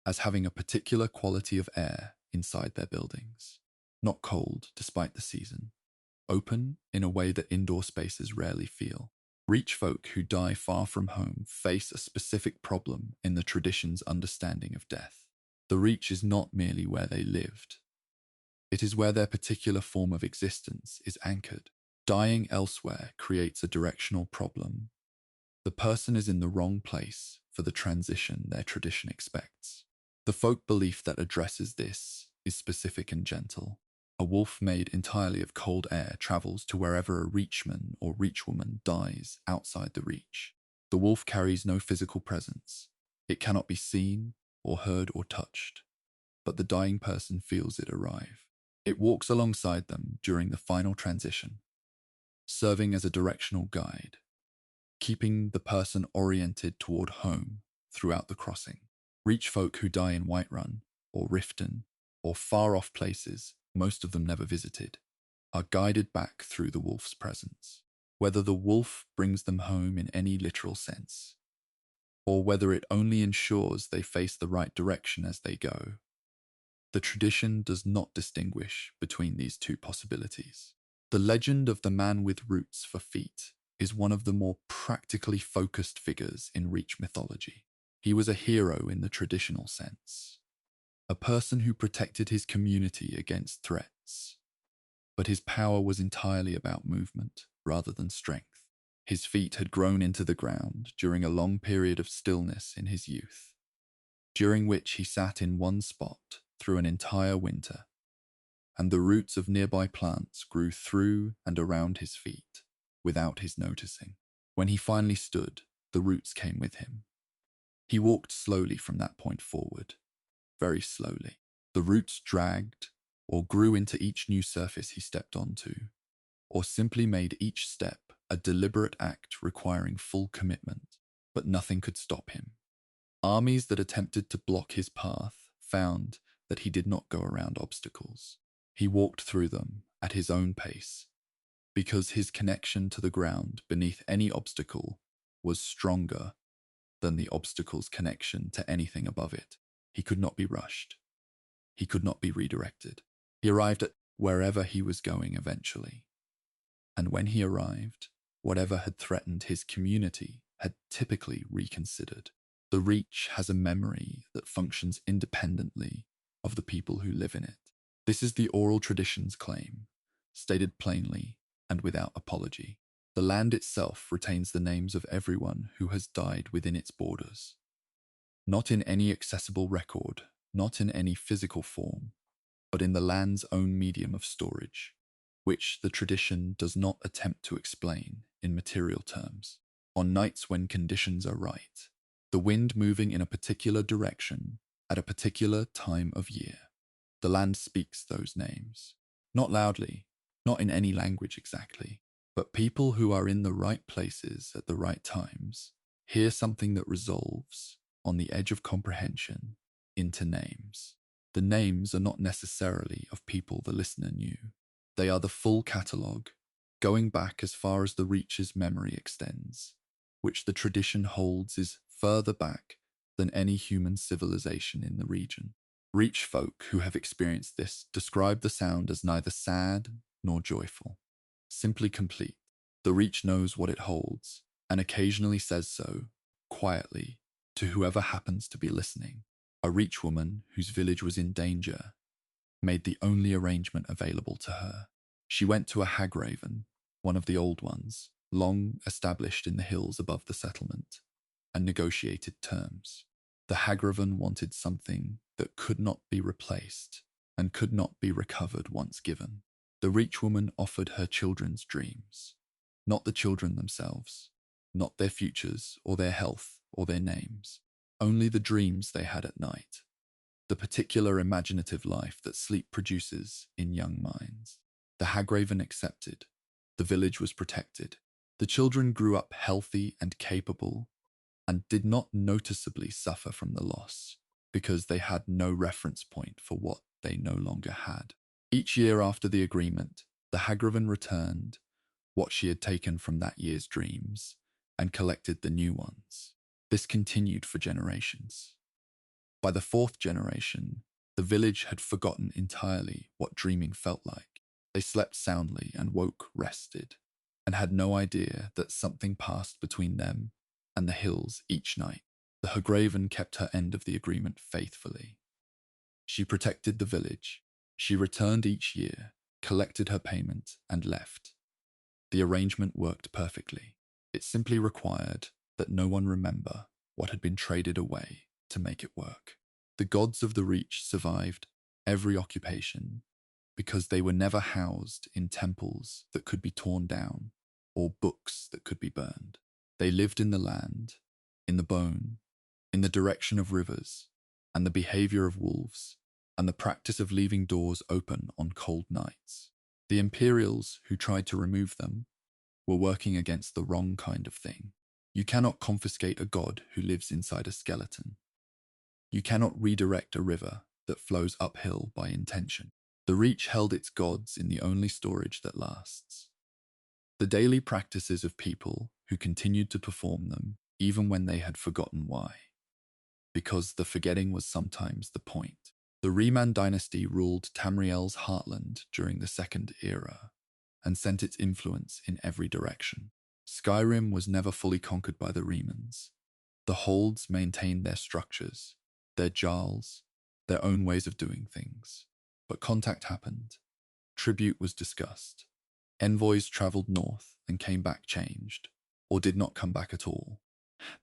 S1: as having a particular quality of air inside their buildings, not cold despite the season, open in a way that indoor spaces rarely feel. Reach folk who die far from home face a specific problem in the tradition's understanding of death. The Reach is not merely where they lived. It is where their particular form of existence is anchored. Dying elsewhere creates a directional problem. The person is in the wrong place for the transition their tradition expects. The folk belief that addresses this is specific and gentle. A wolf made entirely of cold air travels to wherever a reachman or reachwoman dies outside the reach. The wolf carries no physical presence. It cannot be seen or heard or touched, but the dying person feels it arrive. It walks alongside them during the final transition, serving as a directional guide, keeping the person oriented toward home throughout the crossing. Reach folk who die in Whiterun or Riften or far-off places most of them never visited are guided back through the wolf's presence. Whether the wolf brings them home in any literal sense, or whether it only ensures they face the right direction as they go, the tradition does not distinguish between these two possibilities. The legend of the man with roots for feet is one of the more practically focused figures in Reach mythology. He was a hero in the traditional sense, a person who protected his community against threats, but his power was entirely about movement rather than strength. His feet had grown into the ground during a long period of stillness in his youth, during which he sat in one spot through an entire winter, and the roots of nearby plants grew through and around his feet without his noticing. When he finally stood, the roots came with him. He walked slowly from that point forward, very slowly. The roots dragged or grew into each new surface he stepped onto, or simply made each step a deliberate act requiring full commitment, but nothing could stop him. Armies that attempted to block his path found that he did not go around obstacles. He walked through them at his own pace, because his connection to the ground beneath any obstacle was stronger than the obstacle's connection to anything above it. He could not be rushed. He could not be redirected. He arrived at wherever he was going eventually. And when he arrived, whatever had threatened his community had typically reconsidered. The Reach has a memory that functions independently of the people who live in it. This is the oral tradition's claim, stated plainly and without apology. The land itself retains the names of everyone who has died within its borders. Not in any accessible record, not in any physical form, but in the land's own medium of storage, which the tradition does not attempt to explain in material terms. On nights when conditions are right, the wind moving in a particular direction at a particular time of year, the land speaks those names. Not loudly, not in any language exactly, but people who are in the right places at the right times hear something that resolves, on the edge of comprehension, into names. The names are not necessarily of people the listener knew. They are the full catalogue, going back as far as the Reach's memory extends, which the tradition holds is further back than any human civilization in the region. Reach folk who have experienced this describe the sound as neither sad nor joyful, simply complete. The Reach knows what it holds, and occasionally says so, quietly, to whoever happens to be listening. A Reach woman whose village was in danger made the only arrangement available to her. She went to a hagraven, one of the old ones, long established in the hills above the settlement, and negotiated terms. The hagraven wanted something that could not be replaced and could not be recovered once given. The Reach woman offered her children's dreams, not the children themselves, not their futures or their health or their names, only the dreams they had at night, the particular imaginative life that sleep produces in young minds. The hagraven accepted. The village was protected. The children grew up healthy and capable and did not noticeably suffer from the loss because they had no reference point for what they no longer had. Each year after the agreement, the hagraven returned what she had taken from that year's dreams and collected the new ones. This continued for generations. By the fourth generation, the village had forgotten entirely what dreaming felt like. They slept soundly and woke rested, and had no idea that something passed between them and the hills each night. The hagraven kept her end of the agreement faithfully. She protected the village. She returned each year, collected her payment, and left. The arrangement worked perfectly. It simply required that no one remember what had been traded away to make it work. The gods of the Reach survived every occupation because they were never housed in temples that could be torn down or books that could be burned. They lived in the land, in the bone, in the direction of rivers, and the behavior of wolves, and the practice of leaving doors open on cold nights. The Imperials who tried to remove them were working against the wrong kind of thing. You cannot confiscate a god who lives inside a skeleton. You cannot redirect a river that flows uphill by intention. The Reach held its gods in the only storage that lasts. The daily practices of people who continued to perform them even when they had forgotten why. Because the forgetting was sometimes the point. The Riemann dynasty ruled Tamriel's heartland during the Second Era and sent its influence in every direction. Skyrim was never fully conquered by the Riemanns. The holds maintained their structures, their jarls, their own ways of doing things. But contact happened. Tribute was discussed. Envoys traveled north and came back changed, or did not come back at all.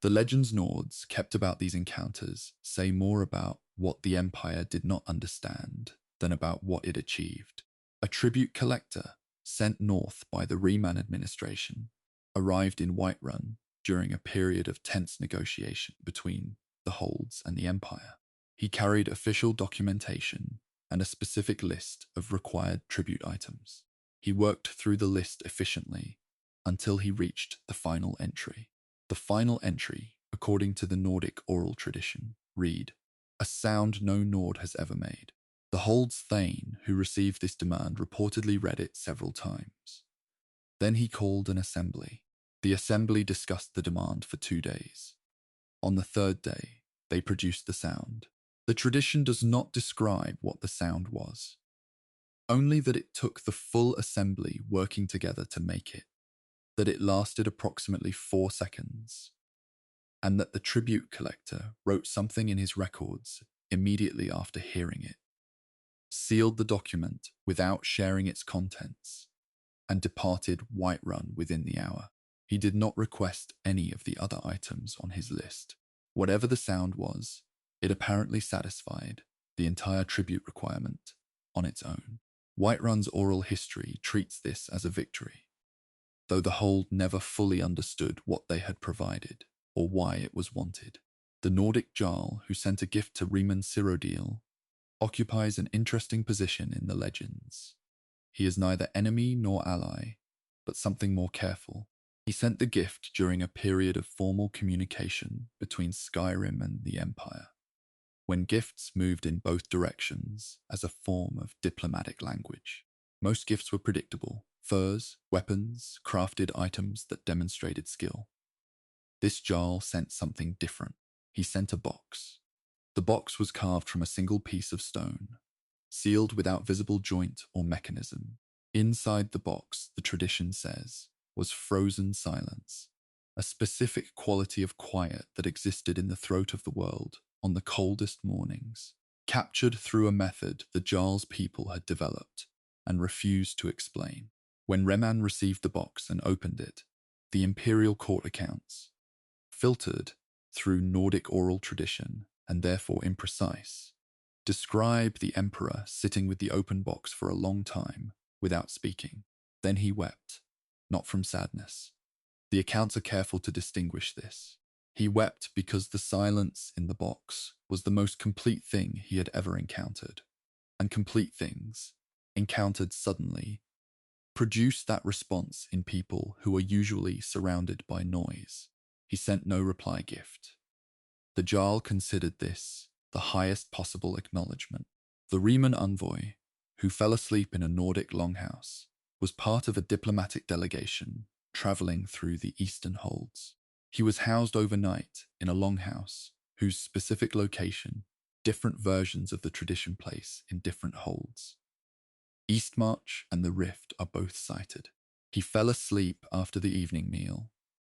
S1: The legends Nords kept about these encounters say more about what the Empire did not understand than about what it achieved. A tribute collector sent north by the Riemann administration arrived in Whiterun during a period of tense negotiation between the Holds and the Empire. He carried official documentation and a specific list of required tribute items. He worked through the list efficiently until he reached the final entry. The final entry, according to the Nordic oral tradition, read, "A sound no Nord has ever made." The Hold's Thane, who received this demand, reportedly read it several times. Then he called an assembly. The assembly discussed the demand for 2 days. On the third day, they produced the sound. The tradition does not describe what the sound was, only that it took the full assembly working together to make it, that it lasted approximately 4 seconds, and that the tribute collector wrote something in his records immediately after hearing it, sealed the document without sharing its contents, and departed Whiterun within the hour. He did not request any of the other items on his list. Whatever the sound was, it apparently satisfied the entire tribute requirement on its own. Whiterun's oral history treats this as a victory, though the Hold never fully understood what they had provided or why it was wanted. The Nordic Jarl who sent a gift to Riemann Cyrodiil occupies an interesting position in the legends. He is neither enemy nor ally, but something more careful. He sent the gift during a period of formal communication between Skyrim and the Empire, when gifts moved in both directions as a form of diplomatic language. Most gifts were predictable: furs, weapons, crafted items that demonstrated skill. This Jarl sent something different. He sent a box. The box was carved from a single piece of stone, sealed without visible joint or mechanism. Inside the box, the tradition says, was frozen silence, a specific quality of quiet that existed in the throat of the world on the coldest mornings, captured through a method the Jarl's people had developed and refused to explain. When Reman received the box and opened it, the imperial court accounts, filtered through Nordic oral tradition and therefore imprecise, describe the emperor sitting with the open box for a long time without speaking. Then he wept, not from sadness. The accounts are careful to distinguish this. He wept because the silence in the box was the most complete thing he had ever encountered, and complete things, encountered suddenly, produce that response in people who are usually surrounded by noise. He sent no reply gift. The Jarl considered this the highest possible acknowledgement. The Riemann envoy, who fell asleep in a Nordic longhouse, was part of a diplomatic delegation traveling through the eastern holds. He was housed overnight in a longhouse whose specific location different versions of the tradition place in different holds. Eastmarch and the Rift are both cited. He fell asleep after the evening meal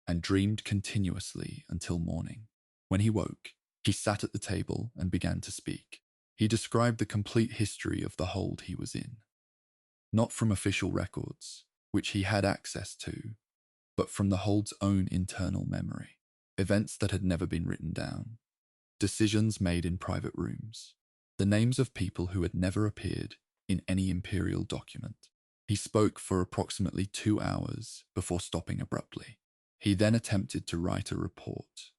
S1: and dreamed continuously until morning. When he woke, he sat at the table and began to speak. He described the complete history of the hold he was in, not from official records, which he had access to, but from the hold's own internal memory. Events that had never been written down, decisions made in private rooms, the names of people who had never appeared in any imperial document. He spoke for approximately 2 hours before stopping abruptly. He then attempted to write a report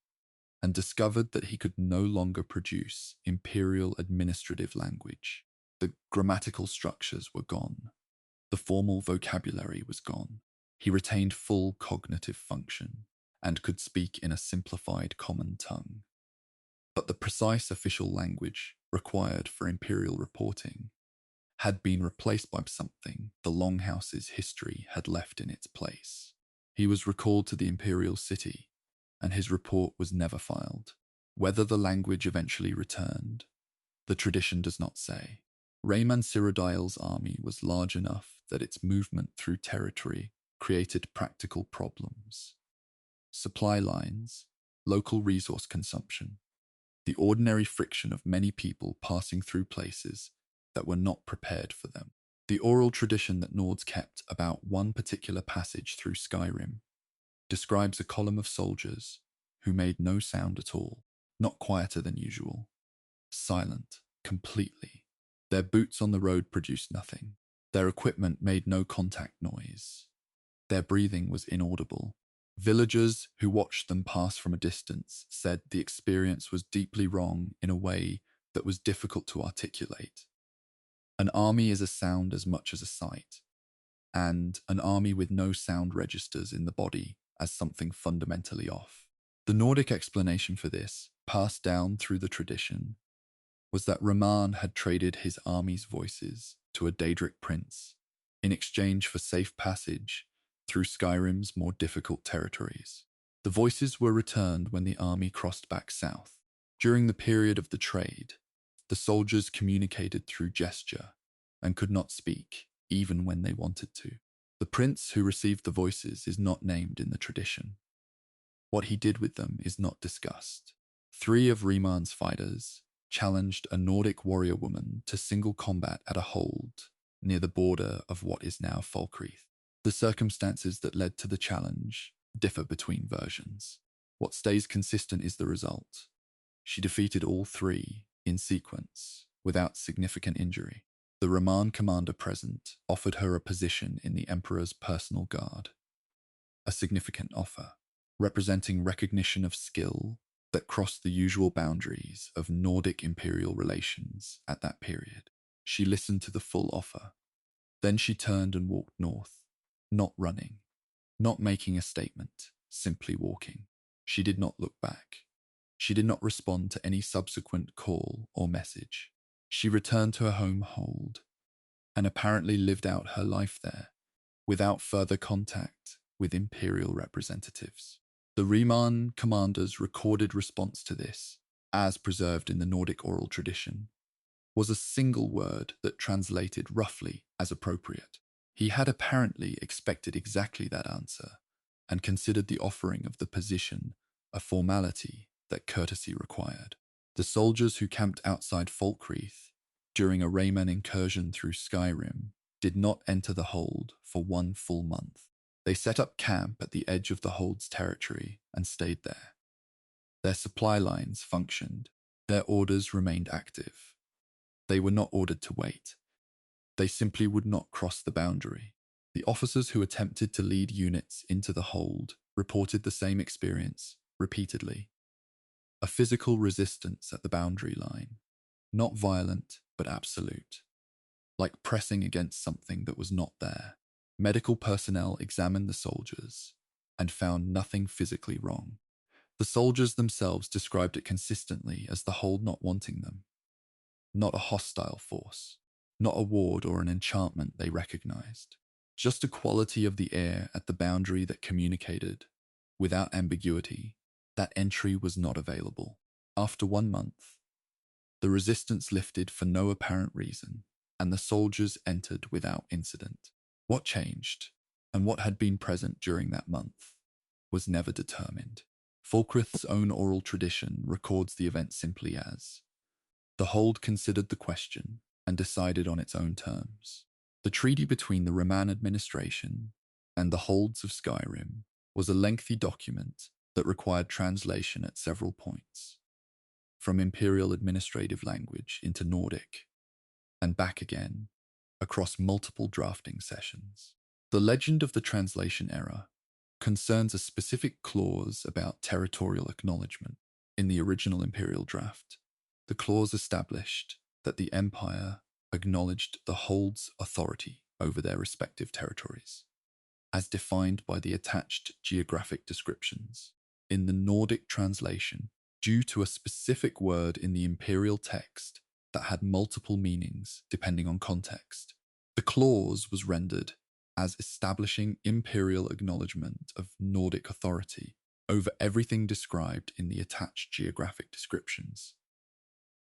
S1: and discovered that he could no longer produce imperial administrative language. The grammatical structures were gone. The formal vocabulary was gone. He retained full cognitive function and could speak in a simplified common tongue. But the precise official language required for imperial reporting had been replaced by something the Longhouse's history had left in its place. He was recalled to the imperial city, and his report was never filed. Whether the language eventually returned, the tradition does not say. Rayman Cyrodiil's army was large enough that its movement through territory created practical problems. Supply lines, local resource consumption, the ordinary friction of many people passing through places that were not prepared for them. The oral tradition that Nords kept about one particular passage through Skyrim describes a column of soldiers who made no sound at all, not quieter than usual, silent, completely. Their boots on the road produced nothing. Their equipment made no contact noise. Their breathing was inaudible. Villagers who watched them pass from a distance said the experience was deeply wrong in a way that was difficult to articulate. An army is a sound as much as a sight, and an army with no sound registers in the body as something fundamentally off. The Nordic explanation for this, passed down through the tradition, was that Raman had traded his army's voices to a Daedric prince in exchange for safe passage through Skyrim's more difficult territories. The voices were returned when the army crossed back south. During the period of the trade, the soldiers communicated through gesture and could not speak, even when they wanted to. The prince who received the voices is not named in the tradition. What he did with them is not discussed. 3 of Reman's fighters challenged a Nordic warrior woman to single combat at a hold near the border of what is now Falkreath. The circumstances that led to the challenge differ between versions. What stays consistent is the result. She defeated all 3 in sequence without significant injury. The Raman commander present offered her a position in the Emperor's personal guard, a significant offer, representing recognition of skill that crossed the usual boundaries of Nordic imperial relations at that period. She listened to the full offer. Then she turned and walked north, not running, not making a statement, simply walking. She did not look back. She did not respond to any subsequent call or message. She returned to her home hold and apparently lived out her life there without further contact with imperial representatives. The Riemann commander's recorded response to this, as preserved in the Nordic oral tradition, was a single word that translated roughly as appropriate. He had apparently expected exactly that answer and considered the offering of the position a formality that courtesy required. The soldiers who camped outside Falkreath during a Rayman incursion through Skyrim did not enter the hold for 1 full month. They set up camp at the edge of the hold's territory and stayed there. Their supply lines functioned. Their orders remained active. They were not ordered to wait. They simply would not cross the boundary. The officers who attempted to lead units into the hold reported the same experience repeatedly. A physical resistance at the boundary line, not violent but absolute, like pressing against something that was not there. Medical personnel examined the soldiers and found nothing physically wrong. The soldiers themselves described it consistently as the hold not wanting them, not a hostile force, not a ward or an enchantment they recognized, just a quality of the air at the boundary that communicated, without ambiguity, that entry was not available. After 1 month, the resistance lifted for no apparent reason, and the soldiers entered without incident. What changed, and what had been present during that month, was never determined. Falkreath's own oral tradition records the event simply as, the hold considered the question and decided on its own terms. The treaty between the Raman administration and the holds of Skyrim was a lengthy document that required translation at several points, from imperial administrative language into Nordic, and back again, across multiple drafting sessions. The legend of the translation error concerns a specific clause about territorial acknowledgement. In the original Imperial draft, the clause established that the Empire acknowledged the Hold's authority over their respective territories, as defined by the attached geographic descriptions. In the Nordic translation, due to a specific word in the Imperial text that had multiple meanings depending on context, the clause was rendered as establishing Imperial acknowledgement of Nordic authority over everything described in the attached geographic descriptions,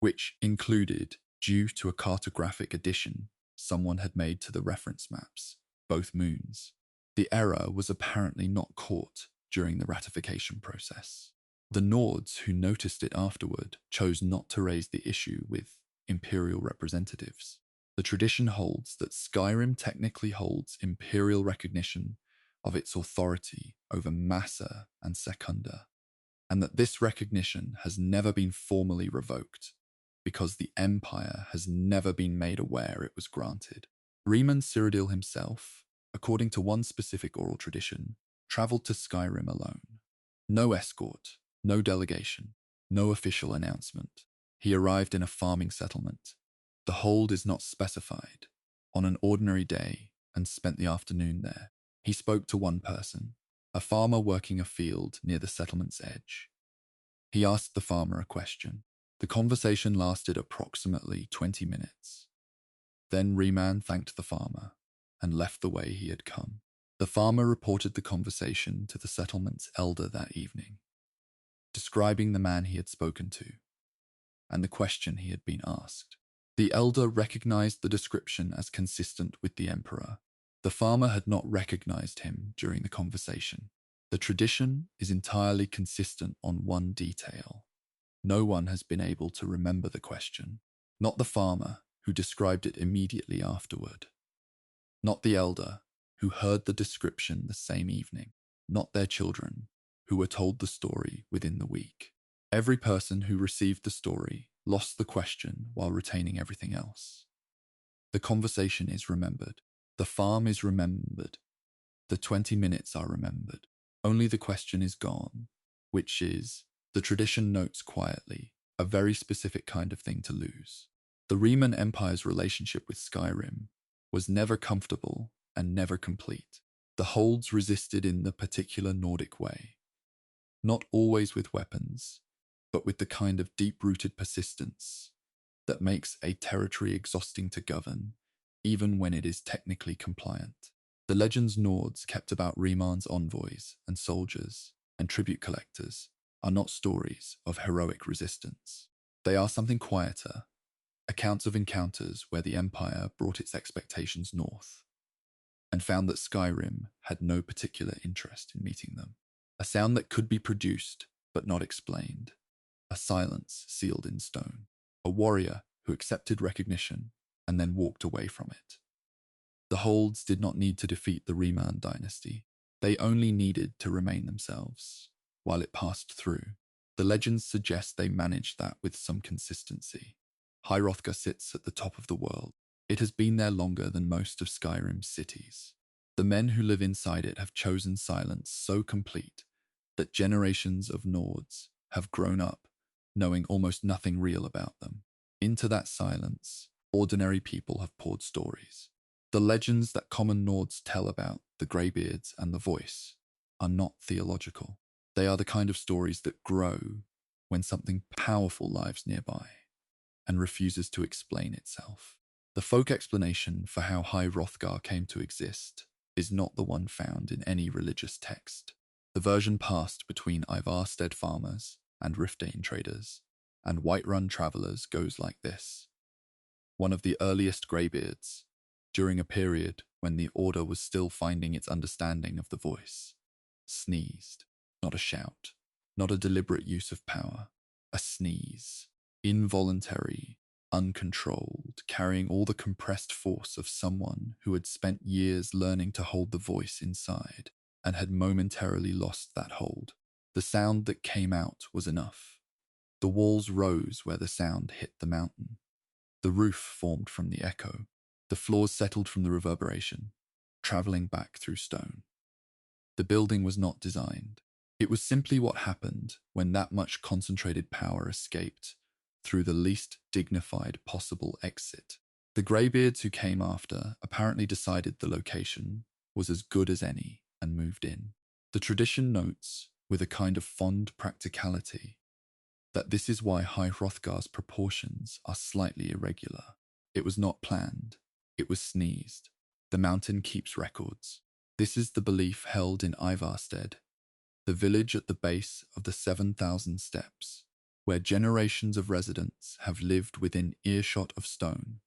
S1: which included, due to a cartographic addition someone had made to the reference maps, both moons. The error was apparently not caught during the ratification process. The Nords who noticed it afterward chose not to raise the issue with Imperial representatives. The tradition holds that Skyrim technically holds Imperial recognition of its authority over Massa and Secunda, and that this recognition has never been formally revoked because the Empire has never been made aware it was granted. Riemann Cyrodiil himself, according to one specific oral tradition, travelled to Skyrim alone. No escort, no delegation, no official announcement. He arrived in a farming settlement. The hold is not specified, on an ordinary day, and spent the afternoon there. He spoke to one person, a farmer working a field near the settlement's edge. He asked the farmer a question. The conversation lasted approximately 20 minutes. Then Riemann thanked the farmer and left the way he had come. The farmer reported the conversation to the settlement's elder that evening, describing the man he had spoken to and the question he had been asked. The elder recognized the description as consistent with the emperor. The farmer had not recognized him during the conversation. The tradition is entirely consistent on one detail. No one has been able to remember the question. Not the farmer, who described it immediately afterward. Not the elder, who heard the description the same evening. Not their children, who were told the story within the week. Every person who received the story lost the question while retaining everything else. The conversation is remembered. The farm is remembered. The 20 minutes are remembered. Only the question is gone, which is, the tradition notes quietly, a very specific kind of thing to lose. The Riemann Empire's relationship with Skyrim was never comfortable and never complete. The holds resisted in the particular Nordic way, not always with weapons, but with the kind of deep-rooted persistence that makes a territory exhausting to govern, even when it is technically compliant. The legends Nords kept about Riemann's envoys and soldiers and tribute collectors are not stories of heroic resistance. They are something quieter, accounts of encounters where the Empire brought its expectations north and found that Skyrim had no particular interest in meeting them. A sound that could be produced but not explained. A silence sealed in stone. A warrior who accepted recognition and then walked away from it. The holds did not need to defeat the Riemann dynasty. They only needed to remain themselves while it passed through. The legends suggest they managed that with some consistency. High Hrothgar sits at the top of the world. It has been there longer than most of Skyrim's cities. The men who live inside it have chosen silence so complete that generations of Nords have grown up knowing almost nothing real about them. Into that silence, ordinary people have poured stories. The legends that common Nords tell about the Greybeards and the Voice are not theological. They are the kind of stories that grow when something powerful lives nearby and refuses to explain itself. The folk explanation for how High Hrothgar came to exist is not the one found in any religious text. The version passed between Ivarstead farmers and Riften traders and Whiterun travelers goes like this. One of the earliest Greybeards, during a period when the Order was still finding its understanding of the voice, sneezed. Not a shout, not a deliberate use of power, a sneeze, involuntary, uncontrolled, carrying all the compressed force of someone who had spent years learning to hold the voice inside and had momentarily lost that hold. The sound that came out was enough. The walls rose where the sound hit the mountain. The roof formed from the echo. The floors settled from the reverberation, traveling back through stone. The building was not designed. It was simply what happened when that much concentrated power escaped through the least dignified possible exit. The greybeards who came after apparently decided the location was as good as any and moved in. The tradition notes, with a kind of fond practicality, that this is why High Hrothgar's proportions are slightly irregular. It was not planned. It was sneezed. The mountain keeps records. This is the belief held in Ivarstead, the village at the base of the 7,000 steps, where generations of residents have lived within earshot of stone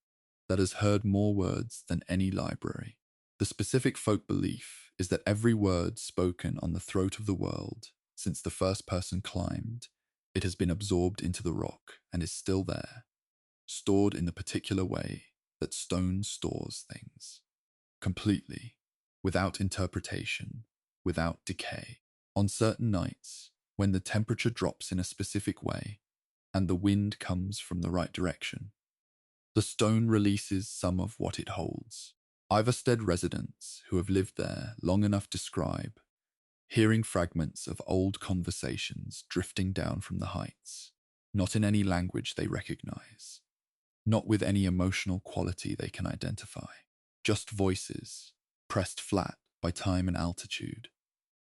S1: that has heard more words than any library. The specific folk belief is that every word spoken on the throat of the world since the first person climbed, it has been absorbed into the rock and is still there, stored in the particular way that stone stores things, completely, without interpretation, without decay. On certain nights, when the temperature drops in a specific way and the wind comes from the right direction, the stone releases some of what it holds. Ivarstead residents who have lived there long enough describe hearing fragments of old conversations drifting down from the heights, not in any language they recognize, not with any emotional quality they can identify, just voices, pressed flat by time and altitude,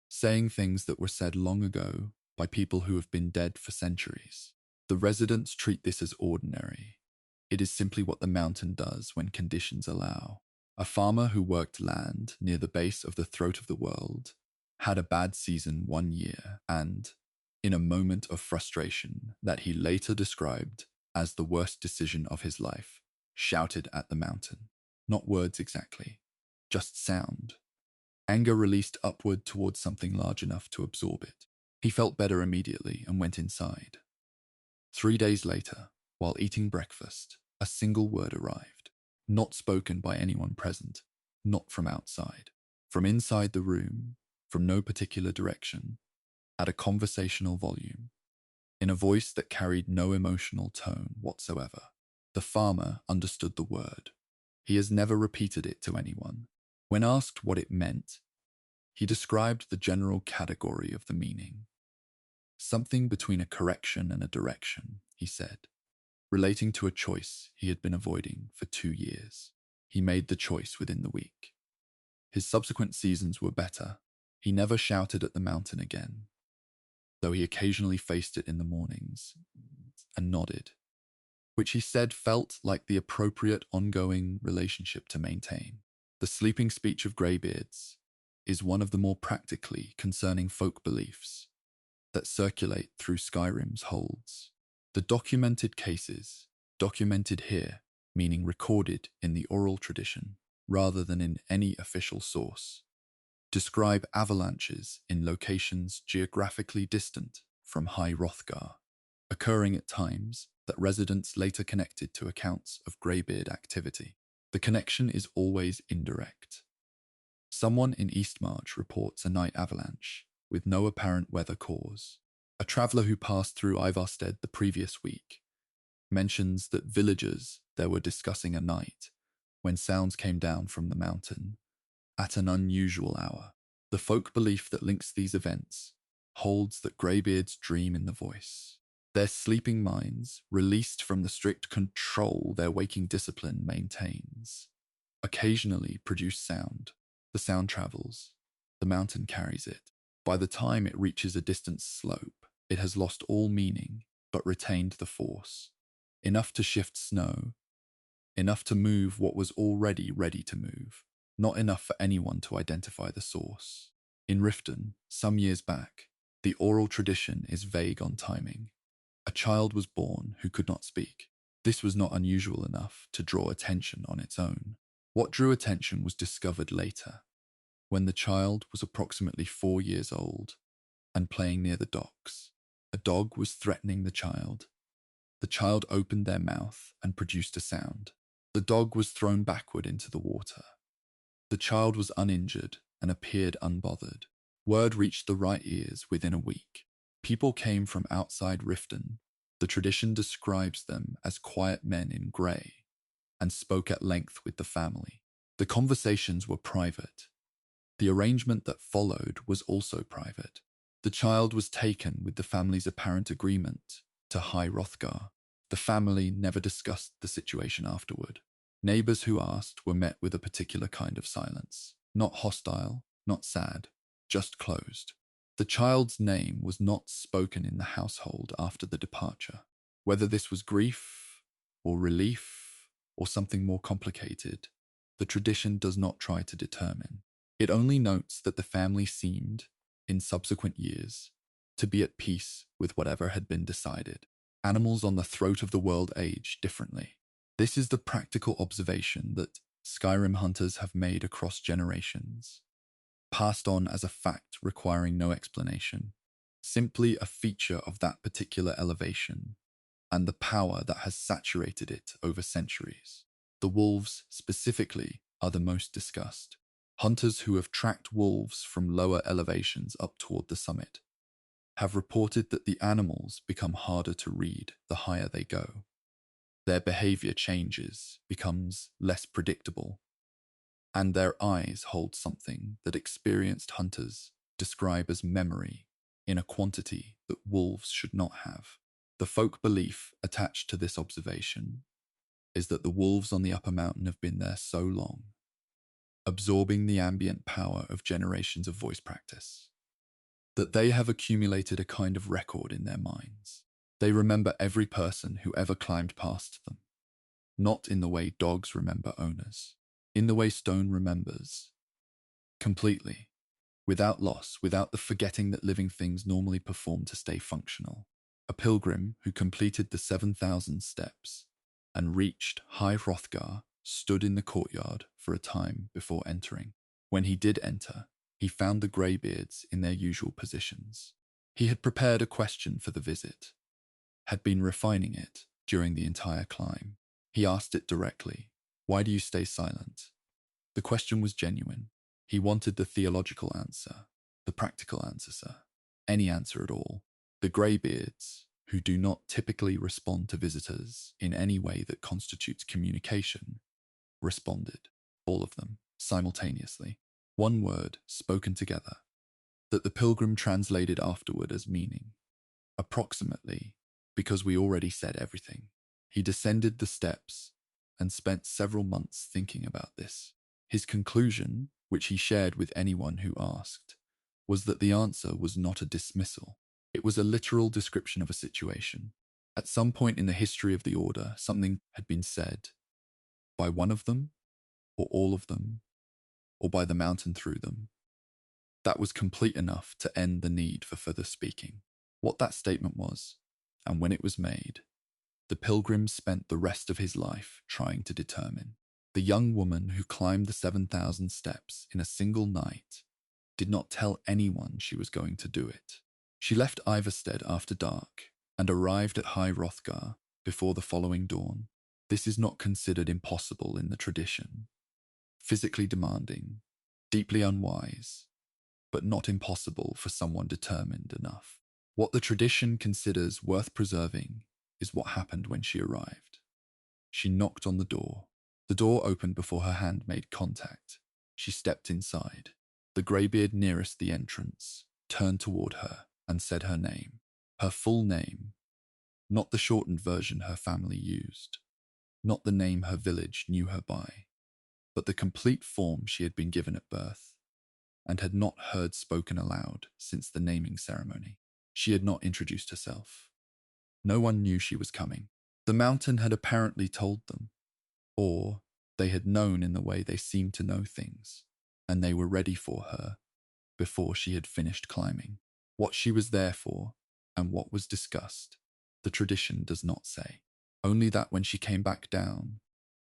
S1: saying things that were said long ago by people who have been dead for centuries. The residents treat this as ordinary. It is simply what the mountain does when conditions allow. A farmer who worked land near the base of the throat of the world had a bad season one year and, in a moment of frustration that he later described as the worst decision of his life, shouted at the mountain. Not words exactly, just sound. Anger released upward towards something large enough to absorb it. He felt better immediately and went inside. 3 days later, while eating breakfast, a single word arrived, not spoken by anyone present, not from outside. From inside the room, from no particular direction, at a conversational volume, in a voice that carried no emotional tone whatsoever. The farmer understood the word. He has never repeated it to anyone. When asked what it meant, he described the general category of the meaning. Something between a correction and a direction, he said, relating to a choice he had been avoiding for 2 years. He made the choice within the week. His subsequent seasons were better. He never shouted at the mountain again, though he occasionally faced it in the mornings and nodded, which he said felt like the appropriate ongoing relationship to maintain. The sleeping speech of greybeards is one of the more practically concerning folk beliefs that circulate through Skyrim's holds. The documented cases, documented here, meaning recorded in the oral tradition rather than in any official source, describe avalanches in locations geographically distant from High Hrothgar, occurring at times that residents later connected to accounts of greybeard activity. The connection is always indirect. Someone in Eastmarch reports a night avalanche with no apparent weather cause. A traveller who passed through Ivarstead the previous week mentions that villagers there were discussing a night when sounds came down from the mountain at an unusual hour. The folk belief that links these events holds that greybeards dream in the voice. Their sleeping minds, released from the strict control their waking discipline maintains, occasionally produce sound. The sound travels. The mountain carries it. By the time it reaches a distant slope, it has lost all meaning, but retained the force. Enough to shift snow, enough to move what was already ready to move, not enough for anyone to identify the source. In Riften, some years back, the oral tradition is vague on timing. A child was born who could not speak. This was not unusual enough to draw attention on its own. What drew attention was discovered later, when the child was approximately 4 years old and playing near the docks. A dog was threatening the child. The child opened their mouth and produced a sound. The dog was thrown backward into the water. The child was uninjured and appeared unbothered. Word reached the right ears within a week. People came from outside Riften. The tradition describes them as quiet men in grey, and spoke at length with the family. The conversations were private. The arrangement that followed was also private. The child was taken with the family's apparent agreement to High Hrothgar. The family never discussed the situation afterward. Neighbors who asked were met with a particular kind of silence. Not hostile, not sad, just closed. The child's name was not spoken in the household after the departure. Whether this was grief or relief or something more complicated, the tradition does not try to determine. It only notes that the family seemed, in subsequent years, to be at peace with whatever had been decided. Animals on the throat of the world age differently. This is the practical observation that Skyrim hunters have made across generations, passed on as a fact requiring no explanation, simply a feature of that particular elevation and the power that has saturated it over centuries. The wolves, specifically, are the most discussed. Hunters who have tracked wolves from lower elevations up toward the summit have reported that the animals become harder to read the higher they go. Their behavior changes, becomes less predictable, and their eyes hold something that experienced hunters describe as memory in a quantity that wolves should not have. The folk belief attached to this observation is that the wolves on the upper mountain have been there so long, absorbing the ambient power of generations of voice practice, that they have accumulated a kind of record in their minds. They remember every person who ever climbed past them, not in the way dogs remember owners, in the way stone remembers, completely, without loss, without the forgetting that living things normally perform to stay functional. A pilgrim who completed the 7,000 steps and reached High Hrothgar stood in the courtyard for a time before entering. When he did enter, he found the greybeards in their usual positions. He had prepared a question for the visit, had been refining it during the entire climb. He asked it directly. Why do you stay silent? The question was genuine. He wanted the theological answer, the practical answer, sir. Any answer at all. The greybeards, who do not typically respond to visitors in any way that constitutes communication, responded, all of them, simultaneously. One word, spoken together, that the pilgrim translated afterward as meaning. Approximately, because we already said everything. He descended the steps and spent several months thinking about this. His conclusion, which he shared with anyone who asked, was that the answer was not a dismissal. It was a literal description of a situation. At some point in the history of the Order, something had been said by one of them, or all of them, or by the mountain through them. That was complete enough to end the need for further speaking. What that statement was, and when it was made, the pilgrim spent the rest of his life trying to determine. The young woman who climbed the 7,000 steps in a single night did not tell anyone she was going to do it. She left Ivarstead after dark and arrived at High Hrothgar before the following dawn. This is not considered impossible in the tradition. Physically demanding, deeply unwise, but not impossible for someone determined enough. What the tradition considers worth preserving is what happened when she arrived. She knocked on the door. The door opened before her hand made contact. She stepped inside. The greybeard nearest the entrance turned toward her and said her name. Her full name, not the shortened version her family used, not the name her village knew her by, but the complete form she had been given at birth and had not heard spoken aloud since the naming ceremony. She had not introduced herself. No one knew she was coming. The mountain had apparently told them, or they had known in the way they seemed to know things, and they were ready for her before she had finished climbing. What she was there for, and what was discussed, the tradition does not say. Only that when she came back down,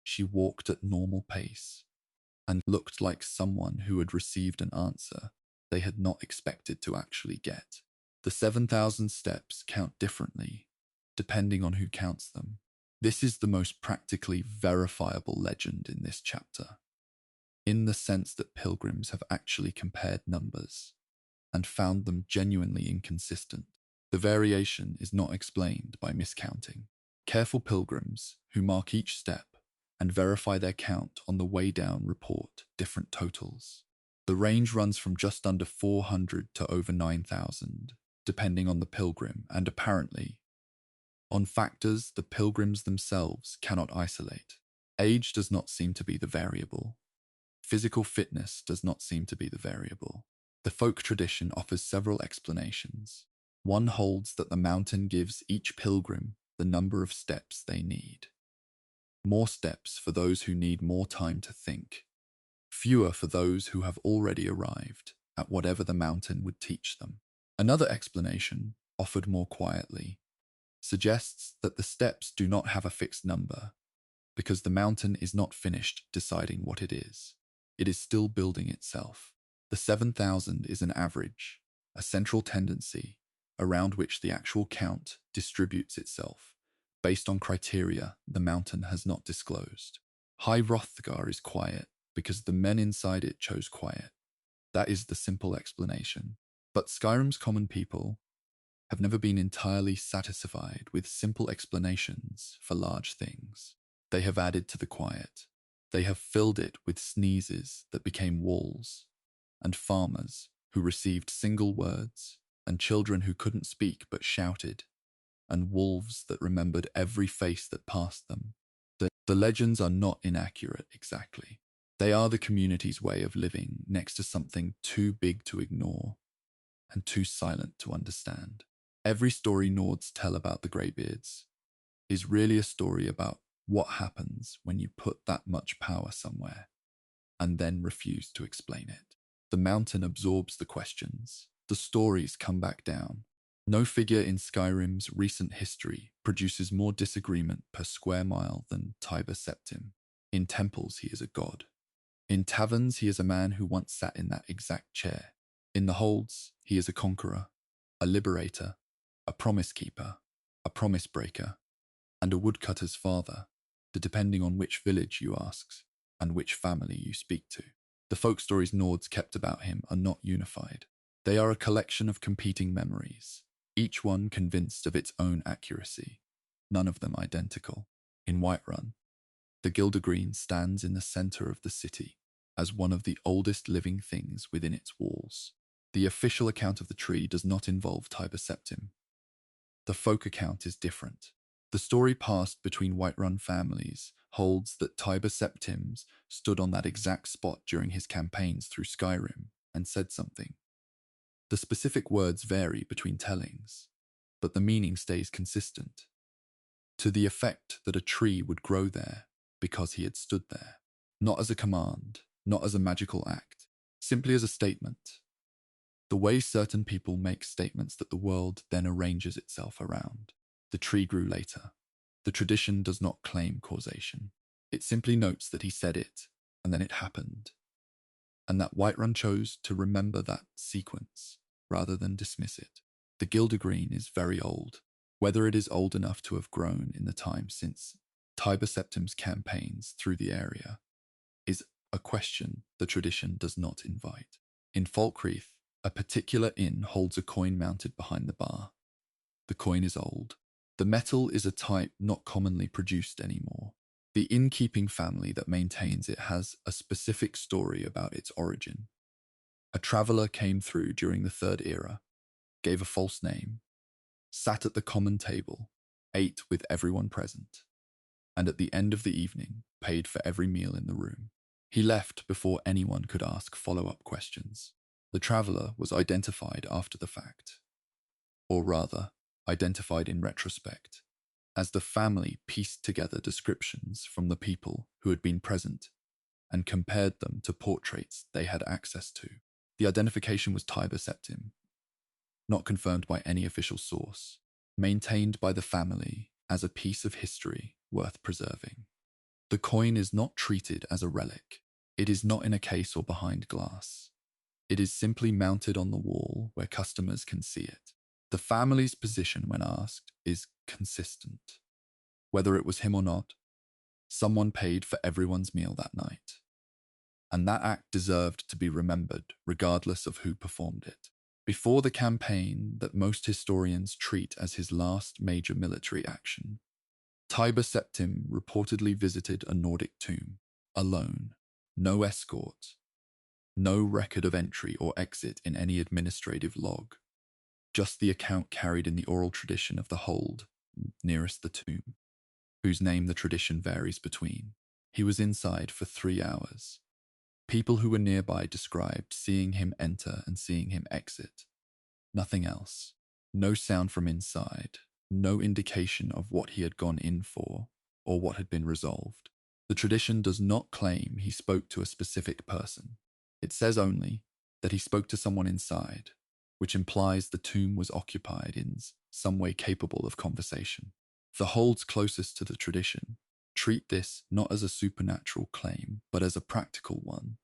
S1: she walked at normal pace and looked like someone who had received an answer they had not expected to actually get. The 7,000 steps count differently, depending on who counts them. This is the most practically verifiable legend in this chapter, in the sense that pilgrims have actually compared numbers and found them genuinely inconsistent. The variation is not explained by miscounting. Careful pilgrims, who mark each step, and verify their count on the way down report different totals. The range runs from just under 400 to over 9,000, depending on the pilgrim and apparently on factors the pilgrims themselves cannot isolate. Age does not seem to be the variable. Physical fitness does not seem to be the variable. The folk tradition offers several explanations. One holds that the mountain gives each pilgrim the number of steps they need. More steps for those who need more time to think. Fewer for those who have already arrived at whatever the mountain would teach them. Another explanation, offered more quietly, suggests that the steps do not have a fixed number because the mountain is not finished deciding what it is. It is still building itself. The 7,000 is an average, a central tendency around which the actual count distributes itself based on criteria the mountain has not disclosed. High Hrothgar is quiet because the men inside it chose quiet. That is the simple explanation. But Skyrim's common people have never been entirely satisfied with simple explanations for large things. They have added to the quiet. They have filled it with sneezes that became walls, and farmers who received single words, and children who couldn't speak but shouted, and wolves that remembered every face that passed them. The legends are not inaccurate exactly. They are the community's way of living next to something too big to ignore and too silent to understand. Every story Nords tell about the Greybeards is really a story about what happens when you put that much power somewhere and then refuse to explain it. The mountain absorbs the questions. The stories come back down. No figure in Skyrim's recent history produces more disagreement per square mile than Tiber Septim. In temples, he is a god. In taverns, he is a man who once sat in that exact chair. In the holds, he is a conqueror, a liberator, a promise keeper, a promise breaker, and a woodcutter's father, depending on which village you ask and which family you speak to. The folk stories Nords kept about him are not unified. They are a collection of competing memories, each one convinced of its own accuracy, none of them identical. In Whiterun, the Gildergreen stands in the center of the city as one of the oldest living things within its walls. The official account of the tree does not involve Tiber Septim. The folk account is different. The story passed between Whiterun families holds that Tiber Septims stood on that exact spot during his campaigns through Skyrim and said something. The specific words vary between tellings, but the meaning stays consistent, to the effect that a tree would grow there because he had stood there, not as a command, not as a magical act, simply as a statement. The way certain people make statements that the world then arranges itself around. The tree grew later. The tradition does not claim causation. It simply notes that he said it, and then it happened, and that Whiterun chose to remember that sequence rather than dismiss it. The Gildergreen is very old. Whether it is old enough to have grown in the time since Tiber Septim's campaigns through the area is a question the tradition does not invite. In Falkreath, a particular inn holds a coin mounted behind the bar. The coin is old. The metal is a type not commonly produced anymore. The innkeeping family that maintains it has a specific story about its origin. A traveller came through during the Third Era, gave a false name, sat at the common table, ate with everyone present, and at the end of the evening paid for every meal in the room. He left before anyone could ask follow-up questions. The traveller was identified after the fact, or rather, identified in retrospect, as the family pieced together descriptions from the people who had been present and compared them to portraits they had access to. The identification was Tiber Septim, not confirmed by any official source, maintained by the family as a piece of history worth preserving. The coin is not treated as a relic. It is not in a case or behind glass. It is simply mounted on the wall where customers can see it. The family's position when asked is consistent. Whether it was him or not, someone paid for everyone's meal that night. And that act deserved to be remembered regardless of who performed it. Before the campaign that most historians treat as his last major military action, Tiber Septim reportedly visited a Nordic tomb, alone, no escort, no record of entry or exit in any administrative log, just the account carried in the oral tradition of the hold nearest the tomb, whose name the tradition varies between. He was inside for 3 hours. People who were nearby described seeing him enter and seeing him exit. Nothing else. No sound from inside. No indication of what he had gone in for or what had been resolved. The tradition does not claim he spoke to a specific person. It says only that he spoke to someone inside, which implies the tomb was occupied in some way capable of conversation. The holds closest to the tradition treat this not as a supernatural claim, but as a practical one.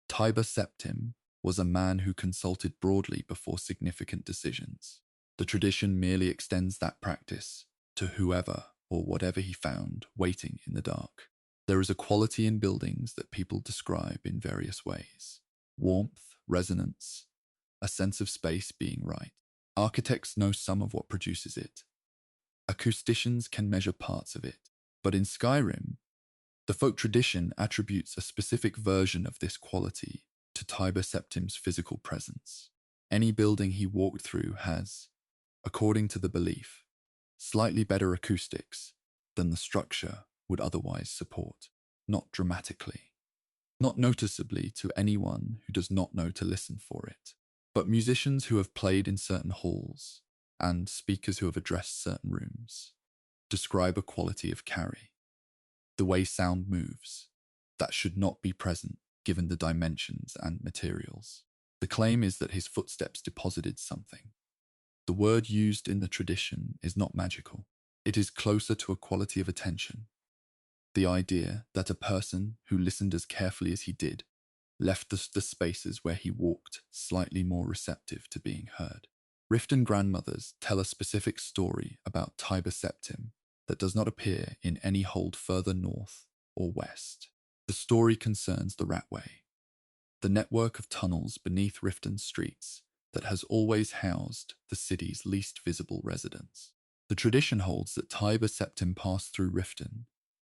S1: Tiber Septim was a man who consulted broadly before significant decisions. The tradition merely extends that practice to whoever or whatever he found waiting in the dark. There is a quality in buildings that people describe in various ways: warmth, resonance, a sense of space being right. Architects know some of what produces it. Acousticians can measure parts of it. But in Skyrim, the folk tradition attributes a specific version of this quality to Tiber Septim's physical presence. Any building he walked through has, according to the belief, slightly better acoustics than the structure would otherwise support. Not dramatically, not noticeably to anyone who does not know to listen for it, but musicians who have played in certain halls and speakers who have addressed certain rooms describe a quality of carry. The way sound moves, that should not be present given the dimensions and materials. The claim is that his footsteps deposited something. The word used in the tradition is not magical. It is closer to a quality of attention. The idea that a person who listened as carefully as he did left the spaces where he walked slightly more receptive to being heard. Riften grandmothers tell a specific story about Tiber Septim that does not appear in any hold further north or west. The story concerns the Ratway, the network of tunnels beneath Riften streets that has always housed the city's least visible residents. The tradition holds that Tiber Septim passed through Riften,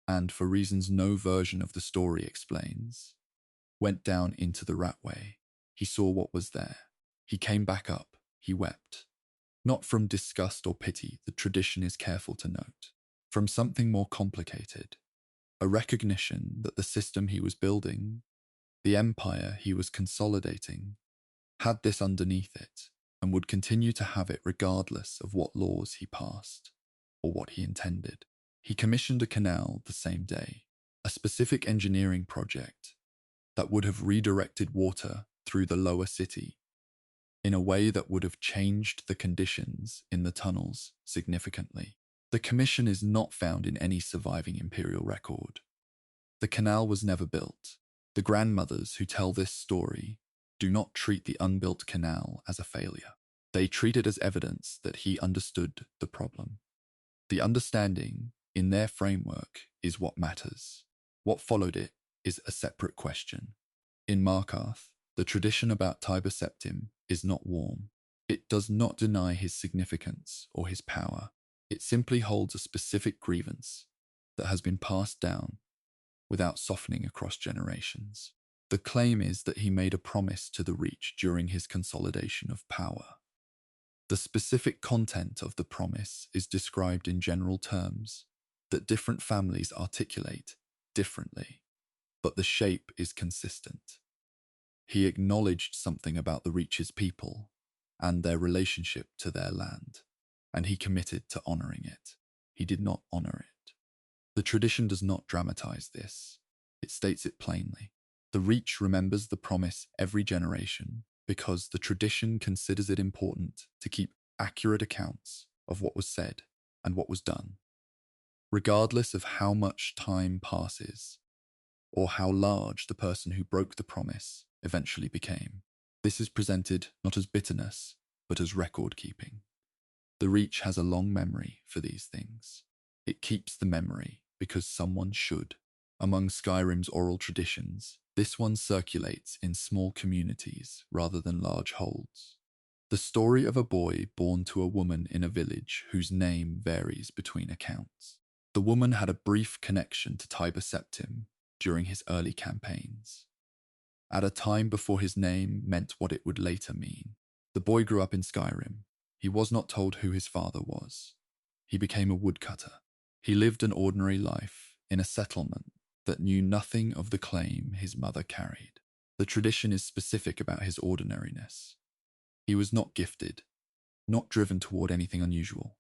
S1: and for reasons no version of the story explains, went down into the Ratway. He saw what was there. He came back up. He wept. Not from disgust or pity, the tradition is careful to note. From something more complicated, a recognition that the system he was building, the empire he was consolidating, had this underneath it and would continue to have it regardless of what laws he passed or what he intended. He commissioned a canal the same day, a specific engineering project that would have redirected water through the lower city in a way that would have changed the conditions in the tunnels significantly. The commission is not found in any surviving imperial record. The canal was never built. The grandmothers who tell this story do not treat the unbuilt canal as a failure. They treat it as evidence that he understood the problem. The understanding, in their framework, is what matters. What followed it is a separate question. In Markarth, the tradition about Tiber Septim is not warm. It does not deny his significance or his power. It simply holds a specific grievance that has been passed down without softening across generations. The claim is that he made a promise to the Reach during his consolidation of power. The specific content of the promise is described in general terms that different families articulate differently, but the shape is consistent. He acknowledged something about the Reach's people and their relationship to their land, and he committed to honoring it. He did not honor it. The tradition does not dramatize this. It states it plainly. The Reach remembers the promise every generation because the tradition considers it important to keep accurate accounts of what was said and what was done, regardless of how much time passes or how large the person who broke the promise eventually became. This is presented not as bitterness, but as record-keeping. The Reach has a long memory for these things. It keeps the memory because someone should. Among Skyrim's oral traditions, this one circulates in small communities rather than large holds. The story of a boy born to a woman in a village whose name varies between accounts. The woman had a brief connection to Tiber Septim during his early campaigns, at a time before his name meant what it would later mean. The boy grew up in Skyrim. He was not told who his father was. He became a woodcutter. He lived an ordinary life in a settlement that knew nothing of the claim his mother carried. The tradition is specific about his ordinariness. He was not gifted, not driven toward anything unusual,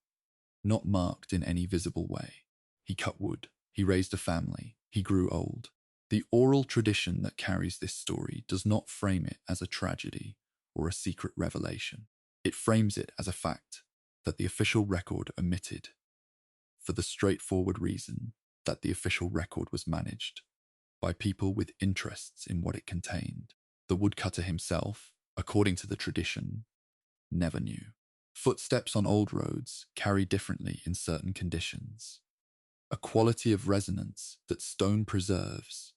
S1: not marked in any visible way. He cut wood. He raised a family. He grew old. The oral tradition that carries this story does not frame it as a tragedy or a secret revelation. It frames it as a fact that the official record omitted, for the straightforward reason that the official record was managed by people with interests in what it contained. The woodcutter himself, according to the tradition, never knew. Footsteps on old roads carry differently in certain conditions, a quality of resonance that stone preserves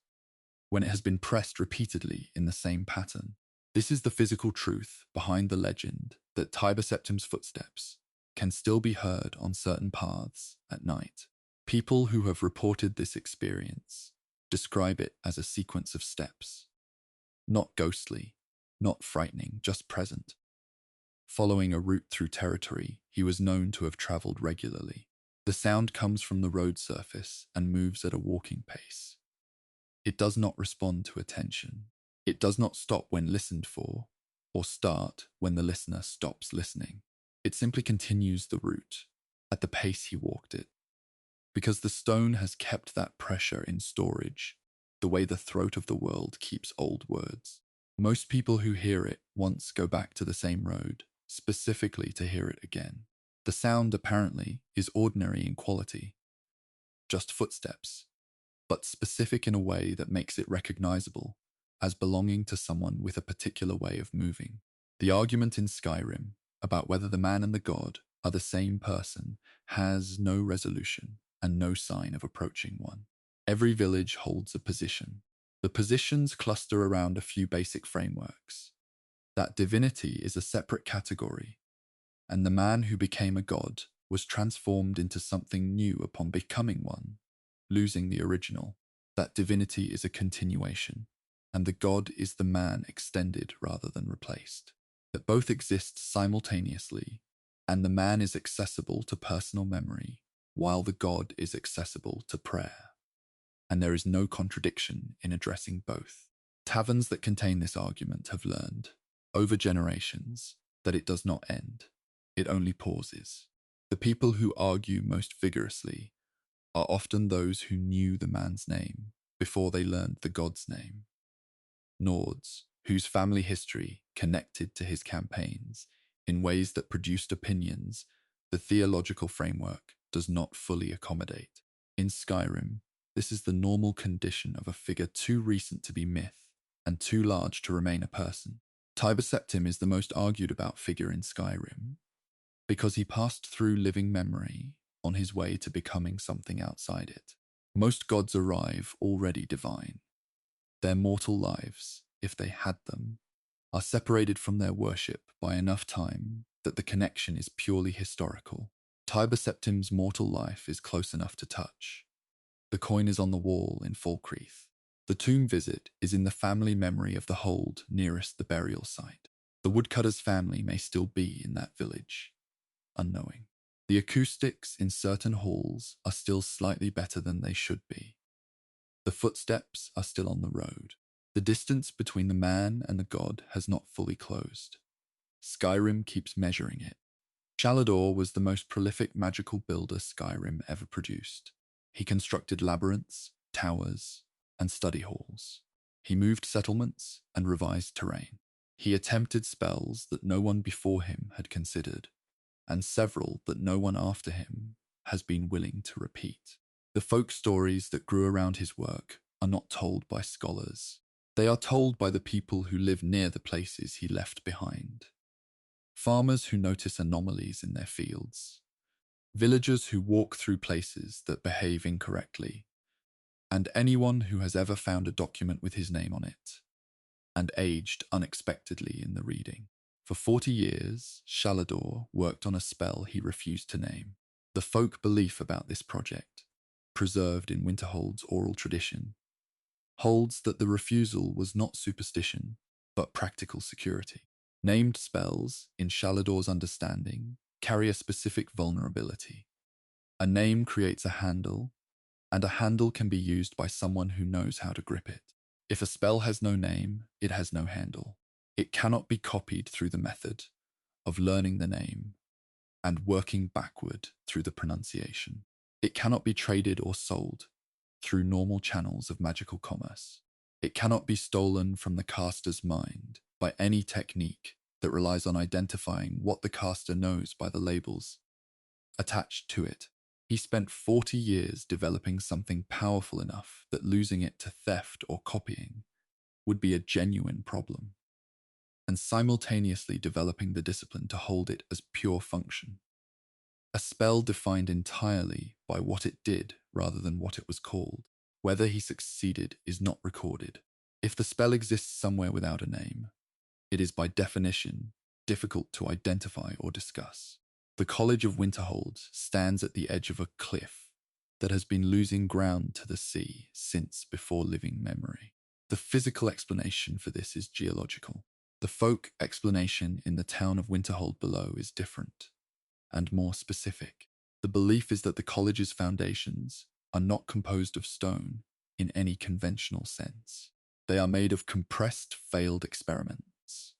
S1: when it has been pressed repeatedly in the same pattern. This is the physical truth behind the legend that Tiber Septim's footsteps can still be heard on certain paths at night. People who have reported this experience describe it as a sequence of steps, not ghostly, not frightening, just present. Following a route through territory he was known to have traveled regularly. The sound comes from the road surface and moves at a walking pace. It does not respond to attention. It does not stop when listened for, or start when the listener stops listening. It simply continues the route, at the pace he walked it. Because the stone has kept that pressure in storage, the way the throat of the world keeps old words. Most people who hear it once go back to the same road, specifically to hear it again. The sound, apparently, is ordinary in quality, just footsteps, but specific in a way that makes it recognizable as belonging to someone with a particular way of moving. The argument in Skyrim about whether the man and the god are the same person has no resolution and no sign of approaching one. Every village holds a position. The positions cluster around a few basic frameworks. That divinity is a separate category, and the man who became a god was transformed into something new upon becoming one, losing the original. That divinity is a continuation, and the god is the man extended rather than replaced. That both exist simultaneously, and the man is accessible to personal memory, while the god is accessible to prayer. And there is no contradiction in addressing both. Taverns that contain this argument have learned, over generations, that it does not end. It only pauses. The people who argue most vigorously are often those who knew the man's name before they learned the god's name. Nords, whose family history connected to his campaigns in ways that produced opinions the theological framework does not fully accommodate. In Skyrim, this is the normal condition of a figure too recent to be myth and too large to remain a person. Tiber Septim is the most argued about figure in Skyrim because he passed through living memory on his way to becoming something outside it. Most gods arrive already divine. Their mortal lives, if they had them, are separated from their worship by enough time that the connection is purely historical. Tiber Septim's mortal life is close enough to touch. The coin is on the wall in Falkreath. The tomb visit is in the family memory of the hold nearest the burial site. The woodcutter's family may still be in that village, unknowing. The acoustics in certain halls are still slightly better than they should be. The footsteps are still on the road. The distance between the man and the god has not fully closed. Skyrim keeps measuring it. Shalador was the most prolific magical builder Skyrim ever produced. He constructed labyrinths, towers, and study halls. He moved settlements and revised terrain. He attempted spells that no one before him had considered, and several that no one after him has been willing to repeat. The folk stories that grew around his work are not told by scholars. They are told by the people who live near the places he left behind. Farmers who notice anomalies in their fields, villagers who walk through places that behave incorrectly, and anyone who has ever found a document with his name on it, and aged unexpectedly in the reading. For 40 years, Shalador worked on a spell he refused to name. The folk belief about this project preserved in Winterhold's oral tradition, holds that the refusal was not superstition, but practical security. Named spells, in Shalador's understanding, carry a specific vulnerability. A name creates a handle, and a handle can be used by someone who knows how to grip it. If a spell has no name, it has no handle. It cannot be copied through the method of learning the name and working backward through the pronunciation. It cannot be traded or sold through normal channels of magical commerce. It cannot be stolen from the caster's mind by any technique that relies on identifying what the caster knows by the labels attached to it. He spent 40 years developing something powerful enough that losing it to theft or copying would be a genuine problem, and simultaneously developing the discipline to hold it as pure function. A spell defined entirely by what it did rather than what it was called. Whether he succeeded is not recorded. If the spell exists somewhere without a name, it is by definition difficult to identify or discuss. The College of Winterhold stands at the edge of a cliff that has been losing ground to the sea since before living memory. The physical explanation for this is geological. The folk explanation in the town of Winterhold below is different and more specific. The belief is that the college's foundations are not composed of stone in any conventional sense. They are made of compressed, failed experiments.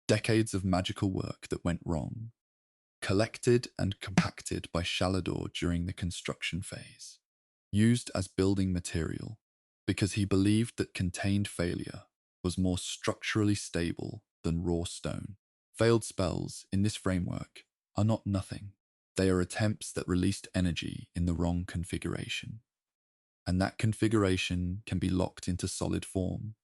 S1: Decades of magical work that went wrong, collected and compacted by Shalador during the construction phase, used as building material because he believed that contained failure was more structurally stable than raw stone. Failed spells in this framework are not nothing. They are attempts that released energy in the wrong configuration. And that configuration can be locked into solid form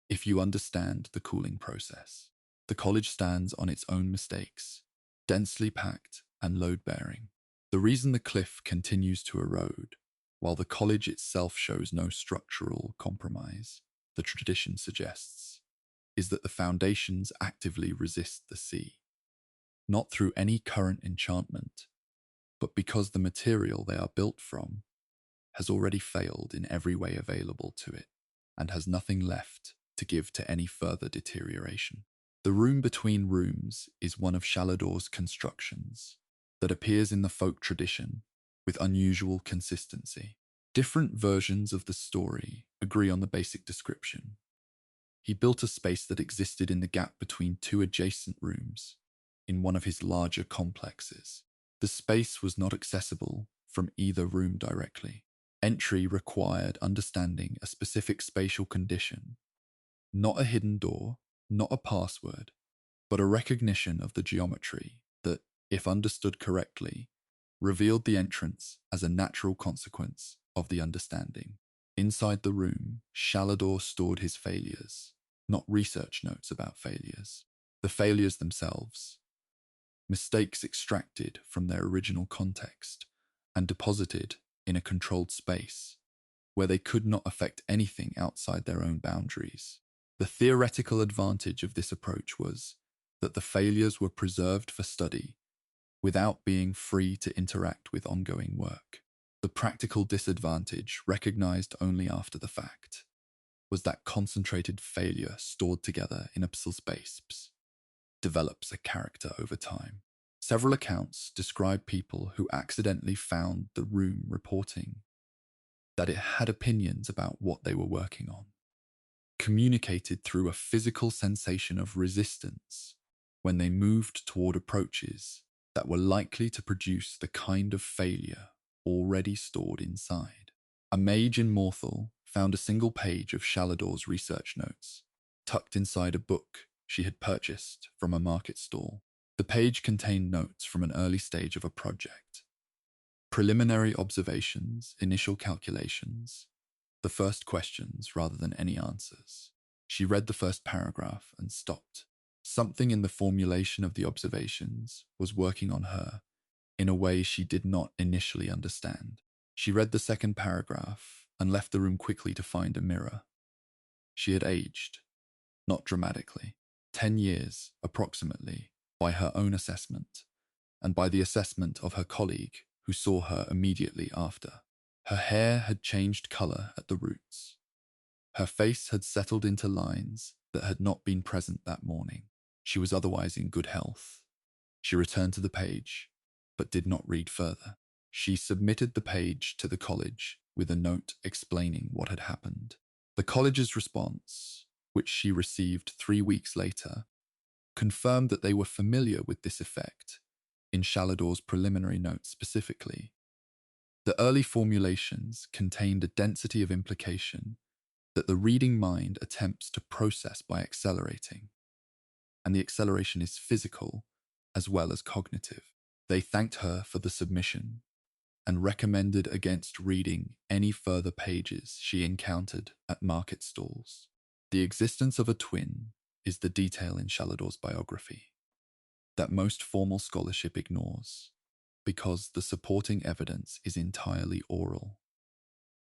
S1: if you understand the cooling process. The college stands on its own mistakes, densely packed and load-bearing. The reason the cliff continues to erode, while the college itself shows no structural compromise, the tradition suggests, is that the foundations actively resist the sea. Not through any current enchantment, but because the material they are built from has already failed in every way available to it and has nothing left to give to any further deterioration. The room between rooms is one of Shalador's constructions that appears in the folk tradition with unusual consistency. Different versions of the story agree on the basic description. He built a space that existed in the gap between two adjacent rooms in one of his larger complexes. The space was not accessible from either room directly. Entry required understanding a specific spatial condition, not a hidden door, not a password, but a recognition of the geometry that, if understood correctly, revealed the entrance as a natural consequence of the understanding. Inside the room, Shalador stored his failures, not research notes about failures. The failures themselves, mistakes extracted from their original context and deposited in a controlled space where they could not affect anything outside their own boundaries. The theoretical advantage of this approach was that the failures were preserved for study without being free to interact with ongoing work. The practical disadvantage, recognized only after the fact, was that concentrated failure stored together in a pixel space develops a character over time. Several accounts describe people who accidentally found the room reporting that it had opinions about what they were working on, communicated through a physical sensation of resistance when they moved toward approaches that were likely to produce the kind of failure already stored inside. A mage in Morthal found a single page of Shalador's research notes, tucked inside a book she had purchased from a market stall. The page contained notes from an early stage of a project. Preliminary observations, initial calculations, the first questions rather than any answers. She read the first paragraph and stopped. Something in the formulation of the observations was working on her in a way she did not initially understand. She read the second paragraph and left the room quickly to find a mirror. She had aged, not dramatically, 10 years, approximately, by her own assessment, and by the assessment of her colleague who saw her immediately after. Her hair had changed color at the roots. Her face had settled into lines that had not been present that morning. She was otherwise in good health. She returned to the page, but did not read further. She submitted the page to the college with a note explaining what had happened. The college's response, which she received 3 weeks later, confirmed that they were familiar with this effect, in Shalador's preliminary note specifically. The early formulations contained a density of implication that the reading mind attempts to process by accelerating, and the acceleration is physical as well as cognitive. They thanked her for the submission and recommended against reading any further pages she encountered at market stalls. The existence of a twin is the detail in Shalador's biography that most formal scholarship ignores, because the supporting evidence is entirely oral,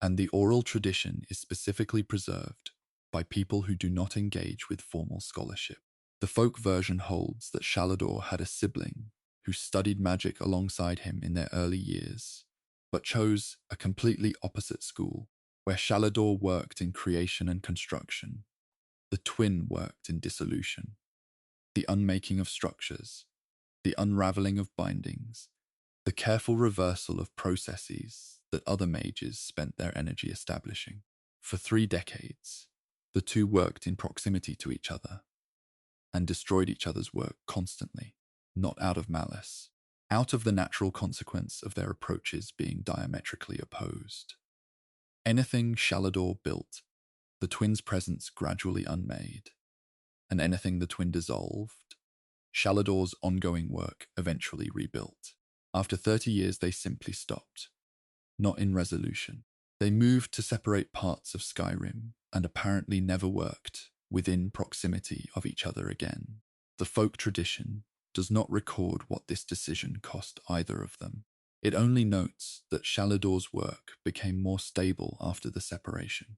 S1: and the oral tradition is specifically preserved by people who do not engage with formal scholarship. The folk version holds that Shalador had a sibling who studied magic alongside him in their early years, but chose a completely opposite school, where Shalador worked in creation and construction. The twin worked in dissolution, the unmaking of structures, the unraveling of bindings, the careful reversal of processes that other mages spent their energy establishing. For 3 decades, the two worked in proximity to each other and destroyed each other's work constantly, not out of malice, out of the natural consequence of their approaches being diametrically opposed. Anything Shalador built, the twin's presence gradually unmade, and anything the twin dissolved, Shalador's ongoing work eventually rebuilt. After 30 years, they simply stopped, not in resolution. They moved to separate parts of Skyrim and apparently never worked within proximity of each other again. The folk tradition does not record what this decision cost either of them. It only notes that Shalador's work became more stable after the separation,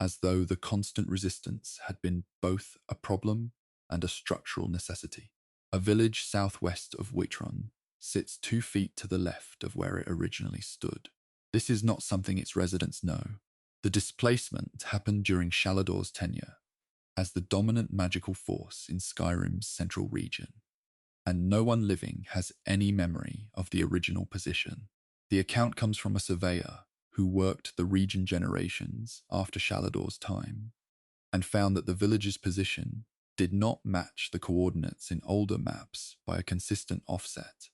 S1: as though the constant resistance had been both a problem and a structural necessity. A village southwest of Whitron sits 2 feet to the left of where it originally stood. This is not something its residents know. The displacement happened during Shalador's tenure as the dominant magical force in Skyrim's central region, and no one living has any memory of the original position. The account comes from a surveyor who worked the region generations after Shalador's time, and found that the village's position did not match the coordinates in older maps by a consistent offset.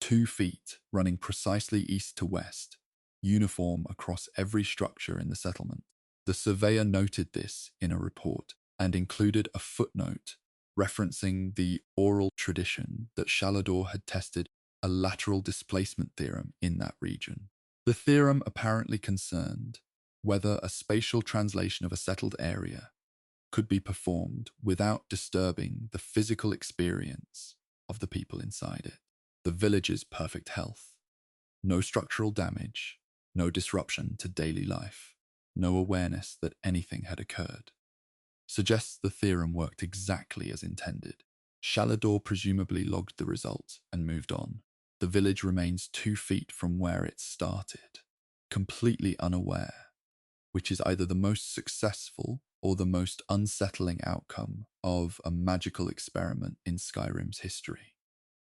S1: 2 feet running precisely east to west, uniform across every structure in the settlement. The surveyor noted this in a report and included a footnote referencing the oral tradition that Shalador had tested a lateral displacement theorem in that region. The theorem apparently concerned whether a spatial translation of a settled area could be performed without disturbing the physical experience of the people inside it. The village's perfect health, no structural damage, no disruption to daily life, no awareness that anything had occurred, suggests the theorem worked exactly as intended. Shalador presumably logged the result and moved on. The village remains 2 feet from where it started, completely unaware, which is either the most successful or the most unsettling outcome of a magical experiment in Skyrim's history,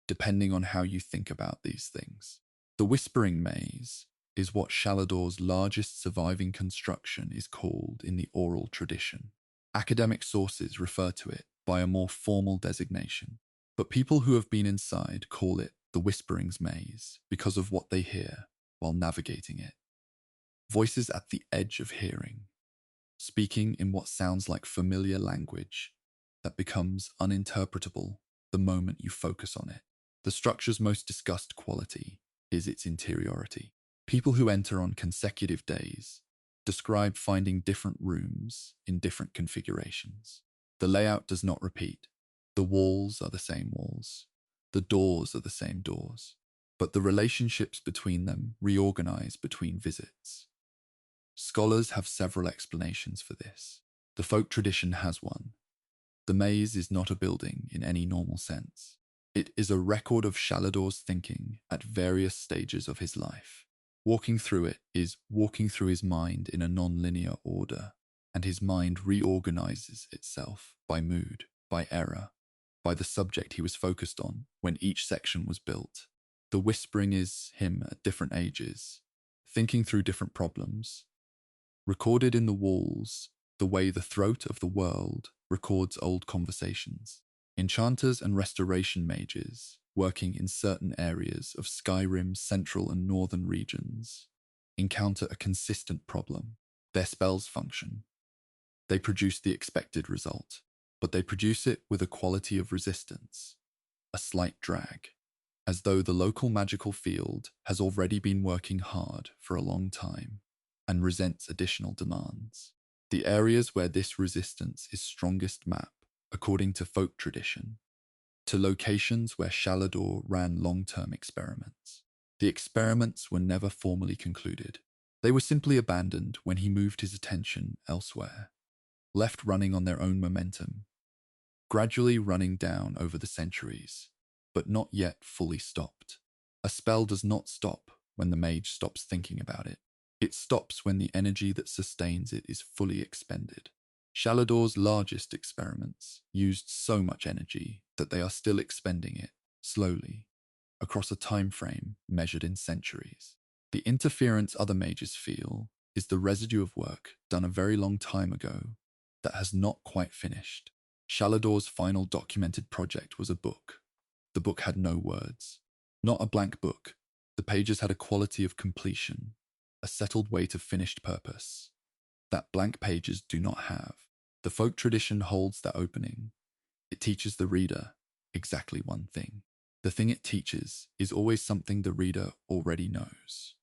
S1: depending on how you think about these things. The Whispering Maze is what Shalador's largest surviving construction is called in the oral tradition. Academic sources refer to it by a more formal designation, but people who have been inside call it the Whispering's Maze because of what they hear while navigating it. Voices at the edge of hearing, speaking in what sounds like familiar language that becomes uninterpretable the moment you focus on it. The structure's most discussed quality is its interiority. People who enter on consecutive days describe finding different rooms in different configurations. The layout does not repeat. The walls are the same walls. The doors are the same doors. But the relationships between them reorganize between visits. Scholars have several explanations for this. The folk tradition has one. The maze is not a building in any normal sense. It is a record of Shalador's thinking at various stages of his life. Walking through it is walking through his mind in a non-linear order, and his mind reorganizes itself by mood, by error, by the subject he was focused on when each section was built. The whispering is him at different ages, thinking through different problems, recorded in the walls, the way the throat of the world records old conversations. Enchanters and restoration mages, working in certain areas of Skyrim's central and northern regions, encounter a consistent problem. Their spells function. They produce the expected result, but they produce it with a quality of resistance, a slight drag, as though the local magical field has already been working hard for a long time and resents additional demands. The areas where this resistance is strongest map, according to folk tradition, to locations where Shalador ran long-term experiments. The experiments were never formally concluded. They were simply abandoned when he moved his attention elsewhere, left running on their own momentum, gradually running down over the centuries, but not yet fully stopped. A spell does not stop when the mage stops thinking about it. It stops when the energy that sustains it is fully expended. Shalador's largest experiments used so much energy that they are still expending it, slowly, across a time frame measured in centuries. The interference other mages feel is the residue of work done a very long time ago that has not quite finished. Shalador's final documented project was a book. The book had no words. Not a blank book. The pages had a quality of completion, a settled weight of finished purpose that blank pages do not have. The folk tradition holds that opening. It teaches the reader exactly one thing. The thing it teaches is always something the reader already knows.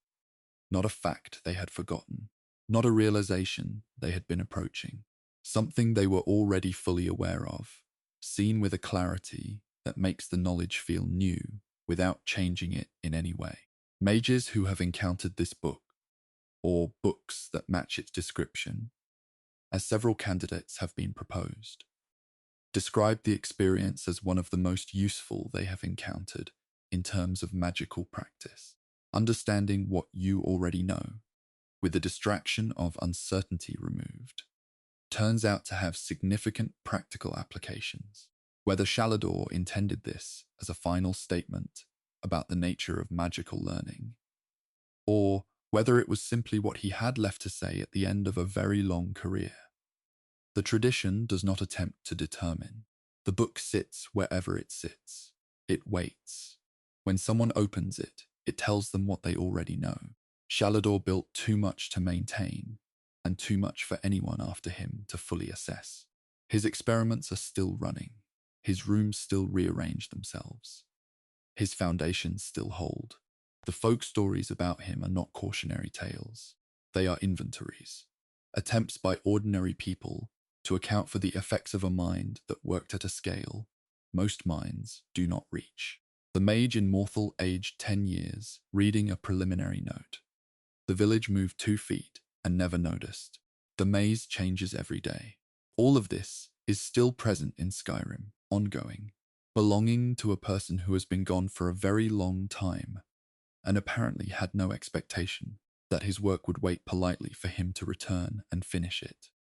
S1: Not a fact they had forgotten, not a realization they had been approaching. Something they were already fully aware of, seen with a clarity that makes the knowledge feel new without changing it in any way. Mages who have encountered this book, or books that match its description, as several candidates have been proposed, describe the experience as one of the most useful they have encountered in terms of magical practice. Understanding what you already know, with the distraction of uncertainty removed, turns out to have significant practical applications. Whether Shalador intended this as a final statement about the nature of magical learning, or whether it was simply what he had left to say at the end of a very long career, the tradition does not attempt to determine. The book sits wherever it sits. It waits. When someone opens it, it tells them what they already know. Shalador built too much to maintain, and too much for anyone after him to fully assess. His experiments are still running. His rooms still rearrange themselves. His foundations still hold. The folk stories about him are not cautionary tales. They are inventories, attempts by ordinary people to account for the effects of a mind that worked at a scale most minds do not reach. The mage in Morthal aged 10 years, reading a preliminary note. The village moved 2 feet and never noticed. The maze changes every day. All of this is still present in Skyrim, ongoing, belonging to a person who has been gone for a very long time and apparently had no expectation that his work would wait politely for him to return and finish it.